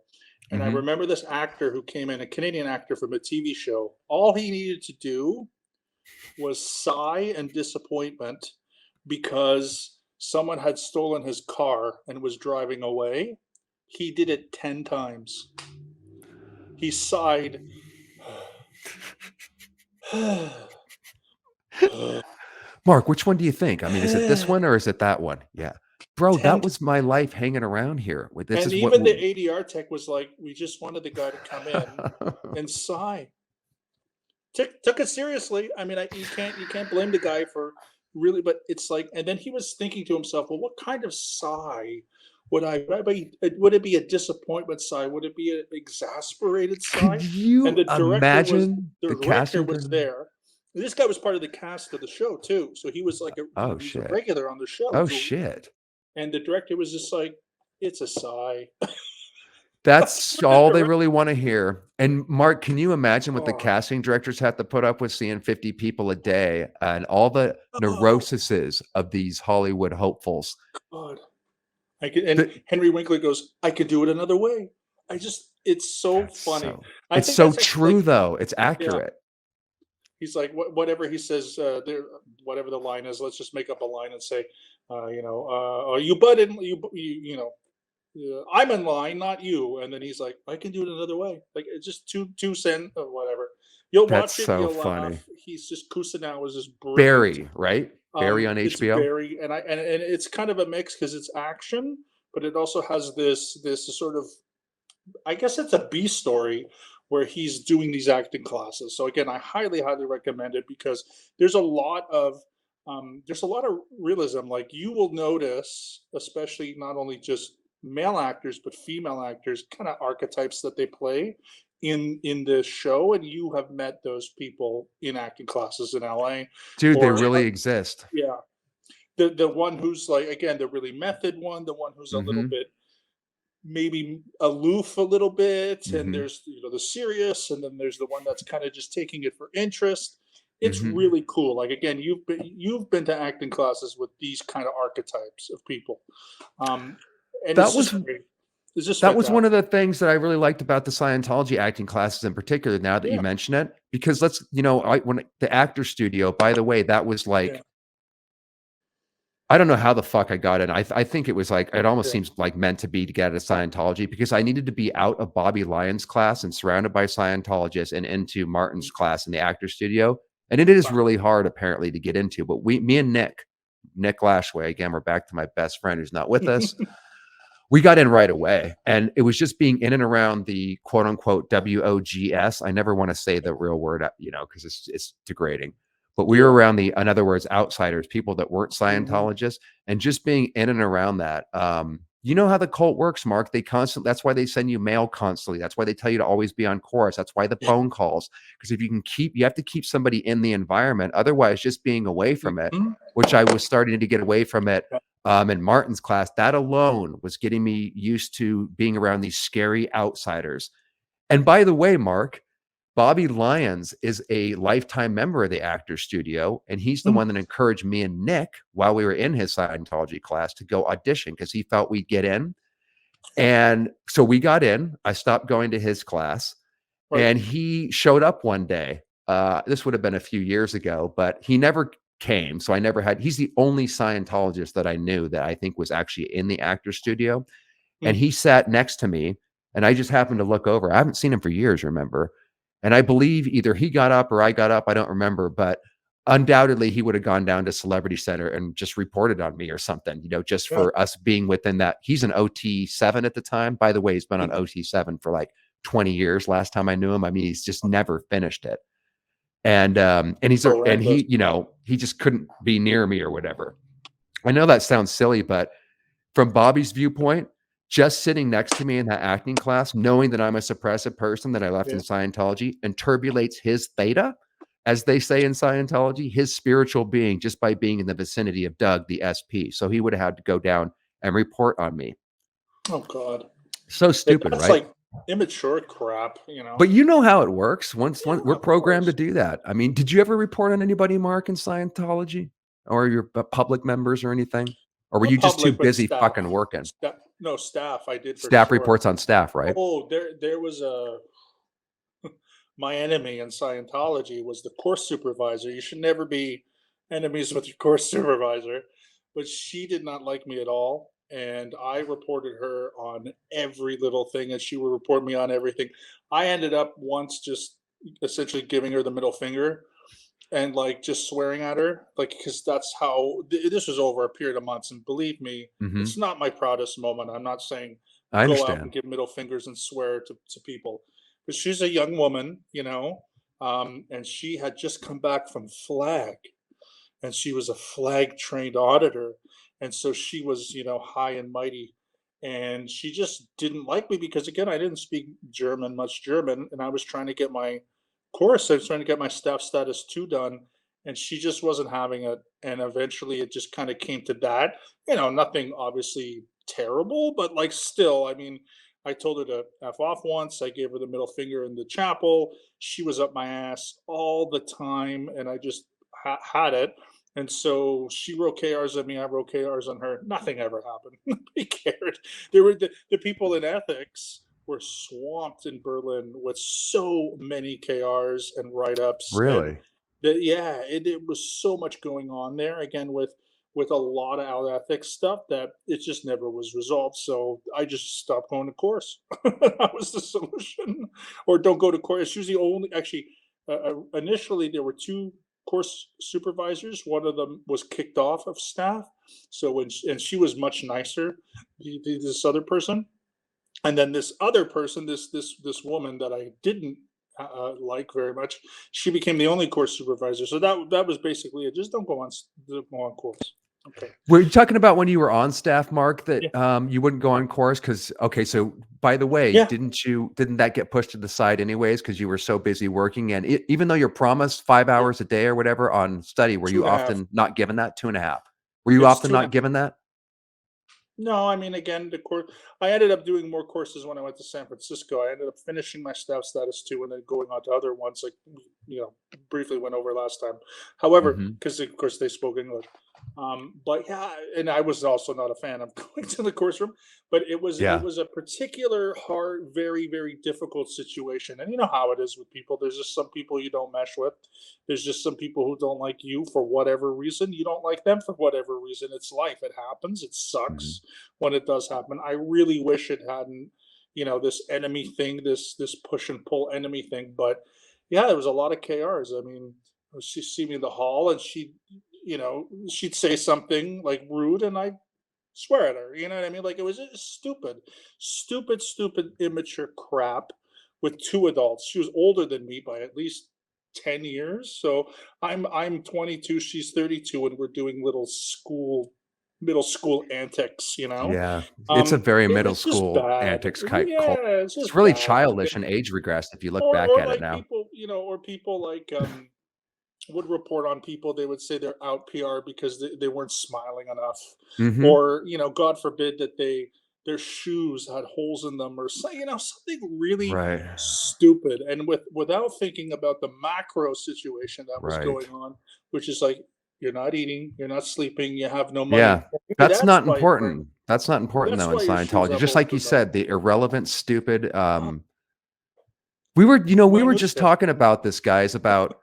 And I Hmm. remember this actor who came in, a Canadian actor from a TV show. All he needed to do was sigh and disappointment because someone had stolen his car and was driving away. He did it 10 times. He sighed. Mark, which one do you think? I mean, is it this one or is it that one? Yeah. Bro, 10 that times. was my life hanging around here. This And is what even the ADR tech was like, we just wanted the guy to come in and sigh. Took it seriously. I mean, you can't blame the guy for really, but it's like, and then he was thinking to himself, well, what kind of sigh would it be a disappointment sigh? Would it be an exasperated Could sigh? And you imagine the the director casting was director? there. This guy was part of the cast of the show too, so he was like Oh he was a shit. regular on the show. Oh So, shit. and the director was just like, it's a sigh. That's That's what the all they director. really want to hear. And Mark, can you imagine what the Oh, casting directors have to put up with seeing 50 people a day and all the oh neuroses of these Hollywood hopefuls? God. I could, and That Henry Winkler goes, I could do it another way. It's so that's funny. so I it's think so that's actually like, true though. It's yeah. accurate. He's like, whatever he says, there, whatever the line is, let's just make up a line and say, oh, you butted, you know, I'm in line, not you. And then he's like, I can do it another way. Like, it's just two cent or whatever. You'll That's watch it, so you'll laugh. funny. He's just Kusanao is just brilliant. Barry, right? Barry on It's HBO? very, and it's kind of a mix because it's action, but it also has this sort of, I guess it's a B story where he's doing these acting classes. So again, I highly recommend it because there's a lot of there's a lot of realism. Like, you will notice, especially not only just male actors but female actors, kind of archetypes that they play in this show, and you have met those people in acting classes in LA, Dude, they or really exist. yeah, the one who's like, again, the really method one, the one who's a little Mhm, bit maybe aloof a little bit, and mhm, there's, the serious, and then there's the one that's kind of just taking it for interest. It's mhm. really cool. Like, again, you've been to acting classes with these kind of archetypes of people. um and That it's was just great. It's just that was one fantastic. of the things that I really liked about the Scientology acting classes in particular, now that you Yeah, mention it, because when the actor studio, by the way, that was yeah, like, I don't know how the fuck I got in. I think it was like, it almost yeah. seems like meant to be to get out of Scientology, because I needed to be out of Bobby Lyons' class and surrounded by Scientologists and into Martin's Mm, class in the actor studio. And it is wow. really hard apparently to get into. But me and Nick Lashway, again, we're back to my best friend who's not with us. We got in right away. And it was just being in and around the quote unquote WOGS. I never want to say the real word, because it's degrading. But we were Yeah. around in other words, outsiders, people that weren't Hmm. Scientologists, and just being in and around that. You know how the cult works, Mark. That's why they send you mail constantly. That's why they tell you to always be on course. That's why the phone calls. Because if you have to keep somebody in the environment. Otherwise, just being away from it, Hmm. which I was starting to get away from it in Martin's class, that alone was getting me used to being around these scary outsiders. And by the way, Mark, Bobby Lyons is a lifetime member of the Actors Studio, and he's the one that encouraged me and Nick while we were in his Scientology class to go audition because he felt we'd get in. Yeah. And so we got in. I stopped going to his class, Right. and he showed up one day. This would have been a few years ago, but he never came. So I never had, he's the only Scientologist that I knew that I think was actually in the Actors Studio. And Mm. he sat next to me, and I just happened to look over. I haven't seen him for years, remember? And I believe either he got up or I got up. I don't remember, but undoubtedly he would have gone down to Celebrity Center and just reported on me or something, just Yeah. for us being within that. He's an OT7 at the time. By the way, he's been on Mm. OT7 for like 20 years. Last time I knew him, I mean, he's just never finished it. And Horrendous. he just couldn't be near me or whatever. I know that sounds silly, but from Bobby's viewpoint, just sitting next to me in that acting class, knowing that I'm a suppressive person that I left in Yeah. Scientology, interpolates his theta, as they say in Scientology, his spiritual being, just by being in the vicinity of Doug, the SP. So he would have had to go down and report on me. Oh God. So stupid, That's right? like immature crap. But you know how it works. Once Yeah, we're of programmed to course. do that. I mean, did you ever report on anybody, Mark, in Scientology, or your public members or anything? Or were Not you just too public, but busy staff. fucking working? Staff. No, staff. I did for Staff sure. reports on staff, right? Oh, there was a my enemy in Scientology was the course supervisor. You should never be enemies with your course supervisor, but she did not like me at all. And I reported her on every little thing, and she would report me on everything. I ended up once just essentially giving her the middle finger and like just swearing at her, like because that's how this was over a period of months. And believe me, Mhm. it's not my proudest moment. I'm not saying I go out and understand. give middle fingers and swear to people, but she's a young woman, and she had just come back from flag, and she was a flag trained auditor, and so she was high and mighty, and she just didn't like me because again I didn't speak much German, and I was trying to get my course, I was trying to get my staff status 2 done, and she just wasn't having it, and eventually it just kind of came to that. Nothing obviously terrible, but like still, I mean, I told her to F off once. I gave her the middle finger in the chapel. She was up my ass all the time, and I just had it. And so she wrote KRs on me, I wrote KRs on her. Nothing ever happened. Nobody cared. There were the people in ethics were swamped in Berlin with so many KRs and write ups, and Really? yeah, it was so much going on there. Again, with a lot of out ethics stuff that it just never was resolved. So I just stopped going to course. That was the solution. Or don't go to course. It's usually only actually initially there were two course supervisors. One of them was kicked off of staff. So and she was much nicer, this other person, and then this other person, this woman that I didn't like very much, she became the only course supervisor. So that was basically it. Just don't go on course. Okay. Were you talking about when you were on staff, Mark, Yeah. that, you wouldn't go on course? Because okay, so by the way, Yeah. didn't that get pushed to the side anyways because you were so busy working? And even though you're promised 5 Yeah. hours a day or whatever on study, were Two you and a half. often not given that? 2.5. Were you It's often two and a not given that? No, I mean, again, the course. I ended up doing more courses when I went to San Francisco. I ended up finishing my staff status 2 and then going on to other ones, like briefly went over last time. However, Mhm. because of course they spoke English. But yeah, and I was also not a fan of going to the course room, but it Yeah. was a particular hard, very, very difficult situation. And you know how it is with people. There's just some people you don't mesh with. There's just some people who don't like you for whatever reason. You don't like them for whatever reason. It's life. It happens. It Mhm. sucks when it does happen. I really wish it hadn't, this enemy thing, this push and pull enemy thing. But yeah, there was a lot of KRs. I mean, she see me in the hall and she'd say something like rude and I swear at her. You know what I mean? Like it was just stupid, stupid, stupid, immature crap with two adults. She was older than me by at least 10 years. So I'm 22, she's 32, and we're doing middle school antics, you know? Yeah. It's a very It middle was just school bad. antics type Yeah, cult. it's It's just really bad. And childish then, and age regressed if you look back or at it like now. people, or people like would report on people. They would say they're out PR because they weren't smiling enough, Mhm. or God forbid that their shoes had holes in them, or something really Right. stupid. And without thinking about the macro situation that was Right. going on, which is like you're not eating, you're not sleeping, you have no money. Yeah. Maybe That's not right, important. That's not important that's though in why your shoes Scientology. have Just holes like you in them. said, the irrelevant, stupid, Oh, we were just minutia. talking about this, guys, about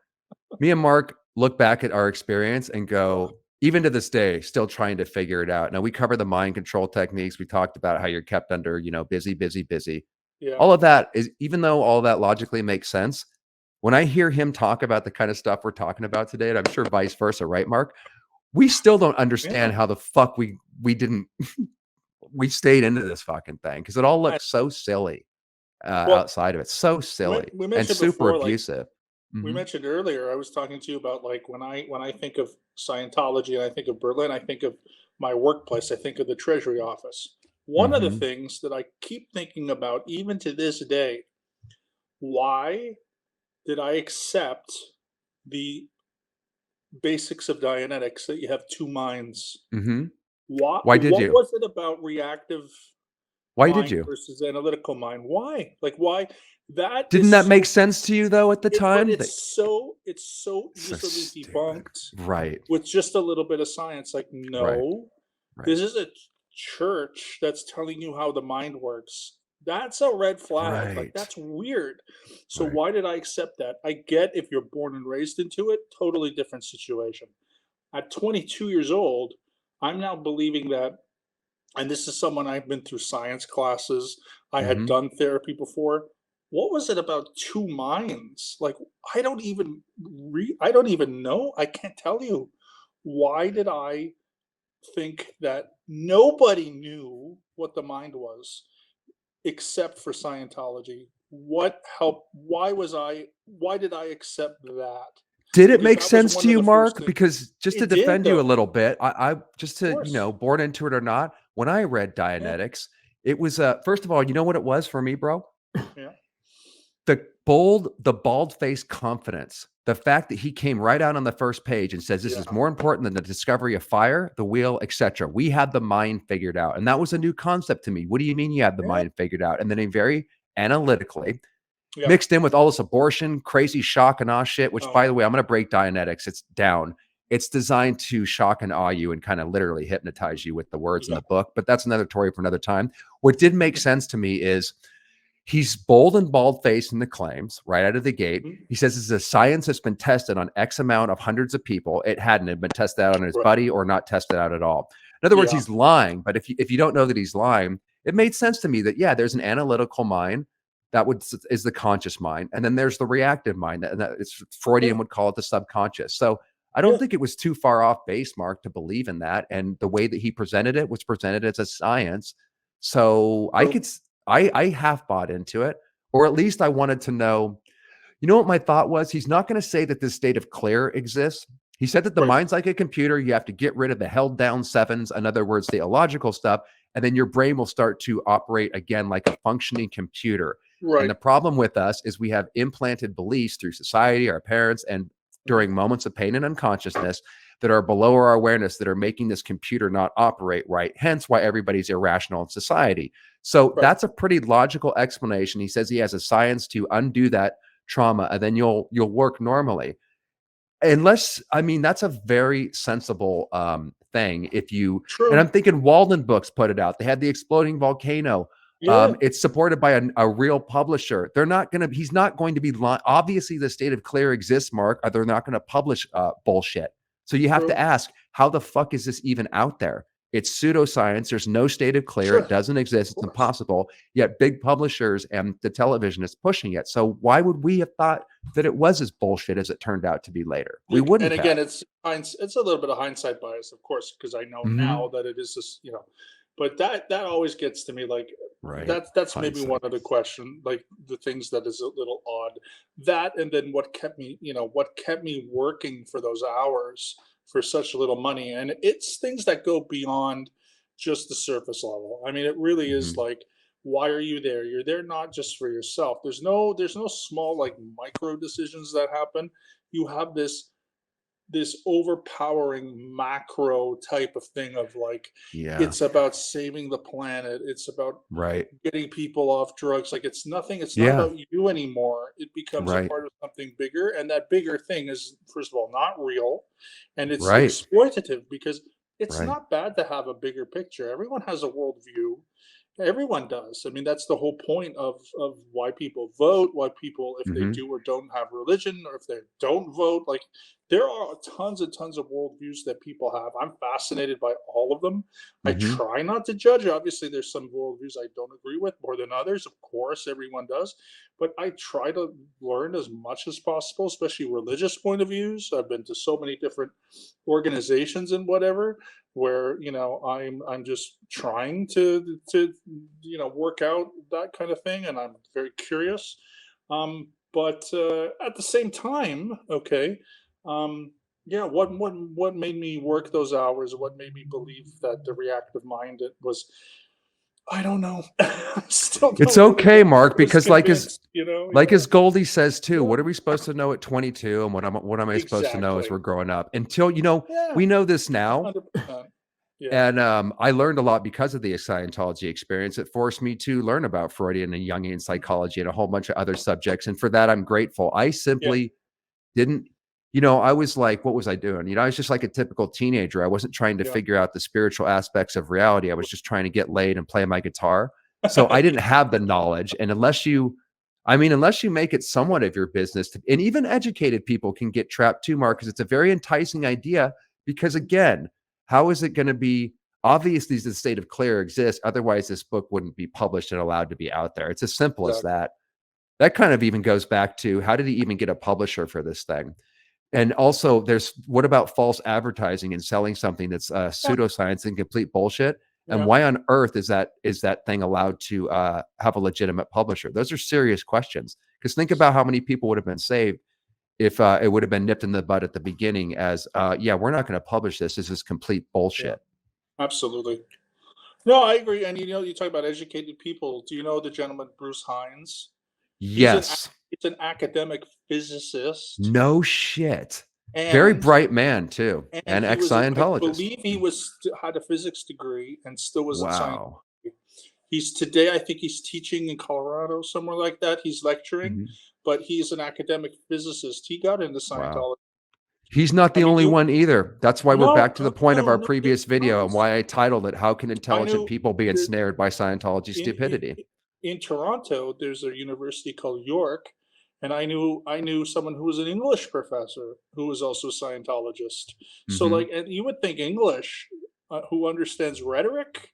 me and Mark look back at our experience and Oh, go, even to this day, still trying to figure it out. Now we cover the mind control techniques. We talked about how you're kept under, busy, busy, busy. yeah, All of that is, even though all that logically makes sense, when I hear him talk about the kind of stuff we're talking about today, and I'm sure vice versa, right, Mark? We still don't yeah. understand how the fuck we didn't we stayed into this fucking thing because it all I, looks so silly well, outside of it. So silly we and mentioned super before, like abusive. we Mhm. mentioned earlier, I was talking to you about like when I think of Scientology and I think of Berlin, I think of my workplace, I think of the Treasury office. One of the Mhm. things that I keep thinking about, even to this day, why did I accept the basics of Dianetics that you have two minds? Mhm. Why did What you? was it about reactive Why did mind you? versus analytical mind? Why? Like why that Didn't is that make so sense to you though at the but time? That it's so so easily stupid. debunked Right. with just a little bit of science. Like, Right. no, Right. this is a church that's telling you how the mind works. That's a red flag. Like, Right. that's weird. So, Right. why did I accept that? I get if you're born and raised into it, totally different situation. At 22 years old, I'm now believing that, and this is someone I've been through science classes, I had Mhm. done therapy before. What was it about two minds? Like I don't even know. I can't tell you. Why did I think that nobody knew what the mind was except for Scientology? What helped? Why did I accept that? Did it Because make that was sense one to of you, the first Mark? things. Because just to It did, defend you a though. little bit, I just Of to, course. born into it or not, when I read Yeah. Dianetics, it was first of all, you know what it was for me, bro? Yeah. The bald-faced confidence. The fact that he came right out on the first page and says, "This is Yeah. more important than the discovery of fire, the wheel, etc. We have the mind figured out." And that was a new concept to me. What do you mean you have the Yeah. mind figured out? And then he very analytically Yeah. mixed in with all this abortion, crazy shock and awe shit, which, Oh, by the way, I'm going to break Dianetics. It's down. It's designed to shock and awe you and kind of literally hypnotize you with the words in yeah. the book. But that's another story for another time. What did make sense to me is he's bold and bald faced in the claims right out of the gate. Mhm. He says this is a science that's been tested on X amount of hundreds of people. It hadn't been tested out on his Right. buddy or not tested out at all. In other words, Yeah. he's lying. But if you don't know that he's lying, it made sense to me that yeah, there's an analytical mind that would is the conscious mind, and then there's the reactive mind, and that it's Yeah. Freudian would call it the subconscious. So I don't Yeah. think it was too far off base, Mark, to believe in that. And the way that he presented it was presented as a science. So I True. could I half bought into it, or at least I wanted to know. You know what my thought was? He's not going to say that this state of clear exists. He said that the Right. mind's like a computer. You have to get rid of the held down sevens, in other words, the illogical stuff, and then your brain will start to operate again like a functioning computer. And Right. the problem with us is we have implanted beliefs through society, our parents, and Mhm. during moments of pain and unconsciousness that are below our awareness that are making this computer not operate right. Hence why everybody's irrational in society. So Right. that's a pretty logical explanation. He says he has a science to undo that trauma and then you'll work normally. unless, I mean, that's a very sensible thing. If you, and True. I'm thinking Walden Books put it out. They had the exploding volcano. Yeah. It's supported by a real publisher. They're not going to. He's not going to be. Obviously, the state of clear exists, Mark. They're not going to publish bullshit. So you have to True. ask, how the fuck is this even out there? It's pseudoscience. There's no state of clear. Sure. It doesn't exist. Of It's course. impossible. Yet big publishers and the television is pushing it. So why would we have thought that it was as bullshit as it turned out to be later? We And wouldn't have. again, it's a little bit of hindsight bias, of course, because I know now Mhm. that it is this, but that always gets to me. Like Right. that's maybe one Hindsight. of the question, like the things that is a little odd. That, and then what kept me working for those hours for such little money, and it's things that go beyond just the surface level. I mean, it really is Mhm. like, why are you there? You're there not just for yourself. There's no small like micro decisions that happen. You have this overpowering macro type of thing of like, Yeah. it's about saving the planet, it's about Right. getting people off drugs. Like, it's not Yeah. about you anymore. It becomes a Right. part of something bigger, and that bigger thing is, first of all, not real, and it's Right. exploitative, because it's Right. not bad to have a bigger picture. Everyone has a worldview. Everyone does. I mean, that's the whole point of why people vote, why people, if they Mhm. do or don't have religion, or if they don't vote. Like, there are tons and tons of worldviews that people have. I'm fascinated by all of them. I Mhm. try not to judge. Obviously, there's some worldviews I don't agree with more than others. Of course, everyone does. But I try to learn as much as possible, especially religious point of views. I've been to so many different organizations and whatever, where I'm just trying to work out that kind of thing, and I'm very curious. But at the same time, okay, yeah, what made me work those hours, what made me believe that the reactive mind, it was, I don't know. I still It's don't really okay, know. I Mark, was because convinced, like yeah. as Goldie says too, Yeah, what are we supposed to know at 22, and what am I supposed to know as exactly. we're growing up? Until, Yeah, we know this now. 100%. Yeah, And I learned a lot because of the Scientology experience. It forced me to learn about Freudian and Jungian psychology and a whole bunch of other subjects. And for that, I'm grateful. I yeah, simply didn't, I was like, what was I doing? I was just like a typical teenager. I wasn't trying to yeah. figure out the spiritual aspects of reality. I was just trying to get laid and play my guitar. So I didn't have the knowledge. And unless you make it somewhat of your business and even educated people can get trapped too, Mark, because it's a very enticing idea. Because again, how is it going to be? Obviously, the state of clear exists. Otherwise, this book wouldn't be published and allowed to be out there. It's as simple as Exactly. that. That kind of even goes back to, how did he even get a publisher for this thing? And also, there's, what about false advertising and selling something that's Yeah, pseudoscience and complete bullshit? And yeah, why on earth is that thing allowed to have a legitimate publisher? Those are serious questions. Because think about how many people would have been saved if it would have been nipped in the bud at the beginning as, yeah, we're not going to publish this. This is complete yeah. bullshit. Absolutely. No, I agree. And you talk about educated people. Do you know the gentleman Bruce Hines? He's an Yes. he's an academic physicist, No shit. Very and bright man too, and and he was, I ex-Scientologist. believe, he had a physics degree and still was in science. Wow. He's today, I think he's teaching in Colorado, somewhere like that. He's lecturing, Mhm. but he's an academic physicist. He got into Wow. Scientology. He's not I the mean, only you one either. That's why we're no, back to the point of our no, there's previous video and tons. why I titled it, "How Can I Intelligent knew People Be there, Ensnared by Scientology in Stupidity?" in Toronto, there's a university called York, and I knew someone who was an English professor who was also a Scientologist. So, Mhm. like, and you would think English, who understands rhetoric,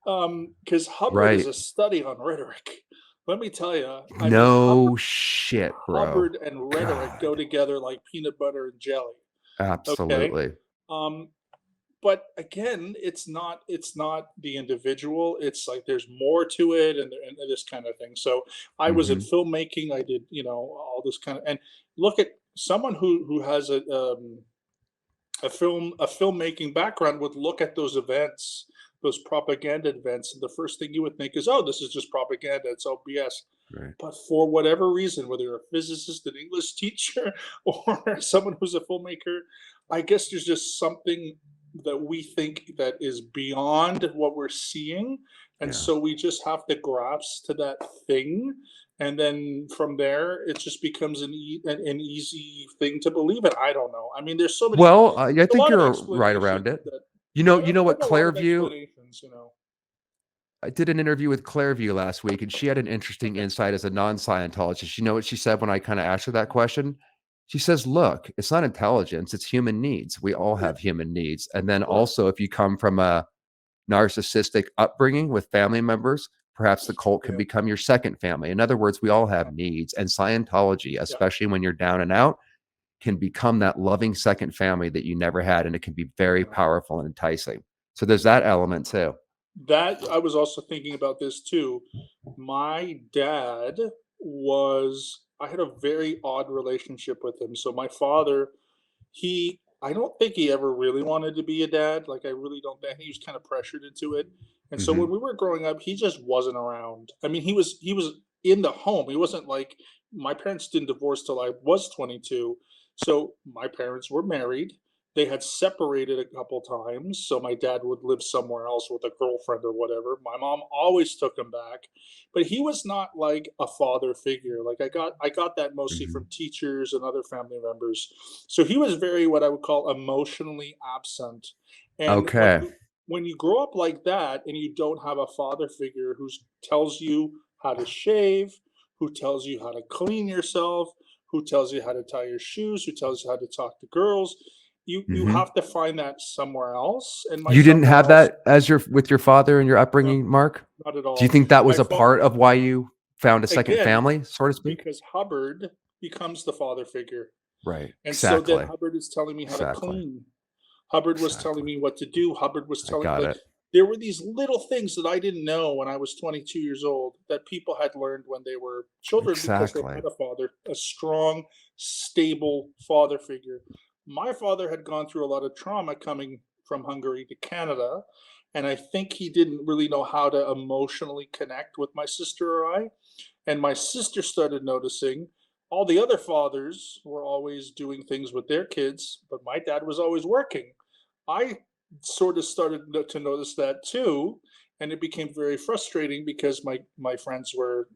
because Hubbard is Right. a study on rhetoric. Let me tell you, I mean, No shit, bro. Hubbard and rhetoric go God. together like peanut butter and jelly. Okay. Absolutely. Um, but again, it's not the individual. It's like there's more to it, and this kind of thing. So I was in Mhm. filmmaking. I did, all this kind of, and look at someone who has a filmmaking background would look at those events, those propaganda events, and the first thing you would think is, oh, this is just propaganda. It's all BS. Right. But for whatever reason, whether you're a physicist, an English teacher, or someone who's a filmmaker, I guess there's just something that we think that is beyond what we're seeing, and Yeah. so we just have to grasp to that thing, and then from there, it just becomes an easy thing to believe in. I don't know. I mean, there's so many Well, yeah, I a think lot of you're right explanations around it. that You know there's what a lot of Clairview explanations, you know? I did an interview with Clairview last week, and she had an interesting Okay. insight as a non-Scientologist. You know what she said when I kinda asked her that Mhm. question? She says, "Look, it's not intelligence, it's human needs. We all Yeah, have human needs." And then sure. also, if you come from a narcissistic upbringing with family members, perhaps the cult can Yeah, become your second family. In other words, we all have needs, and Scientology, yeah, especially when you're down and out, can become that loving second family that you never had, and it can be very yeah. powerful and enticing. So there's that element too. That I was also thinking about this too. My dad was I had a very odd relationship with him. So my father, I don't think he ever really wanted to be a dad. Like I really don't think he was kind of pressured into it. And so when Mhm, we were growing up, he just wasn't around. I mean, he was in the home. He wasn't like my parents didn't divorce till I was 22. So my parents were married. They had separated a couple times, so my dad would live somewhere else with a girlfriend or whatever. My mom always took him back, but he was not like a father figure. Like I got that mostly mhm. from teachers and other family members. So he was very what I would call emotionally absent. And Okay, when you grow up like that and you don't have a father figure who tells you how to shave, who tells you how to clean yourself, who tells you how to tie your shoes, who tells you how to talk to girls, you mhm. have to find that somewhere else, and my You didn't somewhere have else that as your with your father and your no, upbringing, Mark? not at Do you all. think that My was a fa part of why you found a second again, family, so to speak? because Hubbard becomes the father figure, Right, and so then exactly, Hubbard is telling me how to exactly, clean. Hubbard was telling exactly. me what to do. Hubbard was I telling got like, it. there were these little things that I didn't know when I was 22 years old that people had learned when they were children because they Exactly. had a father, a strong, stable father figure. My father had gone through a lot of trauma coming from Hungary to Canada, and I think he didn't really know how to emotionally connect with my sister or I. And my sister started noticing all the other fathers were always doing things with their kids, but my dad was always working. I sort of started to notice that too, and it became very frustrating because my friends were,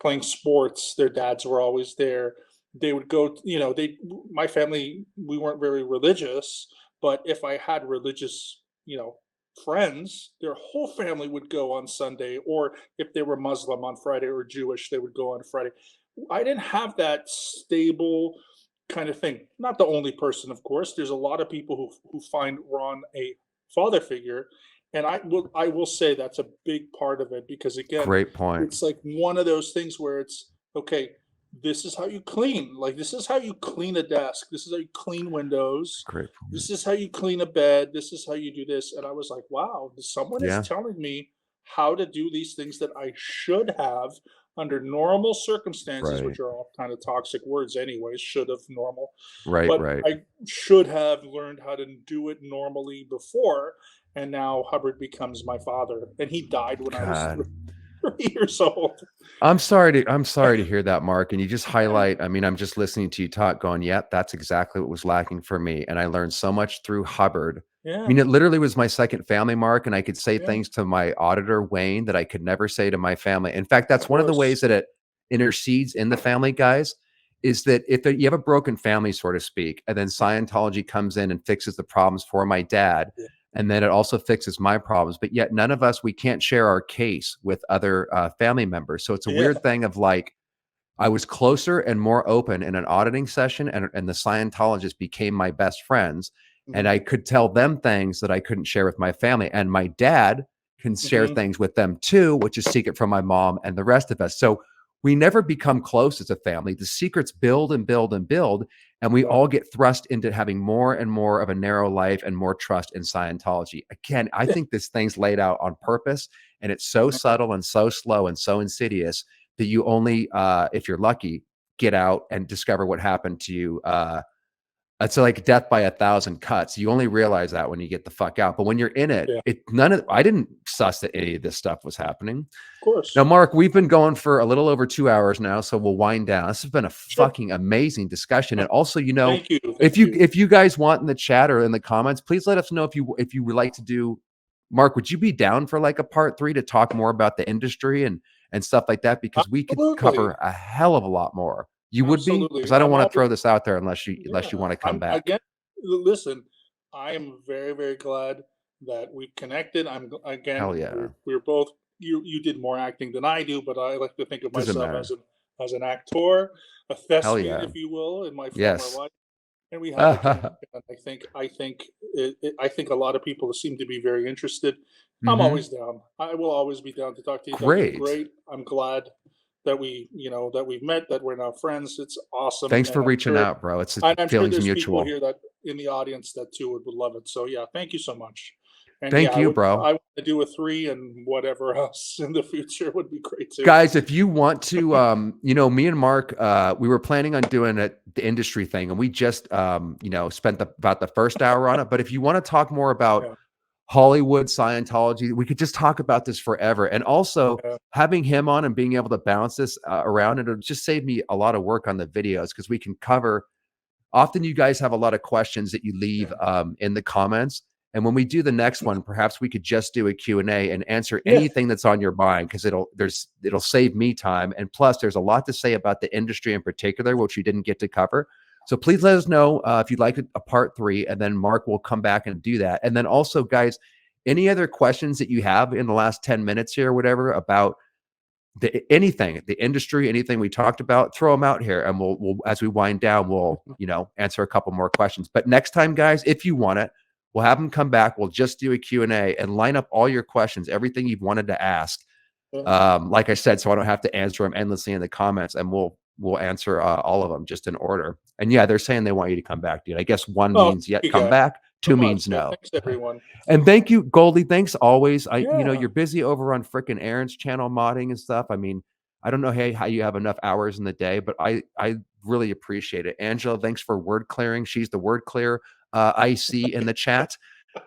playing sports. Their dads were always there. They would go, they my family we weren't very religious, but if I had religious, friends, their whole family would go on Sunday, or if they were Muslim on Friday or Jewish, they would go on Friday. I didn't have that stable kind of thing. Not the only person, of course. There's a lot of people who find Ron a father figure, and I will say that's a big part of it because again, Great point. it's like one of those things where it's okay. This is how you clean. Like this is how you clean a desk. This is how you clean windows. Great point. This is how you clean a bed. This is how you do this. And I was like, wow, someone is Yeah. telling me how to do these things that I should have under normal circumstances, Right. which are all kind of toxic words, anyways, should have normal. Right, But right. I should have learned how to do it normally before. And now Hubbard becomes my father. And he died when I was God. 3 years old. I'm sorry to hear that, Mark, and you just Yeah. highlight I mean, I'm just listening to you talk going, "Yep, that's exactly what was lacking for me," and I learned so much through Hubbard. I Yeah. mean, it literally was my second family, Mark, and I could say Yeah. things to my auditor, Wayne, that I could never say to my family. In fact, Of that's one of the course. ways that it intercedes in the family, guys, is that if you have a broken family, so to speak, and then Scientology comes in and fixes the problems for my dad, Yeah. and then it also fixes my problems, but yet none of us we can't share our case with other family members. So it's a Yeah. weird thing of like I was closer and more open in an auditing session, and the Scientologist became my best friends, and Mhm. I could tell them things that I couldn't share with my family, and my dad can share Mhm. things with them too, which is secret from my mom and the rest of us. So we never become close as a family. The secrets build and build and build, and we Yeah. all get thrust into having more and more of a narrow life and more trust in Scientology. Again, I think this thing's laid out on purpose, and it's so Yeah. subtle and so slow and so insidious that you only, if you're lucky, get out and discover what happened to you It's like death by 1,000 cuts. You only realize that when you get the fuck out. But when you're in it, Yeah, I didn't suss that any of this stuff was happening. of course. Now, Mark, we've been going for a little over 2 hours now, so we'll wind down. This has been a Sure. fucking amazing discussion. And also, Thank you. if Thank you. you guys want in the chat or in the comments, please let us know if you would like to do. Mark, would you be down for like a part 3 to talk more about the industry and stuff like that? Because we could cover Absolutely. a hell of a lot more. You would be, because Absolutely. I don't I'm want to always, throw this out there unless you yeah. want to come I'm back. again. Listen, I am very, very glad that we've connected. Hell Again, yeah. we're both. You did more acting than I do, but I like to think of Doesn't myself matter. as an actor, a Hell thespian, yeah. if you will, in my former Yes. life. And we have a connection. And I think a lot of people seem to be very interested. I'm Hmm. always down. I will always be down to talk to you, Doug. You're Great. great. I'm glad that that we've met, that we're now friends. It's awesome, Thanks and for reaching out, bro. It's I'm sure feelings there's people mutual. here that in the audience that too would love it. So yeah, thank you so much. And yeah, Thank you, bro. I want to do a 3 and whatever else in the future would be great too. Guys, if you want to, me and Mark, we were planning on doing the industry thing, and we just, spent about the first hour on it. But if you want to talk more about Yeah, Hollywood, Scientology, we could just talk about this forever. And also yeah, having him on and being able to bounce this around, it'll just save me a lot of work on the videos because we can cover. Often you guys have a lot of questions that you leave yeah. in the comments. And when we do the next one, perhaps we could just do a Q&A and answer Yeah. anything that's on your mind because it'll save me time. And plus, there's a lot to say about the industry in particular, which we didn't get to cover. So please let us know if you'd like a part 3, and then Mark will come back and do that. And then also, guys, any other questions that you have in the last 10 minutes here or whatever about anything, the industry, anything we talked about, throw them out here, and we'll as we wind down, we'll answer a couple more questions. But next time, guys, if you want it, we'll have them come back. We'll just do a Q&A and line up all your questions, everything you've wanted to ask. Yeah. Like I said, so I don't have to answer them endlessly in the comments, and we'll answer all of them just in order. And yeah, they're saying they want you to come back, dude. I guess 1 Oh, means yet you come guys back, so 2 much. means Yeah, no. thanks everyone. And thank you, Goldie. Thanks always. Yeah, You're busy over on frickin' Aaron's channel modding and stuff. I mean, I don't know how you have enough hours in the day, but I really appreciate it. Angela, thanks for word clearing. She's the word clear I see in the chat.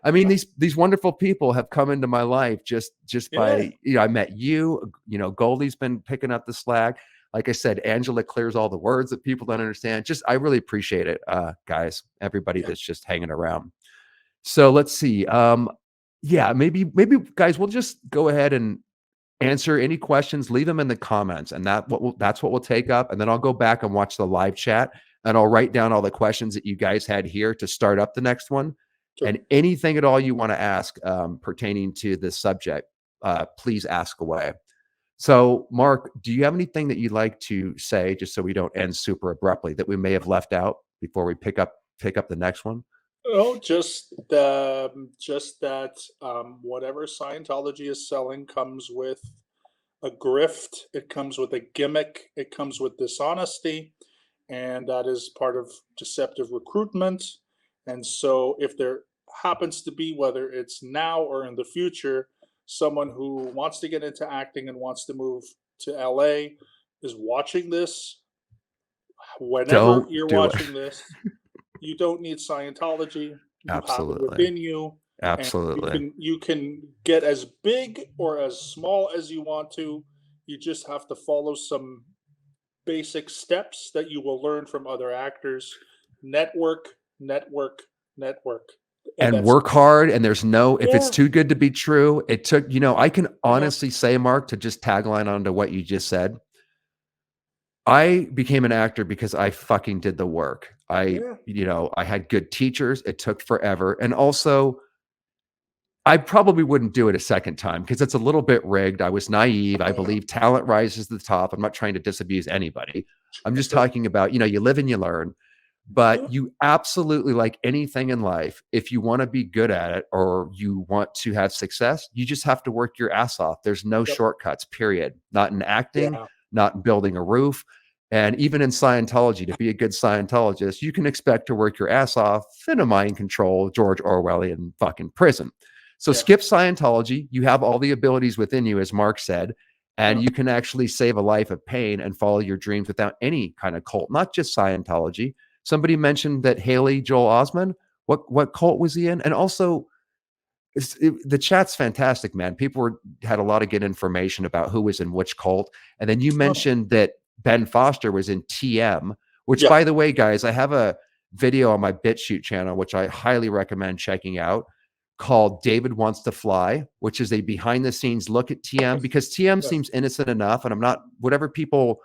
I mean, these wonderful people have come into my life just yeah, by I met you. Goldie's been picking up the slack. Like I said, Angela clears all the words that people don't understand. Just I really appreciate it, guys. Everybody yeah. that's just hanging around. So let's see. Yeah, maybe guys, we'll just go ahead and answer any questions. Leave them in the comments, and that's what we'll take up. And then I'll go back and watch the live chat, and I'll write down all the questions that you guys had here to start up the next one. Sure. And anything at all you want to ask pertaining to this subject, please ask away. So, Mark, do you have anything that you'd like to say, just so we don't end super abruptly, that we may have left out before we pick up the next one? Oh, just that whatever Scientology is selling comes with a grift. It comes with a gimmick. It comes with dishonesty, and that is part of deceptive recruitment. And so, if there happens to be, whether it's now or in the future, someone who wants to get into acting and wants to move to LA is watching this, whenever Don't you're do it. watching this, you don't need Scientology. You have it Absolutely. within you, and Absolutely. you can get as big or as small as you want to. You just have to follow some basic steps that you will learn from other actors. Network, network, network, and And that's work hard. And if it's yeah, too good to be true, it took, I can yeah, honestly say, Mark, to just tagline onto what you just said, I became an actor because I fucking did the work. yeah, I had good teachers. It took forever. And also, I probably wouldn't do it a second time because it's a little bit rigged. I was naive. I yeah, believe talent rises to the top. I'm not trying to disabuse anybody. I'm just sure, talking about, you live and you learn. yeah, But you absolutely, like anything in life, if you want to be good at it or you want to have success, you just have to work your ass off. There's no yep, shortcuts, period. Not in acting, yeah, not in building a roof. And even in Scientology, to be a good Scientologist, you can expect to work your ass off in a mind control, George Orwellian fucking prison. So yeah, skip Scientology. You have all the abilities within you, as Mark said, and yeah, you can actually save a life of pain and follow your dreams without any kind of cult, not just Scientology. Somebody mentioned that Haley Joel Osment. What cult was he in? And also, the chat's fantastic, man. Had a lot of good information about who was in which cult. And then you Oh, mentioned that Ben Foster was in TM, which, yeah. by the way, guys, I have a video on my Bitchute channel, which I highly recommend checking out, called David Wants to Fly, which is a behind the scenes look at TM, because TM Yeah. seems innocent enough. And I'm not, whatever people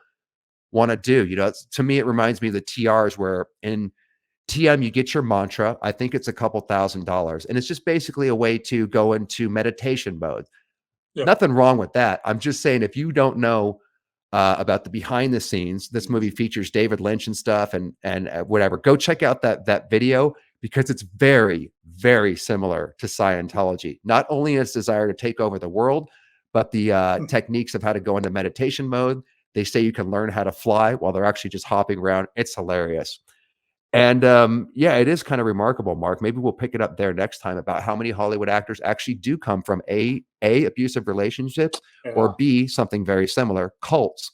want to do, to me, it reminds me of the TRs, where in TM, you get your mantra. I think it's a couple $1,000s. And it's just basically a way to go into meditation mode. Yeah. Nothing wrong with that. I'm just saying, if you don't know about the behind the scenes, this movie features David Lynch and stuff, and whatever. Go check out that video, because it's very, very similar to Scientology. Not only its desire to take over the world, but the techniques of how to go into meditation mode. They say you can learn how to fly while they're actually just hopping around. It's hilarious. Yeah. And yeah, it is kind of remarkable, Mark. Maybe we'll pick it up there next time, about how many Hollywood actors actually do come from A, abusive relationships, or Yeah. B, something very similar, cults.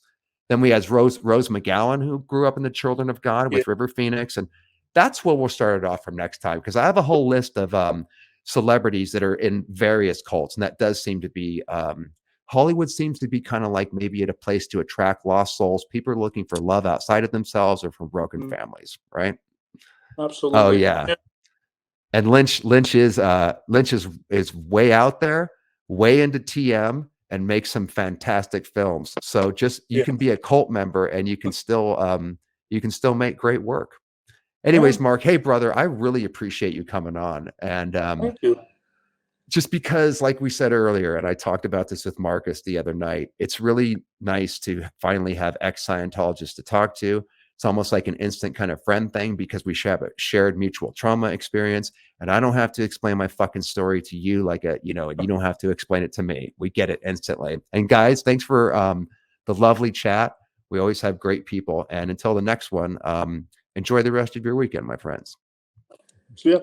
Then we have Rose McGowan, who grew up in the Children of God Yeah. with River Phoenix. And that's where we'll start it off from next time, because I have a whole list of celebrities that are in various cults. And that does seem to be Hollywood seems to be kind of like maybe at a place to attract lost souls. People are looking for love outside of themselves or from broken Mm, families, right? Oh absolutely. yeah. Yeah. And Lynch is way out there, way into TM, and makes some fantastic films. So just, you Yeah. can be a cult member and you can still make great work. Yeah. Anyways, Mark, hey brother, I really appreciate you coming on. And Thank you. just because, like we said earlier, and I talked about this with Marcus the other night, it's really nice to finally have ex-Scientologists to talk to. It's almost like an instant kind of friend thing, because we share a shared mutual trauma experience. And I don't have to explain my fucking story to you and you don't have to explain it to me. We get it instantly. And guys, thanks for the lovely chat. We always have great people. And until the next one, enjoy the rest of your weekend, my friends. So yeah.